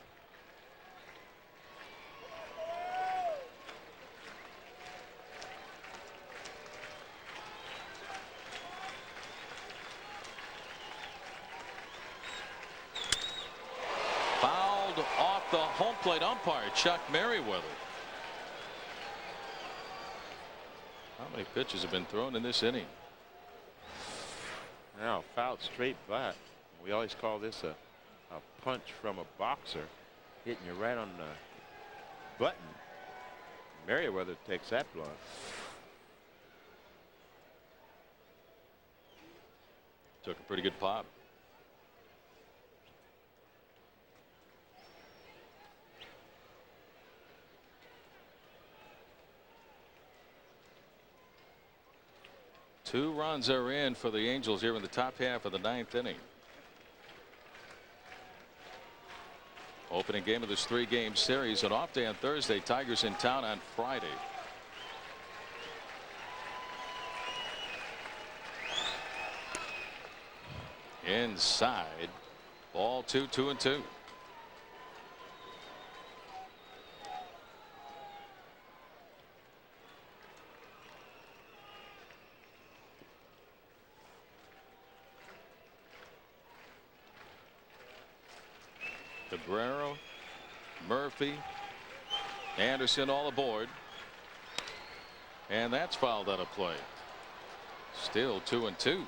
Fouled off the home plate umpire Chuck Merriweather. How many pitches have been thrown in this inning? Now fouled straight back. We always call this a punch from a boxer, hitting you right on the button. Merriweather takes that blow. Took a pretty good pop. Two runs are in for the Angels here in the top half of the 9th inning. Opening game of this 3-game series. An off day on Thursday. Tigers in town on Friday. Inside. Ball 2, 2-2. Cabrera, Murphy, Anderson all aboard, and that's fouled out of play. Still 2-2.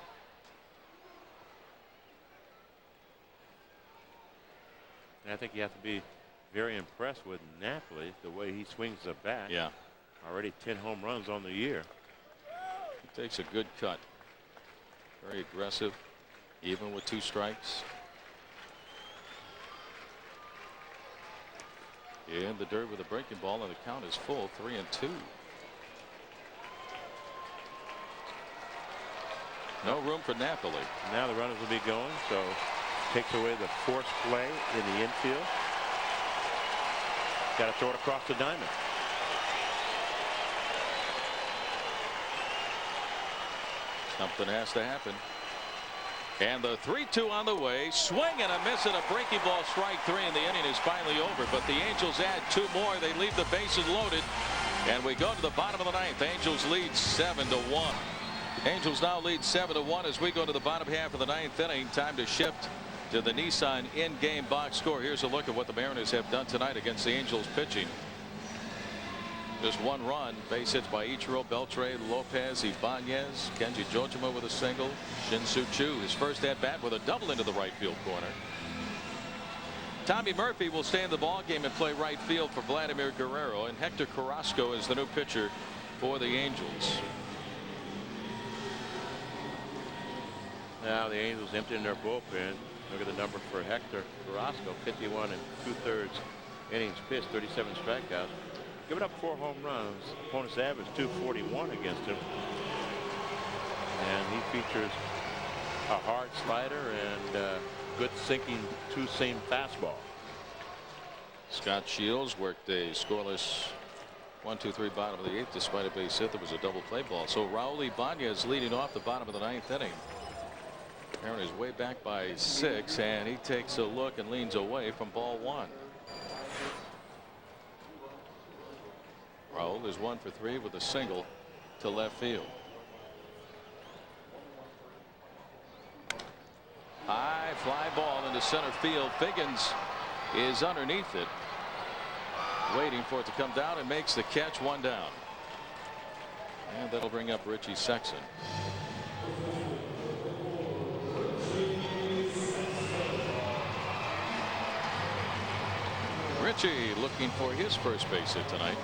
I think you have to be very impressed with Napoli, the way he swings the bat. Yeah. Already 10 home runs on the year. He takes a good cut. Very aggressive, even with 2 strikes. In the dirt with a breaking ball, and the count is full, 3-2. No room for Napoli. Now the runners will be going, so takes away the forced play in the infield. Got to throw it across the diamond. Something has to happen. And the 3-2 on the way. Swing and a miss, and a breaking ball. Strike 3, and the inning is finally over. But the Angels add 2 more. They leave the bases loaded. And we go to the bottom of the 9th. Angels lead 7-1. Angels now lead 7-1 as we go to the bottom half of the 9th inning. Time to shift to the Nissan in-game box score. Here's a look at what the Mariners have done tonight against the Angels pitching. Just 1 run. Base hits by Ichiro, Beltre, Lopez, Ibanez, Kenji Jojima with a single. Shin-Soo Choo, his first at bat with a double into the right field corner. Tommy Murphy will stay in the ball game and play right field for Vladimir Guerrero, and Hector Carrasco is the new pitcher for the Angels. Now the Angels emptying their bullpen. Look at the number for Hector Carrasco, 51 2/3 innings pitched, 37 strikeouts. Giving up 4 home runs. Opponent's average 241 against him. And he features a hard slider and good sinking 2-seam fastball. Scott Shields worked a scoreless 1-2-3 bottom of the 8th despite a base hit that was a double play ball. So Raul Ibanez leading off the bottom of the 9th inning. Mariners way back by 6, and he takes a look and leans away from ball 1. Raul is 1 for 3 with a single to left field. High fly ball into center field. Figgins is underneath it, waiting for it to come down, and makes the catch. 1 down. And that'll bring up Richie Sexson. Richie looking for his first base hit tonight.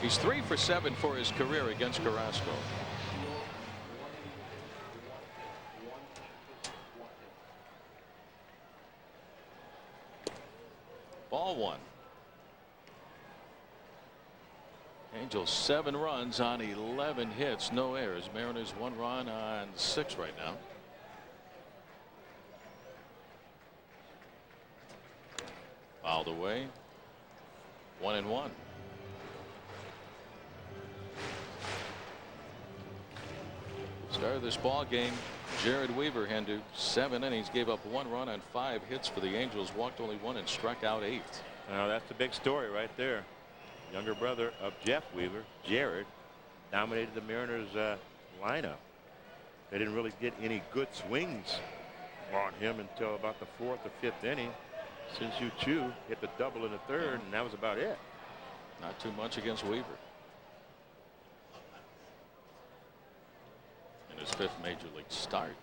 He's 3 for 7 for his career against Carrasco. Ball 1. Angels 7 runs on 11 hits, no errors. Mariners 1 run on 6 right now. Fouled away. 1-1. Started this ball game, Jered Weaver, Hendu, 7 innings, gave up 1 run on 5 hits for the Angels, walked only 1 and struck out 8. Now that's the big story right there. Younger brother of Jeff Weaver, Jered, dominated the Mariners lineup. They didn't really get any good swings on him until about the 4th or 5th inning. Shin-Soo Choo hit the double in the 3rd, and that was about it. Not too much against Weaver. In his 5th major league start,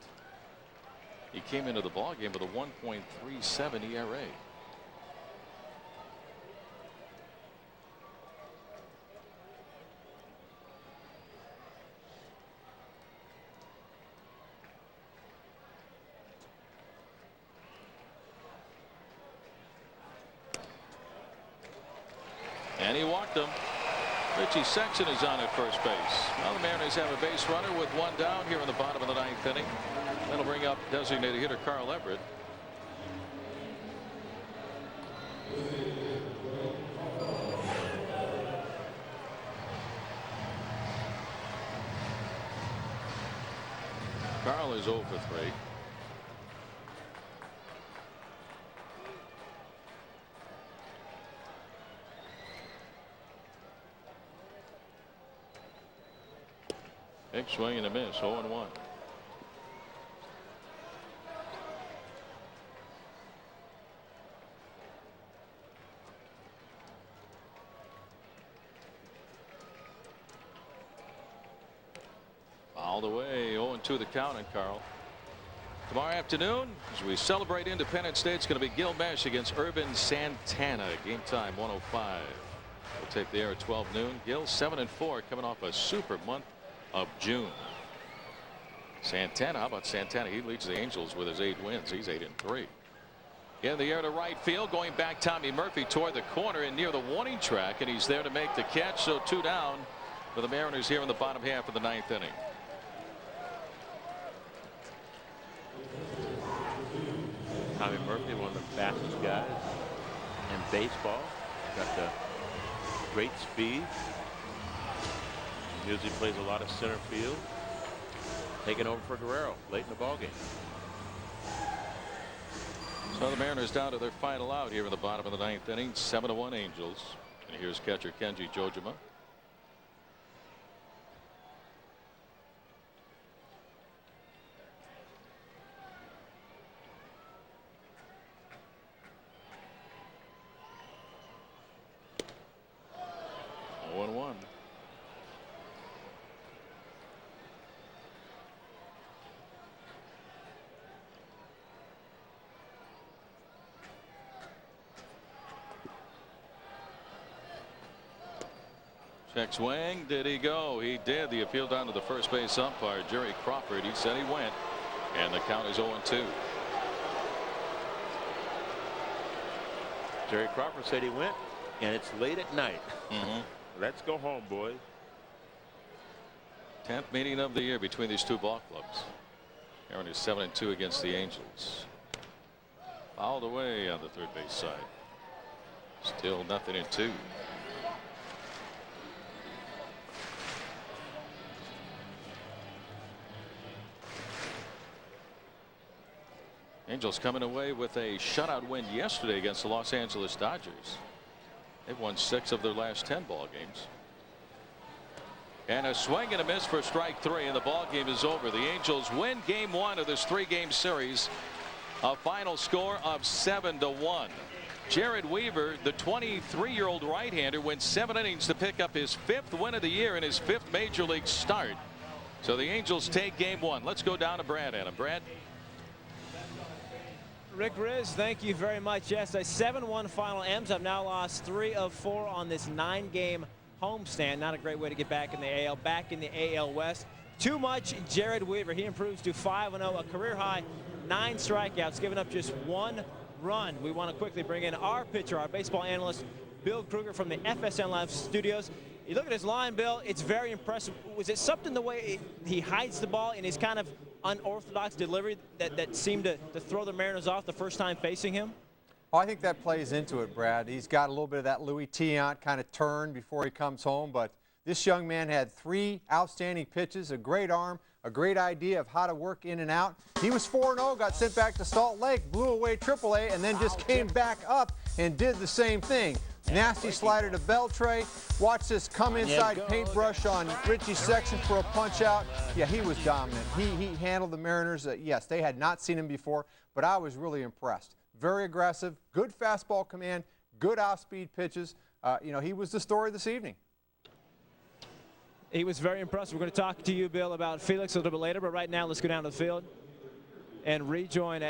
he came into the ball game with a 1.37 ERA. And he walked him. Richie Sexson is on at first base. Well, the Mariners have a base runner with 1 down here in the bottom of the 9th inning. That'll bring up designated hitter Carl Everett. Carl is 0 for 3. Big swing and a miss, 0-1. All the way, 0-2 the count on Carl. Tomorrow afternoon, as we celebrate Independence Day, it's going to be Gil Mesh against Urban Santana. Game time 1:05. We'll take the air at 12 noon. Gil 7-4, coming off a super month of June. Santana, how about Santana? He leads the Angels with his 8 wins. He's 8-3. In the air to right field, going back, Tommy Murphy toward the corner and near the warning track, and he's there to make the catch. So 2 down for the Mariners here in the bottom half of the 9th inning. Tommy Murphy, one of the fastest guys in baseball. Got the great speed. Usually plays a lot of center field. taking over for Guerrero late in the ballgame. So the Mariners down to their final out here in the bottom of the 9th inning. 7-1 Angels. And here's catcher Kenji Jojima. Check swing. Did he go? He did. The appeal down to the first base umpire, Jerry Crawford. He said he went. And the count is 0-2. Jerry Crawford said he went, and it's late at night. Let's go home, boys. 10th meeting of the year between these two ball clubs. Aaron is 7-2 against the Angels. Fouled away on the third base side. Still 0-2. Angels coming away with a shutout win yesterday against the Los Angeles Dodgers. They've won 6 of their last 10 ball games. And a swing and a miss for strike 3, and the ball game is over. The Angels win game 1 of this 3-game series. A final score of 7-1. Jered Weaver, the 23-year-old right-hander, went 7 innings to pick up his 5th win of the year in his 5th major league start. So the Angels take game 1. Let's go down to Brad. Brad. Rick Riz, thank you very much. Yes, a 7-1 final. M's have now lost 3 of 4 on this 9-game homestand. Not a great way to get back in the AL. Back in the AL West. Too much Jered Weaver. He improves to 5-0, a career high 9 strikeouts, giving up just 1 run. We want to quickly bring in our pitcher, our baseball analyst, Bill Kruger from the FSN Live studios. You look at his line, Bill, it's very impressive. Was it something the way he hides the ball in his kind of unorthodox delivery that seemed to throw the Mariners off the first time facing him? Oh, I think that plays into it, Brad. He's got a little bit of that Louis Tiant kind of turn before he comes home, but this young man had 3 outstanding pitches, a great arm, a great idea of how to work in and out. He was 4-0, got sent back to Salt Lake, blew away AAA, and then just came back up and did the same thing. Nasty slider to Beltre. Watch this come inside paintbrush on Richie Sexton for a punch out. Yeah, he was dominant. He handled the Mariners. Yes, they had not seen him before, but I was really impressed. Very aggressive, good fastball command, good off-speed pitches. You know, he was the story this evening. He was very impressive. We're going to talk to you, Bill, about Felix a little bit later, but right now let's go down to the field and rejoin,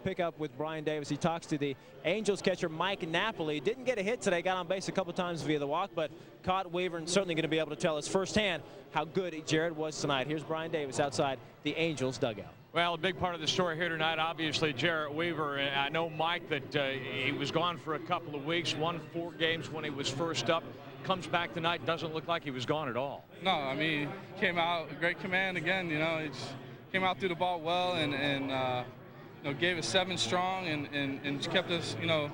pick up with Brian Davis. He talks to the Angels catcher Mike Napoli. Didn't get a hit today, got on base a couple times via the walk, but caught Weaver and certainly going to be able to tell us firsthand how good Jered was tonight. Here's Brian Davis outside the Angels dugout. Well, a big part of the story here tonight, obviously, Jered Weaver. And I know, Mike, that he was gone for a couple of weeks, won 4 games when he was first up. Comes back tonight, doesn't look like he was gone at all. No, I mean, came out, great command again, you know. He just came out through the ball well and you know, gave us 7 strong and just kept us, you know,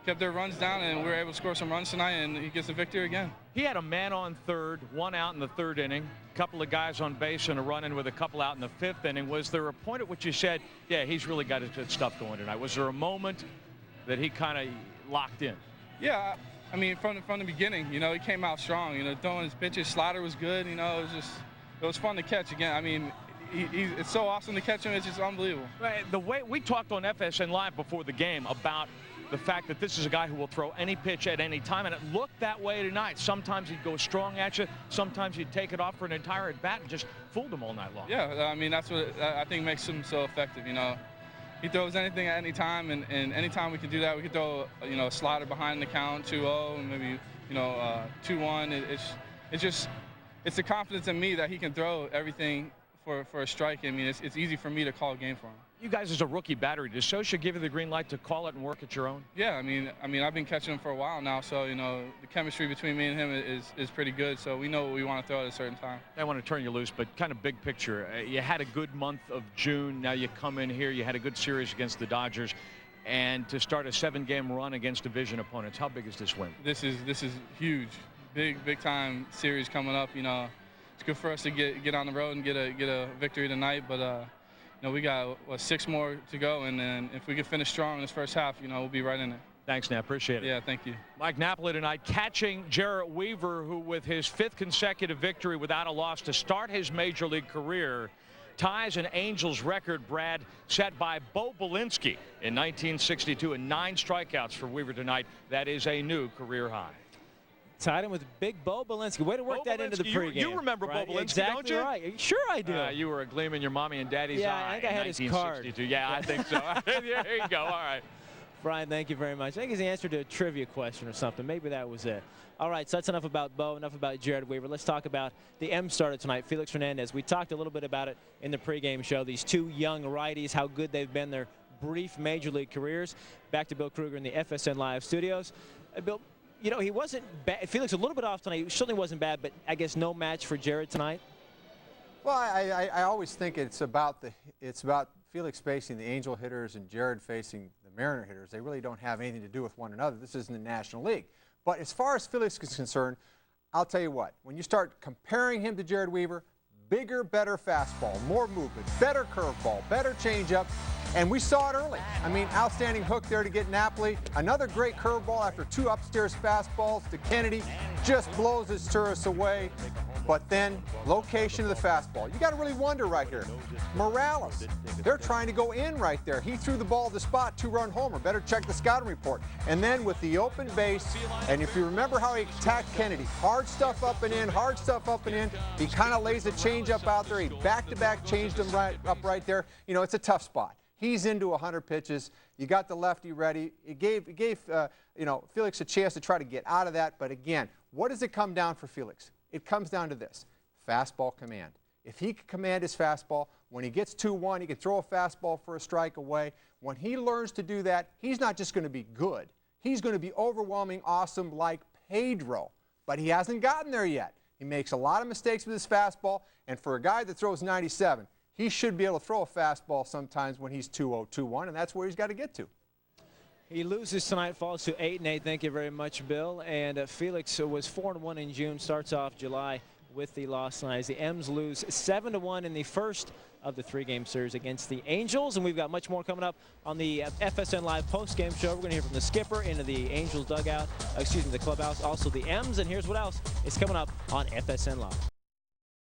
kept their runs down, and we were able to score some runs tonight, and he gets the victory again. He had a man on third, 1 out in the 3rd inning, a couple of guys on base and a run in with a couple out in the 5th inning. Was there a point at which you said, yeah, he's really got his good stuff going tonight? Was there a moment that he kind of locked in? Yeah, I mean, from the beginning, you know, he came out strong, you know, throwing his pitches. Slider was good, you know, it was fun to catch again. I mean, it's so awesome to catch him, it's just unbelievable. Right, the way we talked on FSN Live before the game about the fact that this is a guy who will throw any pitch at any time, and it looked that way tonight. Sometimes he'd go strong at you, sometimes he'd take it off for an entire at bat and just fooled him all night long. Yeah, I mean, that's what I think makes him so effective, you know. He throws anything at any time, and anytime we can do that, we can throw, you know, a slider behind the count, 2-0, and maybe, you know, 2-1. It's the confidence in me that he can throw everything for a strike. I mean, it's easy for me to call a game for him. You guys, as a rookie battery, does Scioscia give you the green light to call it and work at your own? Yeah, I mean, I've been catching him for a while now, so, you know, the chemistry between me and him is pretty good, so we know what we want to throw at a certain time. I want to turn you loose, but kind of big picture. You had a good month of June. Now you come in here. You had a good series against the Dodgers. And to start a 7-game run against division opponents, how big is this win? This is huge. Big time series coming up, you know. it's good for us to get on the road and get a victory tonight. But you know, we got 6 more to go, and then if we can finish strong in this first half, you know, we'll be right in it. Thanks, Nap. Appreciate it. Yeah, thank you. Mike Napoli tonight catching Jered Weaver, who with his 5th consecutive victory without a loss to start his major league career, ties an Angels record, Brad, set by Bo Belinsky in 1962, and 9 strikeouts for Weaver tonight. That is a new career high. Tied him with Big Bo Belinsky. Way to work that into the pregame. You remember right? Bo Belinsky, exactly don't you? Right. Sure I do. You were a gleam in your mommy and daddy's eye. I think I had his card. Yeah, I think so. There you go. All right. Brian, thank you very much. I think it's the answer to a trivia question or something. Maybe that was it. All right, so that's enough about Bo, enough about Jered Weaver. Let's talk about the M starter tonight, Felix Hernandez. We talked a little bit about it in the pregame show. These 2 young righties, how good they've been their brief major league careers. Back to Bill Kruger in the FSN Live studios. Bill, you know, he wasn't bad. Felix a little bit off tonight. He certainly wasn't bad, but I guess no match for Jered tonight. Well, I always think it's about Felix facing the Angel hitters and Jered facing the Mariner hitters. They really don't have anything to do with one another. This isn't the National League. But as far as Felix is concerned, I'll tell you what, when you start comparing him to Jered Weaver, bigger, better fastball, more movement, better curveball, better changeup, and we saw it early. I mean, outstanding hook there to get Napoli. Another great curveball after 2 upstairs fastballs to Kennedy. Just blows his tourists away. But then, location of the fastball. You got to really wonder right here. Morales, they're trying to go in right there. He threw the ball to the spot, 2-run homer. Better check the scouting report. And then with the open base, and if you remember how he attacked Kennedy, hard stuff up and in, hard stuff up and in. He kind of lays a changeup out there. He back-to-back changed him right there. You know, it's a tough spot. He's into 100 pitches. You got the lefty ready. It gave you know, Felix a chance to try to get out of that. But again, what does it come down for Felix? It comes down to this: fastball command. If he can command his fastball, when he gets 2-1, he can throw a fastball for a strike away. When he learns to do that, he's not just going to be good. He's going to be overwhelming, awesome like Pedro. But he hasn't gotten there yet. He makes a lot of mistakes with his fastball, and for a guy that throws 97, he should be able to throw a fastball sometimes when he's 2-0, 2-1, and that's where he's got to get to. He loses tonight, falls to 8-8. Thank you very much, Bill. And Felix was 4-1 in June, starts off July with the loss tonight. The M's lose 7-1 in the first of the 3-game series against the Angels. And we've got much more coming up on the FSN Live post-game show. We're going to hear from the skipper into the Angels dugout, the clubhouse, also the M's. And here's what else is coming up on FSN Live.